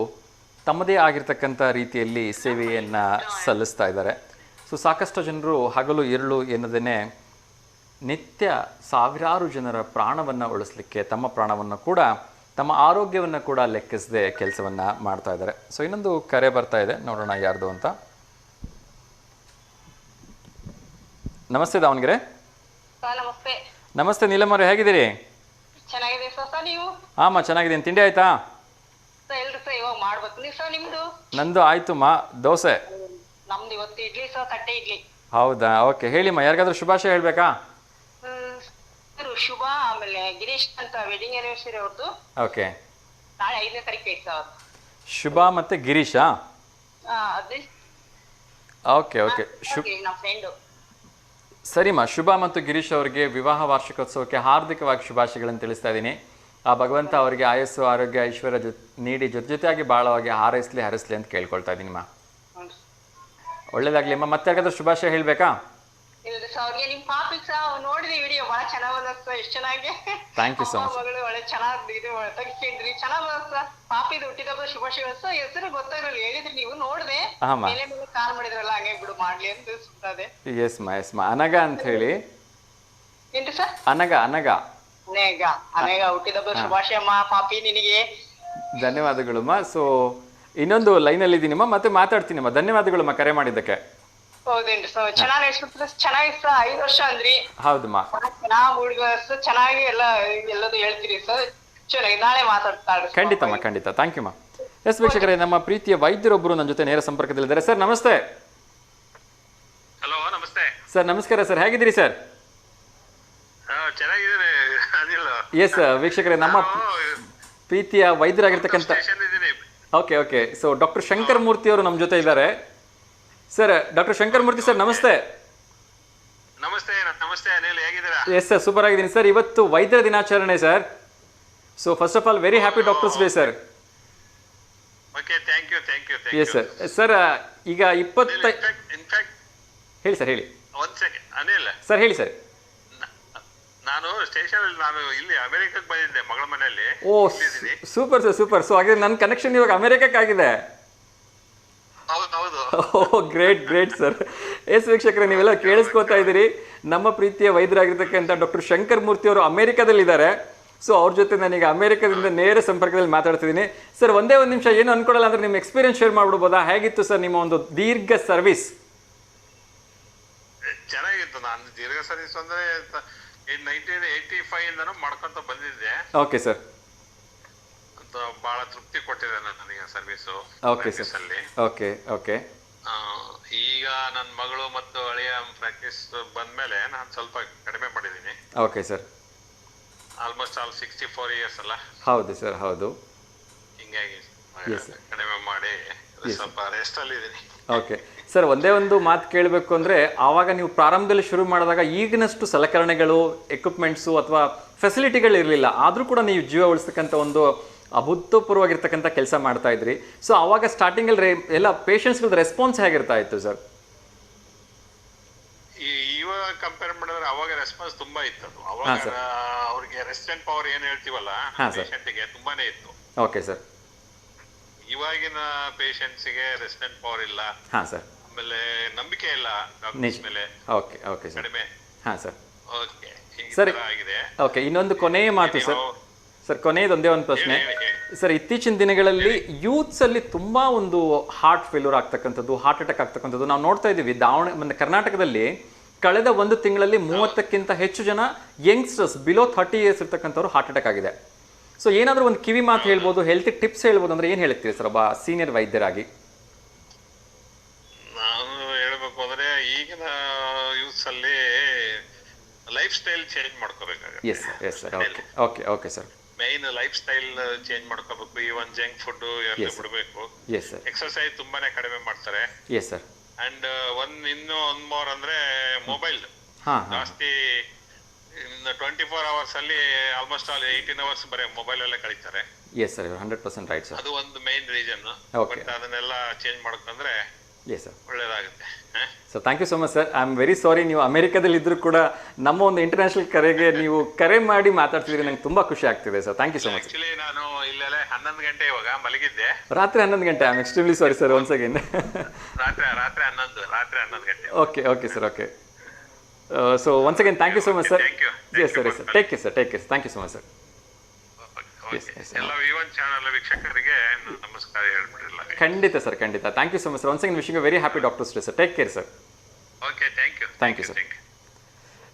ತಮ್ಮದೇ ಆಗಿರ್ತಕ್ಕಂಥ ರೀತಿಯಲ್ಲಿ ಸೇವೆಯನ್ನು ಸಲ್ಲಿಸ್ತಾ ಇದ್ದಾರೆ. ಸೊ ಸಾಕಷ್ಟು ಜನರು ಹಗಲು ಇರುಳು ಎನ್ನದೇ ನಿತ್ಯ ಸಾವಿರಾರು ಜನರ ಪ್ರಾಣವನ್ನು ಉಳಿಸ್ಲಿಕ್ಕೆ, ತಮ್ಮ ಪ್ರಾಣವನ್ನು ಕೂಡ, ತಮ್ಮ ಆರೋಗ್ಯವನ್ನು ಕೂಡ ಲೆಕ್ಕಿಸದೆ ಕೆಲಸವನ್ನು ಮಾಡ್ತಾ ಇದ್ದಾರೆ. ಸೊ ಇನ್ನೊಂದು ಕರೆ ಬರ್ತಾ ಇದೆ, ನೋಡೋಣ ಯಾರ್ದು ಅಂತ. ನಮಸ್ತೆ ದಾವಣಗೆರೆ. ನಮಸ್ತೆ. ನಮಸ್ತೆ ನೀಲಮ್ಮ ಅವರೇ, ಹೇಗಿದ್ದೀರಿ? ಚೆನ್ನಾಗಿದೆ ಸರ್, ನೀವು? ಹಾಂ ಚೆನ್ನಾಗಿದ್ದೀನಿ. ತಿಂಡಿ ಆಯ್ತಾ? ಎಲ್ರು ಸರ್ ಇವಾಗ ಮಾಡ್ಬೇಕು. ನೀವು ಸರ್ ನಿಮ್ದು? ನಂದು ಆಯ್ತು ಮಾ, ದೋಸೆ. ನಮ್ದು ಇವತ್ತು ಇಡ್ಲಿ ಸರ್, ತಟ್ಟೆ ಇಡ್ಲಿ. ಹೌದಾ, ಓಕೆ. ಹೇಳಿಮ್ಮ, ಯಾರಿಗಾದ್ರೂ ಶುಭಾಶಯ ಹೇಳ್ಬೇಕಾ? ಶುಭ, ಆಮೇಲೆ ಗಿರೀಶ್ ಅಂತ ವೆಡ್ಡಿಂಗ್ ಆನಿವರ್ಸರಿ ಅವ್ರದ್ದು. ಓಕೆ. ನಾಳೆ 5ನೇ ತಾರೀಕು ಐತೆ ಸರ್. ಶುಭಾ ಮತ್ತು ಗಿರೀಶಾ? ಅದೇ ಓಕೆ ಓಕೆ ನಮ್ಮ ಫ್ರೆಂಡು. ಸರಿಮ್ಮ, ಶುಭಾ ಮತ್ತು ಗಿರೀಶ್ ಅವರಿಗೆ ವಿವಾಹ ವಾರ್ಷಿಕೋತ್ಸವಕ್ಕೆ ಹಾರ್ದಿಕವಾಗಿ ಶುಭಾಶಯಗಳನ್ನು ತಿಳಿಸ್ತಾ ಇದ್ದೀನಿ. ಆ ಭಗವಂತ ಅವರಿಗೆ ಆಯಸ್ಸು ಆರೋಗ್ಯ ಐಶ್ವರ್ಯ ನೀಡಿ ಜೊತೆಯಾಗಿ ಬಾಳವಾಗಿ ಹಾರೈಸಲಿ ಹರಿಸಲಿ ಅಂತ ಕೇಳ್ಕೊಳ್ತಾ ಇದ್ದೀನಿಮ್ಮ. ಒಳ್ಳೇದಾಗ್ಲಿ ಅಮ್ಮ. ಮತ್ತೆ ಯಾಕಾದ್ರೂ ಶುಭಾಶಯ ಹೇಳಬೇಕಾ? ಇಲ್ರಿ ಸರ್, ಅವ್ರಿಗೆ ನಿಮ್ ಪಾಪಿಗ್ ಸಹ ನೋಡಿದ್ರಿ ವಿಡಿಯೋ ಬಹಳ ಚೆನ್ನಾಗ್ ಬಂದ ಸರ್. ಎಷ್ಟು ಚೆನ್ನಾಗಿ ಥ್ಯಾಂಕ್ ಯು ಸೊ ಮಚ್. ಮಗಳು ಒಳ್ಳೆ ಚೆನ್ನಾಗಿ ಇದು ತೆಗಿಸಿದ್ರಿ, ಚೆನ್ನಾಗ್ ಬಂದ ಸರ್. ಪಾಪಿದು ಹುಟ್ಟಿದಬ್ಬ ಶುಭಾಶಯಗಳು ಸರ್. ಹೆಸರು ಗೊತ್ತಾಗಲ್ಲ, ಹೇಳಿದ್ರಿ ನೀವು, ನೋಡ್ದೆ ಮೇಲೆ ಮೇಲೆ ಕಾಲ್ ಮಾಡಿದ್ರಲ್ಲ, ಹಂಗೆ ಬಿಡು ಮಾಡ್ಲಿ ಅಂತ ಸುತ್ತದೆ. ಎಸ್ ಮಾ ಅನಗ ಅಂತ ಹೇಳಿ. ಏನ್ರಿ ಸರ್? ಅನಗ ಅನೇಗ ಹುಟ್ಟಿದಬ್ಬ ಶುಭಾಶಯಮ್ಮ ಪಾಪಿ ನಿನಗೆ. ಧನ್ಯವಾದಗಳಮ್ಮ. ಸೊ ಇನ್ನೊಂದು ಲೈನಲ್ಲಿ ಇದ್ದೀನಿಮ್ಮ, ಮತ್ತೆ ಮಾತಾಡ್ತೀನಮ್ಮ. ಧನ್ಯವಾದಗಳಮ್ಮ ಕರೆ ಮಾಡಿದ್ದಕ್ಕೆ. ಹೌದೇನ್ರಿ ಸರ್? ಚೆನ್ನಾಗಿ ಚೆನ್ನಾಗಿ ಸರ್. 5 ವರ್ಷ ಅಂದ್ರಿ. ಹೌದಮ್ಮ. ಚೆನ್ನಾಗಿ ಹುಡುಗ ಚೆನ್ನಾಗಿ ಎಲ್ಲದು ಹೇಳ್ತೀರಿ ಸರ್. ಚೆನ್ನಾಗಿ ನಾಳೆ ಮಾತಾಡ್ತಾರೆ. ಖಂಡಿತಮ್ಮ, ಖಂಡಿತ. ಥ್ಯಾಂಕ್ ಯು ಮಾ. ಎಸ್ ವೀಕ್ಷಕರೇ, ನಮ್ಮ ಪ್ರೀತಿಯ ವೈದ್ಯರೊಬ್ಬರು ನನ್ನ ಜೊತೆ ನೇರ ಸಂಪರ್ಕದಲ್ಲಿದ್ದಾರೆ. ಸರ್ ನಮಸ್ತೆ. ಹಲೋ, ನಮಸ್ತೆ ಸರ್. ನಮಸ್ಕಾರ ಸರ್, ಹೇಗಿದ್ದೀರಿ ಸರ್? ಚೆನ್ನಾಗಿದ್ದೀನಿ ಅನಿಲ್. ಎಸ್ ವೀಕ್ಷಕರೇ, ನಮ್ಮ ಪ್ರೀತಿಯ ವೈದ್ಯರಾಗಿರ್ತಕ್ಕಂಥ okay so doctor Shankar Murthy ಅವರು ನಮ್ಮ ಜೊತೆ ಇದ್ದಾರೆ. Sir, doctor Shankar Murthy sir, ನಮಸ್ತೆ. ನಮಸ್ತೆ ಅನಿಲ್, ಹೇಗಿದ್ದೀರಾ? ಎಸ್ ಸರ್, ಸೂಪರ್ ಆಗಿದ್ದೀನಿ ಸರ್. ಇವತ್ತು ವೈದ್ಯರ ದಿನಾಚರಣೆ sir. So first of all very happy doctors day sir. Okay, thank you. Yes sir. Sir ಈಗ ಹೇಳಿ ಸರ್, ಹೇಳಿ. ಒಂದ್ ಸೆಕೆಂಡ್ ಅನಿಲ್ ಸರ್, ಹೇಳಿ ಸರ್. ನಾನು ಸ್ಟೇಷನ್ ನಾನು ಇಲ್ಲಿ ಅಮೆರಿಕಕ್ಕೆ ಬಂದಿದ್ದೆ ಮಗಳ ಮನೆಯಲ್ಲಿ. Oh super sir, super. So ಹಾಗೆ ನನ್ನ ಕನೆಕ್ಷನ್ ಇವಾಗ ಅಮೆರಿಕಕ್ಕೆ ಆಗಿದೆ. ಹೌದು. ಓ ಗ್ರೇಟ್ ಸರ್. ಎಸ್ ವೀಕ್ಷಕರೇ, ನೀವೆಲ್ಲ ಕೇಳಿಸ್ಕೊತಾ ಇದ್ದೀರಿ. ನಮ್ಮ ಪ್ರೀತಿಯ ವೈದ್ಯರಾಗಿರ್ತಕ್ಕಂಥ ಡಾಕ್ಟರ್ ಶಂಕರ್ ಮೂರ್ತಿ ಅವರು ಅಮೆರಿಕದಲ್ಲಿದ್ದಾರೆ. ಸೊ ಅವ್ರ ಜೊತೆ ನಾನೀಗ ಅಮೆರಿಕದಿಂದ ನೇರ ಸಂಪರ್ಕದಲ್ಲಿ ಮಾತಾಡ್ತಿದ್ದೀನಿ. ಸರ್, ಒಂದೇ ಒಂದು ನಿಮಿಷ, ಏನು ಅನ್ಕೊಡಲ್ಲ ಅಂದ್ರೆ ನಿಮ್ಮ ಎಕ್ಸ್ಪೀರಿಯನ್ಸ್ ಶೇರ್ ಮಾಡ್ಬಿಡ್ಬೋದಾ? ಹೇಗಿತ್ತು ಸರ್ ನಿಮ್ಮ ಒಂದು ದೀರ್ಘ ಸರ್ವಿಸ್? ಚೆನ್ನಾಗಿತ್ತು. ನಾನು ದೀರ್ಘ ಸರ್ವಿಸ್ ಅಂದ್ರೆ 1985 ಇಂದನೂ ಮಾಡ್ಕೊಂತ ಬಂದಿದ್ದೆ. Okay sir. ಬಹಳ ತೃಪ್ತಿ ಕೊಟ್ಟಿದೆ ನನಗೆ ಸರ್ವಿಸು. Okay sir. ಓಕೆ. ಈಗ ನನ್ನ ಮಗಳು ಮತ್ತು ಹಳೆಯ ಪ್ರಾಕ್ಟೀಸ್ ಬಂದ್ಮೇಲೆ ನಾನು ಸ್ವಲ್ಪ ಕಡಿಮೆ ಮಾಡಿದ್ದೀನಿ. Okay sir. ಆಲ್ಮೋಸ್ಟ್ 64 ಇಯರ್ಸ್ ಅಲ್ಲ? ಹೌದು ಸರ್, ಹೌದು. ಹಿಂಗಾಗಿ ಕಡಿಮೆ ಮಾಡಿ ಸ್ವಲ್ಪ ರೆಸ್ಟ್ ಅಲ್ಲಿ ಇದ್ದೀನಿ. ಓಕೆ ಸರ್, ಒಂದೇ ಒಂದು ಮಾತು ಕೇಳಬೇಕು ಅಂದರೆ, ಆವಾಗ ನೀವು ಪ್ರಾರಂಭದಲ್ಲಿ ಶುರು ಮಾಡಿದಾಗ ಈಗಿನಷ್ಟು ಸಲಕರಣೆಗಳು, ಎಕ್ವಿಪ್ಮೆಂಟ್ಸು ಅಥವಾ ಫೆಸಿಲಿಟಿಗಳು ಇರಲಿಲ್ಲ. ಆದರೂ ಕೂಡ ನೀವು ಜೀವ ಉಳಿಸ್ತಕ್ಕಂಥ ಒಂದು ಅಭೂತಪೂರ್ವವಾಗಿರ್ತಕ್ಕಂಥ ಕೆಲಸ ಮಾಡ್ತಾ ಇದ್ರಿ. ಸೊ ಆವಾಗ ಸ್ಟಾರ್ಟಿಂಗಲ್ಲಿ ಎಲ್ಲ ಪೇಷಂಟ್ಸ್ಗಳ ರೆಸ್ಪಾನ್ಸ್ ಹೇಗಿರ್ತಾ ಇತ್ತು ಸರ್? ಇವಾಗ ಕಂಪೇರ್ ಮಾಡಿದ್ರೆ ಅವಾಗ ರೆಸ್ಪಾನ್ಸ್ ತುಂಬಾ ಇತ್ತು. ಅವಾಗ ಅವ್ರಿಗೆ ರೆಸಿಡೆಂಟ್ ಪವರ್ ಏನ್ ಹೇಳ್ತೀವಲ್ಲ, ಪೇಷಂಟ್ಗೆ ತುಂಬಾನೇ ಇತ್ತು. Okay sir. ಇವಾಗಿನ ಪೇಷಂಟ್ಸ್ಗೆ ರೆಸಿಡೆಂಟ್ ಪವರ್ ಇಲ್ಲ. ಹಾಂ ಸರ್. ಆಮೇಲೆ ನಂಬಿಕೆ ಇಲ್ಲ ಡಾಕ್ಟರ್ಸ್ ಮೇಲೆ. Okay sir. ಕಡಿಮೆ. ಹಾಂ ಸರ್. ಓಕೆ ಸರಿ. ಆಗಿದೆ. ಓಕೆ, ಇನ್ನೊಂದು ಕೊನೆಯ ಮಾತು ಸರ್, ಕೊನೆಯದೊಂದೇ ಒಂದು ಪ್ರಶ್ನೆ ಸರ್. ಇತ್ತೀಚಿನ ದಿನಗಳಲ್ಲಿ ಯೂತ್ಸಲ್ಲಿ ತುಂಬ ಒಂದು ಹಾರ್ಟ್ ಫೇಲ್ಯೂರ್ ಆಗ್ತಕ್ಕಂಥದ್ದು, ಹಾರ್ಟ್ ಅಟ್ಯಾಕ್ ಆಗ್ತಕ್ಕಂಥದ್ದು ನಾವು ನೋಡ್ತಾ ಇದ್ದೀವಿ. ಕರ್ನಾಟಕದಲ್ಲಿ ಕಳೆದ 1 ತಿಂಗಳಲ್ಲಿ 30ಕ್ಕಿಂತ ಹೆಚ್ಚು ಜನ ಯಂಗ್ಸ್ಟರ್ಸ್ ಬಿಲೋ 30 ಇಯರ್ಸ್ ಇರ್ತಕ್ಕಂಥವ್ರು ಹಾರ್ಟ್ ಅಟ್ಯಾಕ್ ಆಗಿದೆ. ಸೊ ಏನಾದರೂ ಒಂದು ಕಿವಿ ಮಾತು ಹೇಳ್ಬೋದು, ಹೆಲ್ತ್ ಟಿಪ್ಸ್ ಹೇಳ್ಬೋದು ಅಂದ್ರೆ ಏನು ಹೇಳ್ತೀವಿ ಸರ್ ಒಬ್ಬ ಸೀನಿಯರ್ ವೈದ್ಯರಾಗಿ? ನಾನು ಹೇಳ್ಬೇಕು ಅಂದ್ರೆ ಈಗಿನ ಯೂತ್ಸ್ ಅಲ್ಲಿ ಲೈಫ್ ಸ್ಟೈಲ್ ಚೇಂಜ್ ಮಾಡ್ಕೋಬೇಕಾಗುತ್ತೆ. Yes sir. Okay sir. Main life style change ಮಾಡ್ಕೋಬೇಕು. ಇವನ್ ಜಂಕ್ ಫುಡ್ ಎಲ್ಲ ಬಿಡಬೇಕು. Yes sir. ಎಕ್ಸರ್ಸೈಸ್ ತುಂಬಾನೇ ಕಡಿಮೆ ಮಾಡ್ತಾರೆ. Yes sir. ಅಂಡ್ ಇನ್ನೂ ಒಂದ್ ಮೋರ್ ಅಂದ್ರೆ ಮೊಬೈಲ್ ಜಾಸ್ತಿ 24 ಅವರ್ಸ್ ಅಲ್ಲಿ ಆಲ್ಮೋಸ್ಟ್ 18 ಅವರ್ಸ್ ಬರೀ ಮೊಬೈಲ್ ಅಲ್ಲೇ ಕಳೀತಾರೆ. Yes sir, 100% right sir. ಅದು ಒಂದು ಮೇನ್ ರೀಸನ್. ಬಟ್ ಅದನ್ನೆಲ್ಲ ಚೇಂಜ್ ಮಾಡ್ಕೊಂಡ್ರೆ ಎಸ್ ಸರ್, ಒಳ್ಳೇದಾಗುತ್ತೆ. So thank you so much sir. I am very sorry, ನೀವು ಅಮೆರಿಕದಲ್ಲಿ ಇದ್ರೂ ಕೂಡ ನಮ್ಮ ಒಂದು ಇಂಟರ್ನ್ಯಾಷನಲ್ ಕರೆಗೆ ನೀವು ಕರೆ ಮಾಡಿ ಮಾತಾಡ್ತಿದ್ರಿ, ನಂಗೆ ತುಂಬಾ ಖುಷಿ ಆಗ್ತಿದೆ sir. Thank you so much. Actually ನಾನು ಇಲ್ಲೆಲ್ಲ 11 ಗಂಟೆ ಇವಾಗ ಮಲಗಿದ್ದೆ. ರಾತ್ರಿ 11 ಗಂಟೆ? I am extremely sorry sir, once again. ರಾತ್ರಿ 11 ಗಂಟೆ. Okay sir. Okay. So once again thank you so much sir. Yes sir. Take care sir. Thank you so much sir. ಎಲ್ಲ ವಿವನ್ ಚಾನಲ್ ವೀಕ್ಷಕರಿಗೆ ನಮಸ್ಕಾರ ಹೇಳ್ಬಿಟ್ಟಿರಲ್ಲ. ಖಂಡಿತ ಸರ್, ಖಂಡಿತ. Thank you so much sir. Once again wishing a very happy doctors day sir. Take care sir. Okay, thank you sir.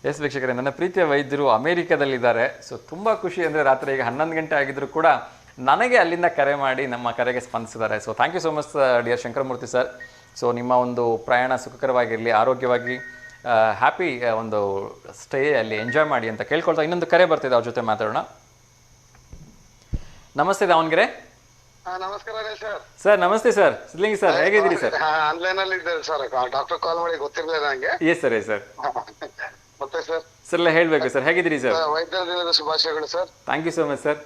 Yes ವೀಕ್ಷಕರೇ, ನನ್ನ ಪ್ರೀತಿಯ ವೈದ್ಯರು ಅಮೆರಿಕದಲ್ಲಿದ್ದಾರೆ. ಸೊ ತುಂಬ ಖುಷಿ ಅಂದರೆ ರಾತ್ರಿ ಈಗ 11 ಗಂಟೆ ಆಗಿದ್ರು ಕೂಡ ನನಗೆ ಅಲ್ಲಿಂದ ಕರೆ ಮಾಡಿ ನಮ್ಮ ಕರೆಗೆ ಸ್ಪಂದಿಸಿದ್ದಾರೆ. So thank you so much dear Shankaramurthy sir. So ನಿಮ್ಮ ಒಂದು ಪ್ರಯಾಣ ಸುಖಕರವಾಗಿರಲಿ, ಆರೋಗ್ಯವಾಗಿ ಹ್ಯಾಪಿ ಒಂದು ಸ್ಟೇ ಅಲ್ಲಿ ಎಂಜಾಯ್ ಮಾಡಿ ಅಂತ ಕೇಳ್ಕೊಳ್ತಾ ಇನ್ನೊಂದು ಕರೆ ಬರ್ತಿದೆ, ಅವ್ರ ಜೊತೆ ಮಾತಾಡೋಣ. ನಮಸ್ತೆ ದಾವಣಗೆರೆ. ನಮಸ್ಕಾರ ಸರ್. ಸರ್ ನಮಸ್ತೆ ಸರ್, ಸಿದ್ಲಿಂಗಿ ಸರ್, ಹೇಗಿದ್ದೀರಿ ಸರ್? ಆನ್ಲೈನ್ ಅಲ್ಲಿ ಇದ್ದಾರೆ ಸರ್, ಡಾಕ್ಟರ್ ಕಾಲ್ ಮಾಡಿ ಗೊತ್ತಿರಲಿಲ್ಲ ನಂಗೆ. Yes sir, yes sir. ಮತ್ತೆ ಸರ್ ಎಲ್ಲ ಹೇಳ್ಬೇಕು ಸರ್, ಹೇಗಿದ್ದೀರಿ ಸರ್? ವೈದ್ಯರ ದಿನದ ಶುಭಾಶಯಗಳು sir. Thank you so much sir.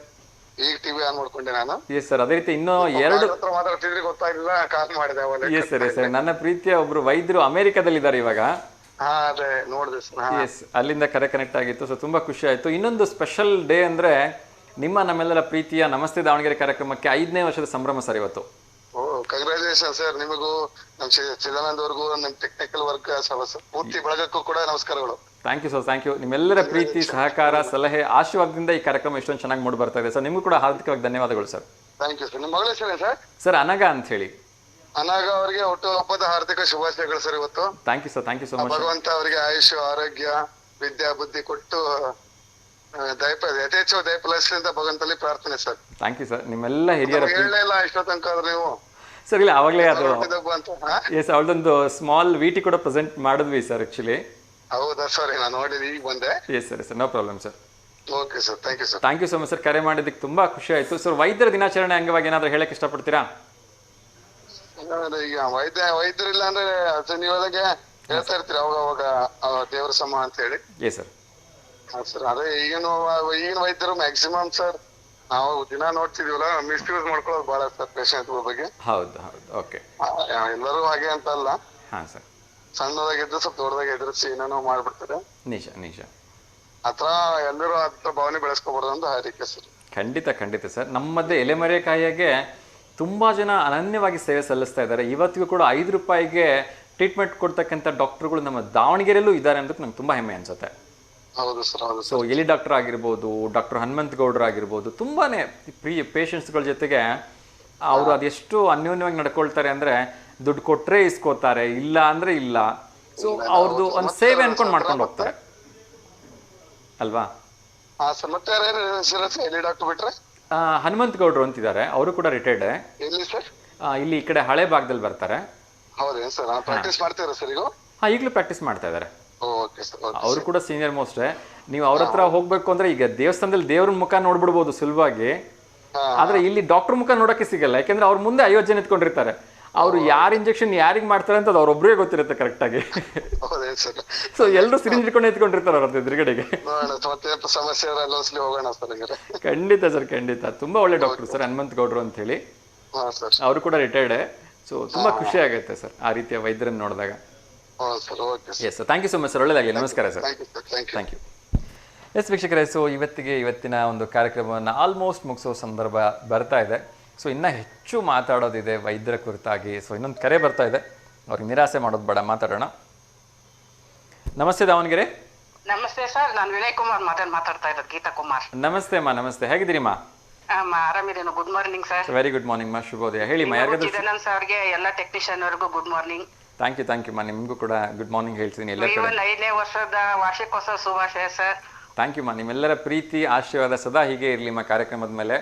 ಈಗ ಟಿವಿ ಆನ್ ಮಾಡ್ಕೊಂಡೆ ನಾನು. ಎಸ್ ಸರ್, ಅದೇ ರೀತಿ ಇನ್ನೂ 2 ಮಾತಾಡ್ತಿದ್ರಿ ಗೊತ್ತಾಗಿಲ್ಲ, ಕಾಲ್ ಮಾಡಿದೆ. S sir, yes sir. ನನ್ನ ಪ್ರೀತಿಯ ಒಬ್ರು ವೈದ್ಯರು ಅಮೆರಿಕದಲ್ಲಿದ್ದಾರೆ ಇವಾಗ. ಅದೇ ನೋಡಿದೆ ಸರ್. ಎಸ್, ಅಲ್ಲಿಂದ ಕರೆ ಕನೆಕ್ಟ್ ಆಗಿತ್ತು. ಸೊ ತುಂಬಾ ಖುಷಿ ಆಯ್ತು. ಇನ್ನೊಂದು ಸ್ಪೆಷಲ್ ಡೇ ಅಂದ್ರೆ ನಮ್ಮೆಲ್ಲರ ಪ್ರೀತಿಯ ನಮಸ್ತೆ ದಾವಣಗೆರೆ ಕಾರ್ಯಕ್ರಮಕ್ಕೆ 5ನೇ ವರ್ಷದ ಸಂಭ್ರಮ ಸರ್ ಇವತ್ತು. ಕಂಗ್ರಾಚುಲೇಷನ್ ಸರ್, ನಿಮಗೂ ನಮ್ ಚಿದಾನಂದ್ ಅವ್ರಿಗೂ ನಮ್ ಟೆಕ್ನಿಕಲ್ ವರ್ಕ್ ಪೂರ್ತಿ ಬಳಗಕ್ಕೂ ಕೂಡ ನಮಸ್ಕಾರಗಳು. Thank you sir, thank you. ನಿಮ್ಮೆಲ್ಲರ ಪ್ರೀತಿ, ಸಹಕಾರ, ಸಲಹೆ, ಆಶೀರ್ವಾದದಿಂದ ಈ ಕಾರ್ಯಕ್ರಮ ಎಷ್ಟೊಂದು ಚೆನ್ನಾಗಿ ಮೂಡಿ ಬರ್ತಾ ಇದೆ ಸರ್. ನಿಮಗೂ ಕೂಡ ಹಾರ್ದಿಕವಾಗಿ ಧನ್ಯವಾದಗಳು ಸರ್. Thank you sir. ನಿಮ್ಮ ಮಗಳ ಹೆಸರೇನು ಸರ್? ಸರ್ ಅನಗ ಅಂತ ಹೇಳಿ. ಅನಾಗ ಅವರಿಗೆ ಹುಟ್ಟುಹಬ್ಬದ ಹಾರ್ದಿಕ ಶುಭಾಶಯಗಳು ಸರ್ ಇವತ್ತು. Thank you sir, thank you so much. ಭಗವಂತ ಅವರಿಗೆ ಆಯುಷ್, ಆರೋಗ್ಯ, ವಿದ್ಯಾ ಬುದ್ಧಿ ಕೊಟ್ಟು ಯಥೇಚ್ಛ ದಯಪಾಲಿಸಲಿಂದ ಭಗವಂತಲ್ಲಿ ಪ್ರಾರ್ಥನೆ ಸರ್. Thank you sir. ನಿಮ್ಮೆಲ್ಲ ಹಿರಿಯರ ಹೇಳಲಿಲ್ಲ ಇಷ್ಟೋ ತನಕ ಆದ್ರೆ ನೀವು ಸರ್. ಇಲ್ಲ, ಅವಾಗಲೇ ಅದು ಅಂತ. ಎಸ್, ಅವಳದೊಂದು ಸ್ಮಾಲ್ ವಿಟಿ ಕೂಡ ಪ್ರೆಸೆಂಟ್ ಮಾಡಿದ್ವಿ ಸರ್ ಆಕ್ಚುಲಿ. ಹೌದಾ? ಸಾರಿ, ನಾನು ನೋಡಿದ್ವಿ, ಈಗ ಬಂದೆ. Yes sir, sir, no problem sir. Okay sir, thank you sir. Thank you so much sir. ಕರೆ ಮಾಡಿದ್ದಕ್ಕೆ ತುಂಬಾ ಖುಷಿ ಆಯ್ತು ಸರ್. ವೈದ್ಯರ ದಿನಾಚರಣೆ ಅಂಗವಾಗಿ ಏನಾದರೂ ಹೇಳಕ್ಕೆ ಇಷ್ಟಪಡ್ತೀರಾ? ಈಗ ವೈದ್ಯರಿಲ್ಲ ಅಂದ್ರೆ ನೀವೊಳಗೆ ಹೇಳ್ತಾ ಇರ್ತೀರಿ ಅವಾಗ ದೇವರ ಸಮ ಅಂತ ಹೇಳಿ. S sir. ಸರ್ ಅದೇ ಈಗಿನ ವೈದ್ಯರು ಮ್ಯಾಕ್ಸಿಮಮ್ ಸರ್ ನಾವು ದಿನ ನೋಡ್ತಿದೀವಲ್ಲ, ಮಿಸ್ಯೂಸ್ ಮಾಡ್ಕೊಳ್ಳೋದು ಬಹಳ ಸರ್ ಪೇಷಂಟ್ ಬಗ್ಗೆ. ಹೌದು ಹೌದು, ಓಕೆ. ಎಲ್ಲರೂ ಹಾಗೆ ಅಂತ ಅಲ್ಲ. ಹಾ ಸರ್. ಸಣ್ಣದಾಗಿದ್ದು ಸ್ವಲ್ಪ ದೊಡ್ಡದಾಗಿ ಎದುರಿಸಿ ಏನೇನೋ ಮಾಡ್ಬಿಡ್ತಾರೆ. ನಿಜ ನಿಜ. ಆತರ ಎಲ್ಲರೂ ಆತರ ಭಾವನೆ ಬೆಳೆಸ್ಕೊಬಾರ್ದು ಅಂತ ಹಾರೈಕೆ ಸರ್. ಖಂಡಿತ ಖಂಡಿತ ಸರ್. ನಮ್ಮದೇ ಎಲೆಮರೆಕಾಯಿಗೆ ತುಂಬಾ ಜನ ಅನನ್ಯವಾಗಿ ಸೇವೆ ಸಲ್ಲಿಸ್ತಾ ಇದ್ದಾರೆ. ಇವತ್ತಿಗೂ ಕೂಡ 5 ರೂಪಾಯಿಗೆ ಟ್ರೀಟ್ಮೆಂಟ್ ಕೊಡ್ತಕ್ಕಂಥ ಡಾಕ್ಟರ್ಗಳು ನಮ್ಮ ದಾವಣಗೆರೆಯಲ್ಲೂ ಇದ್ದಾರೆ ಅನ್ನೋದಕ್ಕೆ ನಂಗೆ ತುಂಬಾ ಹೆಮ್ಮೆ ಅನ್ಸುತ್ತೆ. ಹೌದು ಸರ್, ಹೌದು. ಸೊ ಎಲಿ ಡಾಕ್ಟರ್ ಆಗಿರ್ಬೋದು, ಡಾಕ್ಟರ್ ಹನುಮಂತ ಗೌಡ್ರು ಆಗಿರ್ಬೋದು, ತುಂಬಾನೇ ಪೇಷಂಟ್ಸ್ಗಳ ಜೊತೆಗೆ ಅವರು ಅದೆಷ್ಟು ಅನ್ಯೋನ್ಯವಾಗಿ ನಡ್ಕೊಳ್ತಾರೆ ಅಂದ್ರೆ ದುಡ್ಡು ಕೊಟ್ರೆ ಇಸ್ಕೋತಾರೆ, ಇಲ್ಲ ಅಂದ್ರೆ ಇಲ್ಲ. ಸೊ ಅವ್ರದ್ದು ಒಂದು ಸೇವೆ ಅನ್ಕೊಂಡು ಮಾಡ್ಕೊಂಡು ಹೋಗ್ತಾರೆ ಅಲ್ವಾ? ಮತ್ತೆ ಎಲ್ಲಿ ಡಾಕ್ಟರ್ ಬಿಟ್ರೆ ಹನುಮಂತ ಗೌಡ್ರು ಅಂತಿದ್ದಾರೆ, ಅವರು ಕೂಡ ರಿಟೈರ್ಡ್. ಎಲ್ಲಿ ಸರ್? ಇಲ್ಲಿ ಈ ಕಡೆ ಹಳೆ ಭಾಗದಲ್ಲಿ ಬರ್ತಾರೆ. ಹೌದೇನು ಸರ್? ಪ್ರಾಕ್ಟೀಸ್ ಮಾಡ್ತೀರಾ ಸರ್ ಈಗ? ಈಗಲೂ ಪ್ರಾಕ್ಟೀಸ್ ಮಾಡ್ತಾ ಇದ್ದಾರೆ. Okay sir. ಅವರು ಕೂಡ ಸೀನಿಯರ್ ಮೋಸ್ಟೇ. ನೀವು ಅವ್ರ ಹತ್ರ ಹೋಗ್ಬೇಕು ಅಂದ್ರೆ ಈಗ ದೇವಸ್ಥಾನದಲ್ಲಿ ದೇವ್ರ ಮುಖ ನೋಡ್ಬಿಡ್ಬೋದು ಸುಲಭವಾಗಿ, ಆದ್ರೆ ಇಲ್ಲಿ ಡಾಕ್ಟರ್ ಮುಖ ನೋಡಕ್ಕೆ ಸಿಗಲ್ಲ. ಯಾಕೆಂದ್ರೆ ಅವ್ರ ಮುಂದೆ 50 ಜನ ಎತ್ಕೊಂಡಿರ್ತಾರೆ. ಅವ್ರು ಯಾರು ಇಂಜೆಕ್ಷನ್ ಯಾರಿಗೆ ಮಾಡ್ತಾರೆ ಅಂತ ಅವ್ರೊಬ್ರಿಗೆ ಗೊತ್ತಿರುತ್ತೆ ಕರೆಕ್ಟ್ ಆಗಿ. ಸೊ ಎಲ್ಲರೂ ಸಿರಿಂಜ್ ಇಟ್ಕೊಂಡು ಎತ್ಕೊಂಡಿರ್ತಾರೆ ಅವ್ರ ಎದುರುಗಡೆಗೆ. ಖಂಡಿತ ಸರ್, ಖಂಡಿತ. ತುಂಬಾ ಒಳ್ಳೆ ಡಾಕ್ಟರ್ ಸರ್ ಹನುಮಂತ ಗೌಡ್ರು ಅಂತ ಹೇಳಿ. ಅವರು ಕೂಡ ರಿಟೈರ್ಡ್. ಸೊ ತುಂಬಾ ಖುಷಿ ಆಗುತ್ತೆ ಸರ್ ಆ ರೀತಿಯ ವೈದ್ಯರನ್ನು ನೋಡಿದಾಗ. Yes sir, thank you so much sir. ಒಳ್ಳೆದಾಗಲಿ. ನಮಸ್ಕಾರ ಸರ್. Thank you. ಎಸ್ ವೀಕ್ಷಕರೇ, ಸೊ ಇವತ್ತಿನ ಒಂದು ಕಾರ್ಯಕ್ರಮವನ್ನು ಆಲ್ಮೋಸ್ಟ್ ಮುಗಿಸೋ ಸಂದರ್ಭ ಬರ್ತಾ ಇದೆ. ಸೊ ಇನ್ನೂ ಹೆಚ್ಚು ಮಾತಾಡೋದಿದೆ ವೈದ್ಯರ ಕುರಿತಾಗಿ. ಸೊ ಇನ್ನೊಂದು ಕರೆ ಬರ್ತಾ ಇದೆ, ಅವ್ರಿಗೆ ನಿರಾಸೆ ಮಾಡೋದು ಬೇಡ, ಮಾತಾಡೋಣ. ನಮಸ್ತೆ ದಾವಣಗೆರೆ. ನಮಸ್ತೆ ಸರ್, ನಾನು ವಿನಯ್ ಕುಮಾರ್ ಮಾತಾಡ್ತಾ ಇರೋದು, ಗೀತಾ ಕುಮಾರ್. ನಮಸ್ತೆ ಅಮ್ಮ. ನಮಸ್ತೆ, ಹೇಗಿದ್ದೀರಿ ಮಾ? ಆರಾಮಿದೇನು? Good morning sir. Very good morning ಮಾ, ಶುಭೋದಯ. ಹೇಳಿ ಮಾ. ಚಿದಾನಂದ್ ಸರ್ಗೆ ಎಲ್ಲ ಟೆಕ್ನಿಷಿಯನ್ ವರ್ಗೂ ಗುಡ್ ಮಾರ್ನಿಂಗ್. ಥ್ಯಾಂಕ್ ಯು ಮಾ. ನಿಮಗೂ ಕೂಡ ಗುಡ್ ಮಾರ್ನಿಂಗ್ ಹೇಳ್ತೀನಿ ಎಲ್ಲ ಕಡೆ. 5ನೇ ವರ್ಷದ ವಾರ್ಷಿಕೋತ್ಸವ ಶುಭಾಶಯ ಸರ್. ಥ್ಯಾಂಕ್ ಯು ಮಾ. ನಿಮ್ಮೆಲ್ಲರ ಪ್ರೀತಿ ಆಶೀರ್ವಾದ ಸದಾ ಹೀಗೆ ಇರಲಿ ಮಾ ಕಾರ್ಯಕ್ರಮದ ಮೇಲೆ.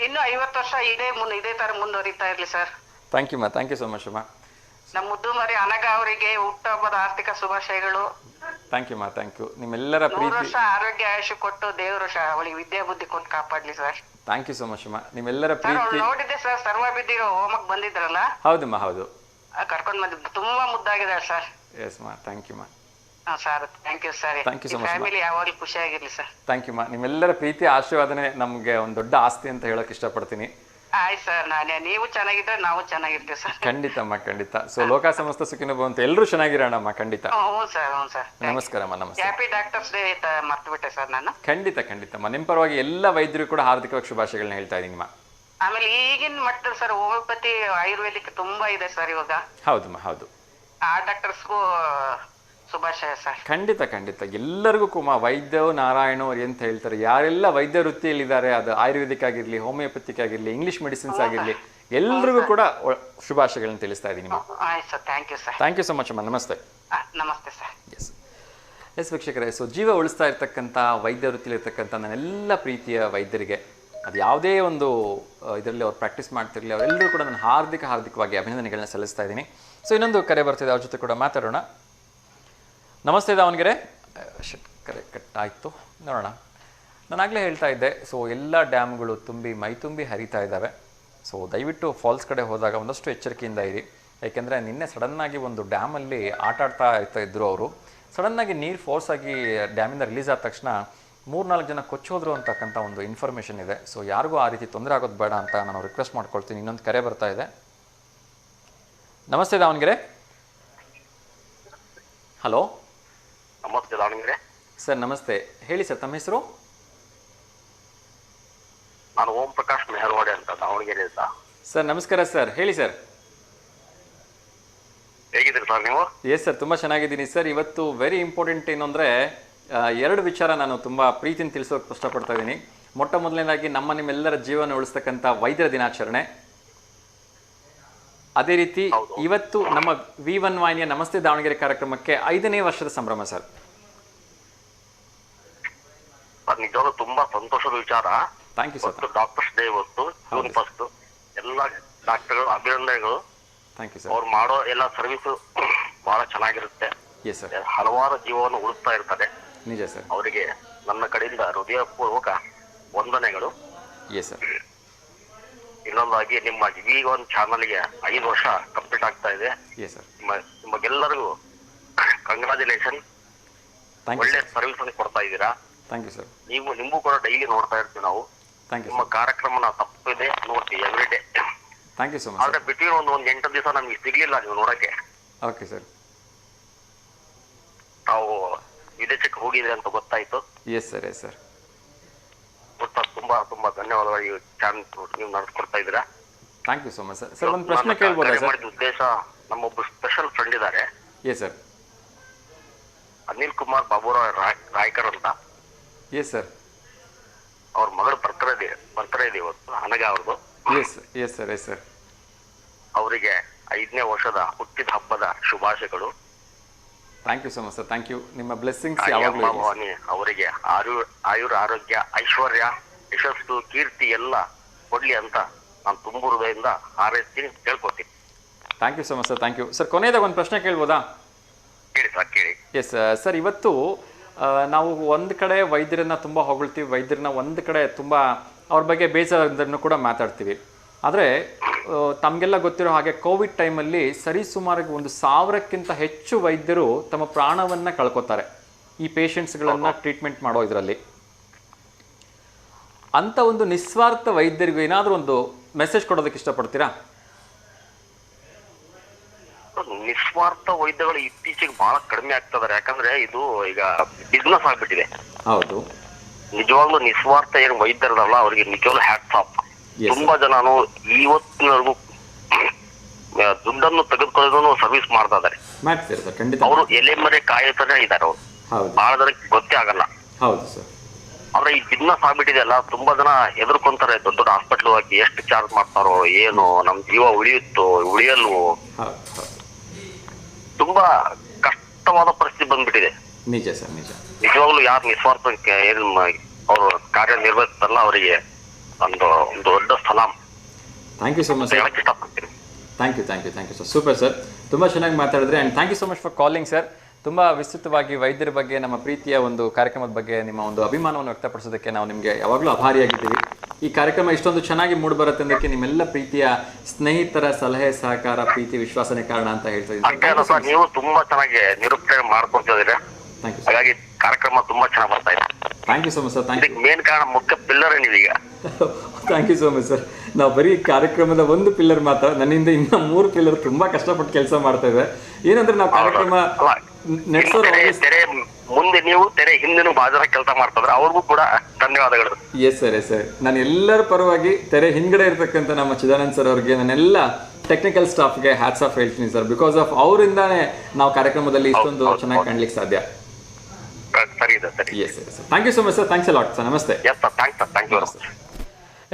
ಇನ್ನು 50 ವರ್ಷ ಇದೇ ತರ ಮುಂದುವರಿತಾ ಇರ್ಲಿ ಸರ್. ಥ್ಯಾಂಕ್ ಯು ಮಾ. ಥ್ಯಾಂಕ್ ಯು ಸೋ ಮಚ್ ಮಾ. ನಮ್ಮ ಮುದ್ದು ಮರಿ ಅನಗ ಅವರಿಗೆ ಹುಟ್ಟುಹಬ್ಬದ ಆರ್ಥಿಕ ಶುಭಾಶಯಗಳು. ಥ್ಯಾಂಕ್ ಯು ಮಾ. Thank you. ನಿಮ್ಮೆಲ್ಲರ ಪ್ರೀತಿ, 100 ವರ್ಷ ಆರೋಗ್ಯ ಆಯುಷ್ಯ ಕೊಟ್ಟು ದೇವರು ಅವಳಿಗೆ ವಿದ್ಯಾ ಬುದ್ಧಿ ಕೊಟ್ಟು ಕಾಪಾಡ್ಲಿ sir. Thank you so much ಮಾ. ನಿಮ್ಮೆಲ್ಲರ ಪ್ರೀತಿ. ನೋಡಿದ್ದೆ ಸರ್, ಸರ್ವ ಬಿದ್ದಿರೋ ಹೋಮಕ್ಕೆ ಬಂದಿದ್ರಲ್ಲ? ಹೌದಮ್ಮ, ಹೌದು. ಕರ್ಕೊಂಡ್ ಬಂದಿದ್ದು ತುಂಬಾ ಮುದ್ದಾಗಿದ್ದಾರೆ ಸರ್. ಎಸ್ ಮಾ. ಥ್ಯಾಂಕ್ ಯು ಮಾ. Sir thank you sir. Thank you so much. Family ಯಾವಾಗಲೂ ಖುಷಿಯಾಗಿರ್ಲಿ ಸರ್. ಥ್ಯಾಂಕ್ ಯು ಮಾ. ನಿಮ್ಮೆಲ್ಲರ ಪ್ರೀತಿ ಆಶೀರ್ವಾದನೆ ನಮಗೆ ಒಂದು ದೊಡ್ಡ ಆಸ್ತಿ ಅಂತ ಹೇಳಕ್ ಇಷ್ಟಪಡ್ತೀನಿ. ಆಯ್ತು ಸರ್, ನೀವು ಚೆನ್ನಾಗಿದ್ರೆ ನಾವು ಚೆನ್ನಾಗಿರ್ತೀವಿ ಸರ್. ಖಂಡಿತಮ್ಮ, ಖಂಡಿತ. ಸೊ ಲೋಕ ಸಮಸ್ತ ಸುಖಿನೋ ಭವಂತು, ಎಲ್ಲರೂ ಚೆನ್ನಾಗಿರೋಣಮ್ಮ. ಖಂಡಿತ. ಹ್ಞೂ ಸರ್, ಹ್ಞೂ ಸರ್. ನಮಸ್ಕಾರಮ್ಮ. ನಮಸ್ತೆ. ಹ್ಯಾಪಿ ಡಾಕ್ಟರ್ಸ್ ಡೇ ಮರ್ತು ಬಿಟ್ಟೆ ಸರ್ ನಾನು. ಖಂಡಿತಮ್ಮ. ನಿಮ್ಮ ಪರವಾಗಿ ಎಲ್ಲ ವೈದ್ಯರು ಕೂಡ ಹಾರ್ದಿಕವಾಗಿ ಶುಭಾಶಯಗಳನ್ನ ಹೇಳ್ತಾ ಇದ್ದೀನಿ ಮಾ. ಆಮೇಲೆ ಈಗಿನ ಮಟ್ಟದಲ್ಲಿ ಸರ್ ಹೋಮಿಯೋಪತಿ ಆಯುರ್ವೇದಿಕ್ ತುಂಬಾ ಇದೆ ಸರ್ ಇವಾಗ. ಹೌದಮ್ಮ, ಹೌದು. ಆ ಡಾಕ್ಟರ್ಸ್ಗೂ ಶುಭಾಶಯ ಸರ್. ಖಂಡಿತ ಎಲ್ಲರಿಗೂ ಕುಮ ವೈದ್ಯ ನಾರಾಯಣ ಅಂತ ಹೇಳ್ತಾರೆ. ಯಾರೆಲ್ಲ ವೈದ್ಯ ವೃತ್ತಿಯಲ್ಲಿದ್ದಾರೆ, ಅದು ಆಯುರ್ವೇದಿಕ್ ಆಗಿರ್ಲಿ, ಹೋಮಿಯೋಪತಿಕ್ ಆಗಿರ್ಲಿ, ಇಂಗ್ಲಿಷ್ ಮೆಡಿಸಿನ್ಸ್ ಆಗಿರ್ಲಿ, ಎಲ್ರಿಗೂ ಕೂಡ ಶುಭಾಶಯಗಳನ್ನ ತಿಳಿಸ್ತಾ ಇದ್ದೀನಿ. ಆಯ್ತು sir, thank you sir. Thank you so much ಅಮ್ಮ. ನಮಸ್ತೆ. ನಮಸ್ತೆ ಸರ್. ಎಸ್ ವೀಕ್ಷಕರೇ, ಸೊ ಜೀವ ಉಳಿಸ್ತಾ ಇರ್ತಕ್ಕಂಥ ವೈದ್ಯ ವೃತ್ತಿಲಿರ್ತಕ್ಕಂಥ ನನ್ನೆಲ್ಲ ಪ್ರೀತಿಯ ವೈದ್ಯರಿಗೆ, ಅದು ಯಾವುದೇ ಒಂದು ಇದರಲ್ಲಿ ಅವ್ರು ಪ್ರಾಕ್ಟೀಸ್ ಮಾಡ್ತಿರಲಿ, ಅವರೆಲ್ಲರೂ ಕೂಡ ನಾನು ಹಾರ್ದಿಕವಾಗಿ ಅಭಿನಂದನೆಗಳನ್ನ ಸಲ್ಲಿಸ್ತಾ ಇದ್ದೀನಿ. ಸೊ ಇನ್ನೊಂದು ಕರೆ ಬರ್ತಿದೆ, ಅವ್ರ ಜೊತೆ ಕೂಡ ಮಾತಾಡೋಣ. ನಮಸ್ತೆ ದಾವಣಗೆರೆ. ಕರೆ ಕಟ್ ಆಯಿತು, ನೋಡೋಣ. ನಾನಾಗಲೇ ಹೇಳ್ತಾ ಇದ್ದೆ, ಸೊ ಎಲ್ಲ ಡ್ಯಾಮ್ಗಳು ತುಂಬಿ ಮೈ ತುಂಬಿ ಹರಿತಾ ಇದ್ದಾವೆ. ಸೊ ದಯವಿಟ್ಟು ಫಾಲ್ಸ್ ಕಡೆ ಹೋದಾಗ ಒಂದಷ್ಟು ಎಚ್ಚರಿಕೆಯಿಂದ ಇರಿ. ಯಾಕೆಂದರೆ ನಿನ್ನೆ ಸಡನ್ನಾಗಿ ಒಂದು ಡ್ಯಾಮಲ್ಲಿ ಆಟ ಆಡ್ತಾ ಇದ್ದರು ಅವರು. ಸಡನ್ನಾಗಿ ನೀರು ಫೋರ್ಸಾಗಿ ಡ್ಯಾಮಿಂದ ರಿಲೀಸ್ ಆದ ತಕ್ಷಣ 3-4 ಜನ ಕೊಚ್ಚೋದ್ರು ಅಂತಕ್ಕಂಥ ಒಂದು ಇನ್ಫಾರ್ಮೇಷನ್ ಇದೆ. ಸೊ ಯಾರಿಗೂ ಆ ರೀತಿ ತೊಂದರೆ ಆಗೋದು ಬೇಡ ಅಂತ ನಾನು ರಿಕ್ವೆಸ್ಟ್ ಮಾಡ್ಕೊಳ್ತೀನಿ. ಇನ್ನೊಂದು ಕರೆ ಬರ್ತಾ ಇದೆ. ನಮಸ್ತೆ ದಾವಣಗೆರೆ. ಹಲೋ. ನಮಸ್ತೆ ದಾವಣಗೆರೆ. ಸರ್ ನಮಸ್ತೆ, ಹೇಳಿ ಸರ್, ತಮ್ಮ ಹೆಸರು? ನಾನು ಓಂ ಪ್ರಕಾಶ್ ಮೆಹರ್ವಾಡೆ ಅಂತ, ದಾವಣಗೆರೆಯಿಂದ. ಸರ್ ನಮಸ್ಕಾರ ಸರ್, ಹೇಳಿ ಸರ್. ಹೇಗಿದ್ದೀರಿ ಸರ್ ನೀವು? ಎಸ್ ಸರ್, ತುಂಬ ಚೆನ್ನಾಗಿದ್ದೀನಿ ಸರ್. ಇವತ್ತು ವೆರಿ ಇಂಪಾರ್ಟೆಂಟ್ ಏನು ಅಂದರೆ 2 ವಿಚಾರ ನಾನು ತುಂಬ ಪ್ರೀತಿನ ತಿಳಿಸೋಕೆ ಇಷ್ಟಪಡ್ತಾ ಇದ್ದೀನಿ. ಮೊಟ್ಟ ಮೊದಲನೇದಾಗಿ ನಿಮ್ಮೆಲ್ಲರ ಜೀವನ ಉಳಿಸ್ತಕ್ಕಂಥ ವೈದ್ಯರ ದಿನಾಚರಣೆ. ಅದೇ ರೀತಿ ಇವತ್ತು ನಮ್ಮ V1 ವಾಹಿನಿಯ ನಮಸ್ತೆ ದಾವಣಗೆರೆ ಕಾರ್ಯಕ್ರಮಕ್ಕೆ 5ನೇ ವರ್ಷದ ಸಂಭ್ರಮ ಸರ್. ನಿಜವಾಗ್ಲೂ ತುಂಬಾ ಸಂತೋಷದ ವಿಚಾರ. Thank you sir. Doctors day ಇವತ್ತು, ಜೂನ್ 1. ಎಲ್ಲ ಡಾಕ್ಟರ್ಗಳು ಅಭಿನಂದನೆಗಳು. Thank you sir. ಅವ್ರು ಮಾಡೋ ಎಲ್ಲ ಸರ್ವಿಸ್ ಬಹಳ ಚೆನ್ನಾಗಿರುತ್ತೆ. Yes sir. ಹಲವಾರು ಜೀವವನ್ನು ಉಳಿಸ್ತಾ ಇರ್ತಾರೆ. ನಿಜ ಸರ್. ಅವರಿಗೆ ನನ್ನ ಕಡೆಯಿಂದ ಹೃದಯಪೂರ್ವಕ ವಂದನೆಗಳು. Yes sir. ಇನ್ನೊಂದಾಗಿ ನಿಮ್ಮ V1 ಚಾನಲ್ಗೆ 5 ವರ್ಷ ಕಂಪ್ಲೀಟ್ ಆಗ್ತಾ ಇದೆ. Yes sir. ನಿಮಗೆಲ್ಲರಿಗೂ ಕಂಗ್ರಾಚುಲೇಷನ್. ಒಳ್ಳೆ ಸರ್ವಿಸ್ ಅನ್ನು ಕೊಡ್ತಾ ಇದ್ದೀರಾ. Thank you sir. ನಿಮಗೂ ಕೂಡ ಡೈಲಿ ನೋಡ್ತಾ ಇರ್ತೀವಿ ನಾವು. Thank you. ನಿಮ್ಮ ಕಾರ್ಯಕ್ರಮನ ತಪ್ಪದೆ ನೋಡ್ತೀವಿ every day. Thank you so much. ಆದ್ರೆ ಬಿಟ್ವೀನ್ ಒಂದು 8 ದಿವಸ ನಮ್ಗೆ ಸಿಗ್ಲಿಲ್ಲ ನೀವು ನೋಡಕ್ಕೆ. Okay sir. ತಾವು ವಿದೇಶಕ್ಕೆ ಹೋಗಿದ್ರೆ ಅಂತ ಗೊತ್ತಾಯ್ತು. Yes sir. Yes sir. ತುಂಬಾ ತುಂಬಾ ಧನ್ಯವಾದಗಳು. ಈ ಚಾನಲ್ ನೀವು ನಡೆಸ್ಕೊಡ್ತಾ ಇದ್ದೀರಾ. Thank you so much sir. Sir ಒಂದು ಪ್ರಶ್ನೆ ಕೇಳ್ಬೋದಾ ಸರ್? ಮಾಡಿದ ಉದ್ದೇಶ, ನಮ್ಮೊಬ್ಬ ಸ್ಪೆಷಲ್ ಫ್ರೆಂಡ್ ಇದ್ದಾರೆ. Yes sir. ಅನಿಲ್ ಕುಮಾರ್ ಬಾಬುರಾವ್ ರಾಯ್ಕರ್ ಅಂತ. Yes sir. ಅವ್ರ ಮಗಳ ಬರ್ತ್ಡೇ ಇದೆ ಇವತ್ತು, ಅನಗ ಅವ್ರದ್ದು. Yes yes sir. Yes sir. ಅವರಿಗೆ 5ನೇ ವರ್ಷದ ಹುಟ್ಟಿದ ಹಬ್ಬದ ಶುಭಾಶಯಗಳು. Thank you so much sir. Thank you. ನಿಮ್ಮ ಬ್ಲೆಸ್ಸಿಂಗ್ಸ್ ಯಾವಾಗಲೂ ಭವಾನಿ ಅವರಿಗೆ ಆಯುರ ಆರೋಗ್ಯ ಐಶ್ವರ್ಯ ಯಶಸ್ಸು ಕೀರ್ತಿ ಎಲ್ಲ ಕೊಡ್ಲಿ ಅಂತ ನಾನು ತುಂಬ ಹೃದಯದಿಂದ ಹಾರೈಸ್ತೀನಿ, ಕೇಳ್ಕೊತೀನಿ. Thank you so much sir. Thank you sir. ಕೊನೆಯದಾಗ ಒಂದು ಪ್ರಶ್ನೆ ಕೇಳ್ಬೋದಾ? ಕೇಳಿ ಸರ್, ಕೇಳಿ. Yes sir. ಇವತ್ತು ನಾವು ಒಂದು ಕಡೆ ವೈದ್ಯರನ್ನ ತುಂಬ ಹೊಗಳ್ತೀವಿ, ವೈದ್ಯರನ್ನ ಒಂದು ಕಡೆ ತುಂಬ ಅವ್ರ ಬಗ್ಗೆ ಬೇಜಾರನ್ನು ಕೂಡ ಮಾತಾಡ್ತೀವಿ. ಆದರೆ ತಮಗೆಲ್ಲ ಗೊತ್ತಿರೋ ಹಾಗೆ ಕೋವಿಡ್ ಟೈಮಲ್ಲಿ ಸರಿಸುಮಾರಾಗಿ 1,000ಕ್ಕಿಂತ ಹೆಚ್ಚು ವೈದ್ಯರು ತಮ್ಮ ಪ್ರಾಣವನ್ನು ಕಳ್ಕೊತಾರೆ ಈ ಪೇಷಂಟ್ಸ್ಗಳನ್ನು ಟ್ರೀಟ್ಮೆಂಟ್ ಮಾಡೋ ಇದರಲ್ಲಿ. ಅಂಥ ಒಂದು ನಿಸ್ವಾರ್ಥ ವೈದ್ಯರಿಗೂ ಏನಾದರೂ ಒಂದು ಮೆಸೇಜ್ ಕೊಡೋದಕ್ಕೆ ಇಷ್ಟಪಡ್ತೀರಾ? ನಿಸ್ವಾರ್ಥ ವೈದ್ಯಗಳು ಇತ್ತೀಚೆಗೆ ಬಹಳ ಕಡಿಮೆ ಆಗ್ತದಾರೆ. ಯಾಕಂದ್ರೆ ಇದು ಈಗ ಬಿಸ್ನೆಸ್ ಆಗ್ಬಿಟ್ಟಿದೆ. ಹೌದು. ನಿಜವಾಗ್ಲೂ ನಿಸ್ವಾರ್ಥ ಏನು ವೈದ್ಯರಲ್ಲ, ಅವ್ರಿಗೆ ನಿಜವಾಗ್ಲೂ ಹ್ಯಾಟ್ಸ್ ಆಫ್. ತುಂಬಾ ಜನನು ಇವತ್ತಿನವರೆಗೂ ದುಡ್ಡನ್ನು ತೆಗೆದುಕೊಳ್ಳೋದನ್ನು ಸರ್ವಿಸ್ ಮಾಡ್ತಾ ಇದಾರೆ. ಅವರು ಎಲೆ ಮರೆ ಕಾಯುತ್ತಾನೆ ಇದಾರೆ. ಅವರು ಬಹಳ ಜನಕ್ಕೆ ಗೊತ್ತೇ ಆಗಲ್ಲ. ಹೌದು ಸರ್. ಆದ್ರೆ ಈ ಬಿಸ್ನೆಸ್ ಆಗ್ಬಿಟ್ಟಿದೆ ಅಲ್ಲ, ತುಂಬಾ ಜನ ಹೆದರ್ಕೊಂತಾರೆ. ದೊಡ್ಡ ದೊಡ್ಡ ಹಾಸ್ಪಿಟ್ಲ್ ಹೋಗಿ ಎಷ್ಟು ಚಾರ್ಜ್ ಮಾಡ್ತಾರೋ ಏನು, ನಮ್ ಜೀವ ಉಳಿಯುತ್ತೋ ಉಳಿಯಲ್ವೋ, ತುಂಬಾ ಕಷ್ಟವಾದ ಪರಿಸ್ಥಿತಿ ಬಂದ್ಬಿಟ್ಟಿದೆ. ನಿಜ ಸರ್, ನಿಜ. ನಿಜವಾಗ್ಲೂ ಯಾರು ನಿಸ್ವಾರ್ಥಕ್ಕೆ ಏನು ಅವರು ಕಾರ್ಯ ನಿರ್ವಹಿಸ್ತಾರಲ್ಲ ಅವರಿಗೆ ಒಂದು ದೊಡ್ಡ ಸಲಾಂ. Thank you so much sir. ಇಷ್ಟಪಡ್ತೀನಿ. Thank you sir. Super sir. ತುಂಬ ಚೆನ್ನಾಗಿ ಮಾತಾಡಿದ್ರೆ. And thank you so much for calling sir. ತುಂಬ ವಿಸ್ತೃತವಾಗಿ ವೈದ್ಯರ ಬಗ್ಗೆ, ನಮ್ಮ ಪ್ರೀತಿಯ ಒಂದು ಕಾರ್ಯಕ್ರಮದ ಬಗ್ಗೆ ನಿಮ್ಮ ಒಂದು ಅಭಿಮಾನವನ್ನು ವ್ಯಕ್ತಪಡಿಸೋದಕ್ಕೆ ನಾವು ನಿಮಗೆ ಯಾವಾಗಲೂ ಆಭಾರಿಯಾಗಿದ್ದೀವಿ. ಈ ಕಾರ್ಯಕ್ರಮ ಇಷ್ಟೊಂದು ಚೆನ್ನಾಗಿ ಮೂಡಿಬರುತ್ತೆ ಅನ್ನೋದಕ್ಕೆ ನಿಮ್ಮೆಲ್ಲ ಪ್ರೀತಿಯ ಸ್ನೇಹಿತರ ಸಲಹೆ, ಸಹಕಾರ, ಪ್ರೀತಿ, ವಿಶ್ವಾಸನೆ ಕಾರಣ ಅಂತ ಹೇಳ್ತಾ ಇದ್ದೀನಿ. ನೀವು ತುಂಬಾ ಚೆನ್ನಾಗಿ ನಿರೂಪಣೆ ಮಾಡ್ಕೊತಿದ್ದೀರಾ. Thank you. ಹಾಗಾಗಿ ಕಾರ್ಯಕ್ರಮ ತುಂಬಾ ಚೆನ್ನಾಗಿ ಬರ್ತಾ ಇದೆ. Thank you so much sir. Thank you. Main ಕಾರಣ ಮುಖ್ಯ ಪಿಲ್ಲರ್ ನೀವೀಗ. Thank you so much sir. ನಾವು ಬರೀ ಕಾರ್ಯಕ್ರಮದ ಒಂದು ಪಿಲ್ಲರ್ ಮಾತ್ರ, ನನ್ನಿಂದ ಇನ್ನ 3 ಪಿಲ್ಲರ್ ತುಂಬಾ ಕಷ್ಟಪಟ್ಟು ಕೆಲಸ ಮಾಡ್ತಾ ಇವೆ. ಏನಂದ್ರೆ ನಾವು ಕಾರ್ಯಕ್ರಮ ತೆರೆ ಮುಂದೆ ನೀವು ತೆರೆ ಹಿಂದೆನೂ ಬಾಜರ ಕೆಲಸ ಮಾಡ್ತಿದ್ರೆ ಅವ್ರಿಗೂ ಕೂಡ ಧನ್ಯವಾದಗಳು. S sir. Yes sir. ನಾನು ಎಲ್ಲರ ಪರವಾಗಿ ತೆರೆ ಹಿಂದ್ಗಡೆ ಇರ್ತಕ್ಕಂಥ ನಮ್ಮ ಚಿದಾನಂದ್ ಸರ್ ಅವ್ರಿಗೆ, ನನ್ನೆಲ್ಲ ಟೆಕ್ನಿಕಲ್ ಸ್ಟಾಫ್ಗೆ ಹ್ಯಾಟ್ಸ್ ಆಫ್ ಹೇಳ್ತೀನಿ ಸರ್. ಬಿಕಾಸ್ ಆಫ್ ಅವರಿಂದಾನೇ ನಾವು ಕಾರ್ಯಕ್ರಮದಲ್ಲಿ ಇಷ್ಟೊಂದು ಚೆನ್ನಾಗಿ ಕಾಣ್ಲಿಕ್ಕೆ ಸಾಧ್ಯ. ಸರಿ ಇದೆ, ಸರಿ. Yes sir. Thank you so much sir. Thanks a lot sir. ನಮಸ್ತೆ. Yes sir, thank you.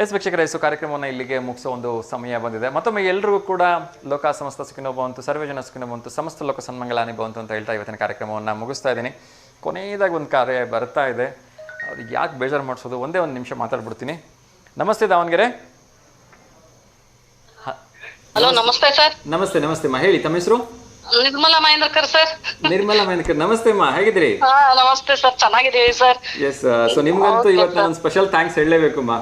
Yes ವೀಕ್ಷಕರೇ, ಸೊ ಕಾರ್ಯಕ್ರಮವನ್ನು ಇಲ್ಲಿಗೆ ಮುಗಿಸೋ ಒಂದು ಸಮಯ ಬಂದಿದೆ. ಮತ್ತೊಮ್ಮೆ ಎಲ್ಲರಿಗೂ ಕೂಡ ಲೋಕ ಸಮಸ್ತ ಸುಖಿನೋ ಭವಂತು, ಸರ್ವೇ ಜನ ಸುಖಿನೋ ಭವಂತು, ಸಮಸ್ತ ಲೋಕ ಸನ್ಮಂಗಳಾನಿ ಭವಂತು ಅಂತ ಹೇಳ್ತಾ ಇವತ್ತಿನ ಕಾರ್ಯಕ್ರಮವನ್ನು ಮುಗಿಸ್ತಾ ಇದ್ದೀನಿ. ಕೊನೆಯದಾಗಿ ಒಂದು ಕಾರ್ಯ ಬರ್ತಾ ಇದೆ, ಅದು ಯಾಕೆ ಬೇಜಾರು ಮಾಡಿಸೋದು, ಒಂದೇ ಒಂದು ನಿಮಿಷ ಮಾತಾಡ್ಬಿಡ್ತೀನಿ. ನಮಸ್ತೆ ದಾವಣಗೆರೆ. ಹಲೋ, ನಮಸ್ತೆ ಸರ್. ನಮಸ್ತೆ. ನಮಸ್ತೆ ಮಾ, ಹೇಳಿ ತಮ್ಮ ಹೆಸರು? ನಿರ್ಮಲಾ ಮಹೇಂದ್ರಕರ್ ಸರ್. ನಿರ್ಮಲಾ ಮಹೇಂದ್ರಕರ್, ನಮಸ್ತೆ ಮಾ, ಹೇಗಿದ್ದೀರಿ? ನಮಸ್ತೆ ಸರ್, ಚೆನ್ನಾಗಿದ್ದೀವಿ ಸರ್. ಎಸ್. ಸೊ ನಿಮ್ಗಂತೂ ಇವತ್ತು ನಾನು ಸ್ಪೆಷಲ್ ಥ್ಯಾಂಕ್ಸ್ ಹೇಳಲೇಬೇಕು ಮಾ.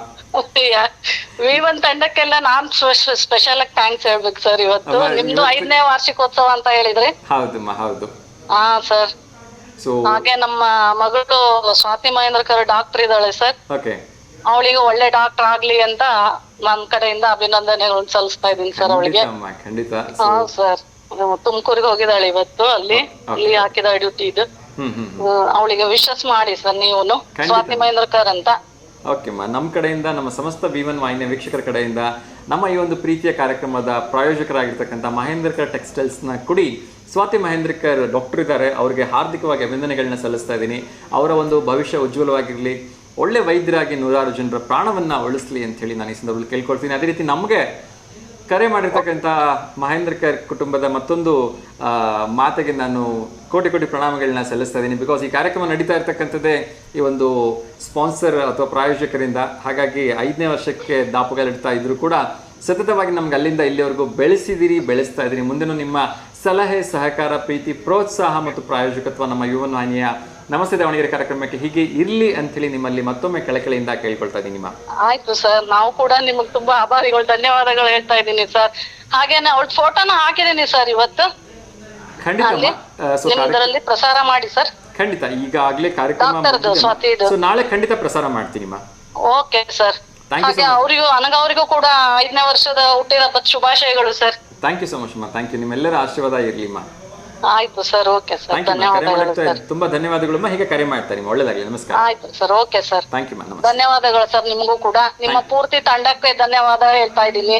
V1 ತಂಡಕ್ಕೆಲ್ಲ ನಾನ್ ಸ್ಪೆಷಲ್ ಆಗಿ ಥ್ಯಾಂಕ್ಸ್ ಹೇಳ್ಬೇಕು ಸರ್. ಇವತ್ತು ನಿಮ್ದು 5ನೇ ವಾರ್ಷಿಕೋತ್ಸವ ಅಂತ ಹೇಳಿದ್ರಿ. ಹೌದಮ್ಮ, ಹೌದು. ಹಾ ಸರ್. ಸೊ ಹಾಗೆ ನಮ್ಮ ಮಗಳು ಸ್ವಾತಿ ಮಹೇಂದ್ರಕರ್ ಡಾಕ್ಟರ್ ಇದ್ದಾಳೆ ಸರ್. ಓಕೆ. ಅವಳಿಗೆ ಒಳ್ಳೆ ಡಾಕ್ಟರ್ ಆಗ್ಲಿ ಅಂತ ನನ್ನ ಕಡೆಯಿಂದ ಅಭಿನಂದನೆಗಳನ್ನು ಸಲ್ಲಿಸ್ತಾ ಇದ್ದೀನಿ ಸರ್ ಅವಳಿಗೆ. ಖಂಡಿತ. ಹಾ ಸರ್. ತುಮಕೂರಿಗೆ ಹೋಗಿದ್ದಾಳೆ ಇವತ್ತು, ಅಲ್ಲಿ ಹಾಕಿದ ಡ್ಯೂಟಿ ಇದು. ಅವಳಿಗೆ ವಿಶಸ್ ಮಾಡಿ ಸರ್ ನೀವುನು, ಸ್ವಾತಿ ಮಹೇಂದ್ರಕರ್ ಅಂತ. ಓಕೆಮ್ಮ, ನಮ್ಮ ಕಡೆಯಿಂದ, ನಮ್ಮ ಸಮಸ್ತ V1 ವಾಹಿನಿಯ ವೀಕ್ಷಕರ ಕಡೆಯಿಂದ ನಮ್ಮ ಈ ಒಂದು ಪ್ರೀತಿಯ ಕಾರ್ಯಕ್ರಮದ ಪ್ರಾಯೋಜಕರಾಗಿರ್ತಕ್ಕಂಥ ಮಹೇಂದ್ರಕರ್ ಟೆಕ್ಸ್ಟೈಲ್ಸ್ನ ಕುಡಿ ಸ್ವಾತಿ ಮಹೇಂದ್ರಕರ್ ಡಾಕ್ಟರ್ ಇದ್ದಾರೆ, ಅವರಿಗೆ ಹಾರ್ದಿಕವಾಗಿ ಅಭಿನಂದನೆಗಳನ್ನ ಸಲ್ಲಿಸ್ತಾ ಇದ್ದೀನಿ. ಅವರ ಒಂದು ಭವಿಷ್ಯ ಉಜ್ವಲವಾಗಿರಲಿ, ಒಳ್ಳೆ ವೈದ್ಯರಾಗಿ ನೂರಾರು ಜನರ ಪ್ರಾಣವನ್ನು ಉಳಿಸ್ಲಿ ಅಂತ ಹೇಳಿ ನಾನು ಈ ಸಂದರ್ಭದಲ್ಲಿ ಕೇಳ್ಕೊಳ್ತೀನಿ. ಅದೇ ರೀತಿ ನಮಗೆ ಕರೆ ಮಾಡಿರ್ತಕ್ಕಂಥ ಮಹೇಂದ್ರಕರ್ ಕುಟುಂಬದ ಮತ್ತೊಂದು ಮಾತಿಗೆ ನಾನು ಕೋಟಿ ಕೋಟಿ ಪ್ರಣಾಮಗಳನ್ನ ಸಲ್ಲಿಸ್ತಾ ಇದ್ದೀನಿ. ಬಿಕಾಸ್ ಈ ಕಾರ್ಯಕ್ರಮ ನಡೀತಾ ಇರ್ತಕ್ಕಂಥದ್ದೇ ಈ ಒಂದು ಸ್ಪಾನ್ಸರ್ ಅಥವಾ ಪ್ರಾಯೋಜಕರಿಂದ. ಹಾಗಾಗಿ 5ನೇ ವರ್ಷಕ್ಕೆ ದಾಪುಗಾಲಿಡ್ತಾ ಇದ್ರು ಕೂಡ ಸತತವಾಗಿ ನಮ್ಗೆ ಅಲ್ಲಿಂದ ಇಲ್ಲಿವರೆಗೂ ಬೆಳೆಸ್ತಾ ಇದ್ದೀರಿ. ಮುಂದೆನೂ ನಿಮ್ಮ ಸಲಹೆ, ಸಹಕಾರ, ಪ್ರೀತಿ, ಪ್ರೋತ್ಸಾಹ ಮತ್ತು ಪ್ರಾಯೋಜಕತ್ವ ನಮ್ಮ V1 ವಾಹಿನಿಯ ನಮಸ್ತೆ ದಾವಣಗೆರೆ ಕಾರ್ಯಕ್ರಮಕ್ಕೆ ಹೀಗೆ ಇರ್ಲಿ ಅಂತ ಹೇಳಿ ನಿಮ್ಮಲ್ಲಿ ಮತ್ತೊಮ್ಮೆ ಕಳಕಳಿಯಿಂದ ಕೇಳ್ಕೊಳ್ತಾ ಇದ್ದೀನಿ. ಆಯ್ತು ಸರ್, ನಾವು ಕೂಡ ನಿಮಗೆ ತುಂಬಾ ಆಭಾರಿಗಳು, ಧನ್ಯವಾದಗಳು ಹೇಳ್ತಾ ಇದ್ದೀನಿ ಸರ್. ಹಾಗೇನೆ ಅವಳ ಫೋಟೋನ ಹಾಕಿದ್ದೀನಿ ಸರ್ ಇವತ್ತು. ಖಂಡಿತ ನಿಮ್ಮದರಲ್ಲಿ ಪ್ರಸಾರ ಮಾಡಿ ಸರ್. ಖಂಡಿತ, ಈಗಾಗಲೇ ಕಾರ್ಯಕ್ರಮ ನಾಳೆ ಖಂಡಿತ ಪ್ರಸಾರ ಮಾಡ್ತೀನಿ. Okay sir. ಹಾಗೆ ಅವರಿಗೂ ಅನಗವರಿಗೂ ಕೂಡ 5ನೇ ವರ್ಷದ ಹುಟ್ಟಿದಬ್ಬದ ಶುಭಾಶಯಗಳು sir. Thank you so much. Thank you, ನಿಮ್ಮೆಲ್ಲರ ಆಶೀರ್ವಾದ ಇರ್ಲಿ. ಆಯ್ತು ಸರ್. ಓಕೆ ಸರ್, ಧನ್ಯವಾದಗಳು ಸರ್. ತುಂಬಾ ಧನ್ಯವಾದಗಳು. ಹೀಗೆ ಕರೆ ಮಾಡ್ತಾರೆ. ಒಳ್ಳೆದಾಗಲಿ. ನಮಸ್ಕಾರ. ಆಯ್ತು sir. Okay sir. Thank you. ಧನ್ಯವಾದಗಳು ಸರ್. ನಿಮಗೂ ಕೂಡ ನಿಮ್ಮ ಪೂರ್ತಿ ತಂಡಕ್ಕೆ ಧನ್ಯವಾದ ಹೇಳ್ತಾ ಇದ್ದೀನಿ.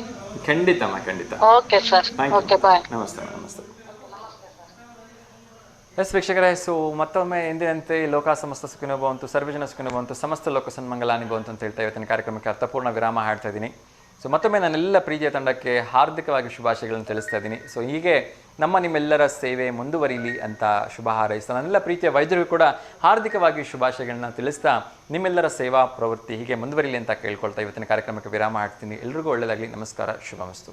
ಖಂಡಿತಮ್ಮ, ಖಂಡಿತ. Okay sir. ಓಕೆ, ಬಾಯ್. ನಮಸ್ತೆ. ನಮಸ್ತೆ. ಎಸ್ ವೀಕ್ಷಕರೇ, ಸೊ ಮತ್ತೊಮ್ಮೆ ಎಂದಿನಂತೆ ಲೋಕ ಸಮಸ್ತ ಸುಖಿನೋ ಭವಂತು, ಸರ್ವಜನ ಸುಖಿನೋ ಭವಂತು, ಸಮಸ್ತ ಲೋಕ ಸನ್ಮಂಗಲಾನಿ ಭವಂತು ಅಂತ ಹೇಳ್ತಾ ಇವತ್ತಿನ ಕಾರ್ಯಕ್ರಮಕ್ಕೆ ಅರ್ಥಪೂರ್ಣ ವಿರಾಮ ಹಾಡ್ತಾ ಇದ್ದೀನಿ. ಸೊ ಮತ್ತೊಮ್ಮೆ ನನ್ನೆಲ್ಲ ಪ್ರೀತಿಯ ತಂಡಕ್ಕೆ ಹಾರ್ದಿಕವಾಗಿ ಶುಭಾಶಯಗಳನ್ನು ತಿಳಿಸ್ತಾ ಇದ್ದೀನಿ. ಸೊ ಹೀಗೆ ನಿಮ್ಮೆಲ್ಲರ ಸೇವೆ ಮುಂದುವರಿಲಿ ಅಂತ ಶುಭ ಹಾರೈಸ್ತಾ, ನನ್ನೆಲ್ಲ ಪ್ರೀತಿಯ ವೈದ್ಯರಿಗೂ ಕೂಡ ಹಾರ್ದಿಕವಾಗಿ ಶುಭಾಶಯಗಳನ್ನ ತಿಳಿಸ್ತಾ ನಿಮ್ಮೆಲ್ಲರ ಸೇವಾ ಪ್ರವೃತ್ತಿ ಹೀಗೆ ಮುಂದುವರಿಲಿ ಅಂತ ಕೇಳ್ಕೊಳ್ತಾ ಇವತ್ತಿನ ಕಾರ್ಯಕ್ರಮಕ್ಕೆ ವಿರಾಮ ಹಾಡ್ತೀನಿ. ಎಲ್ರಿಗೂ ಒಳ್ಳೆಯದಾಗಲಿ. ನಮಸ್ಕಾರ. ಶುಭಮಸ್ತು.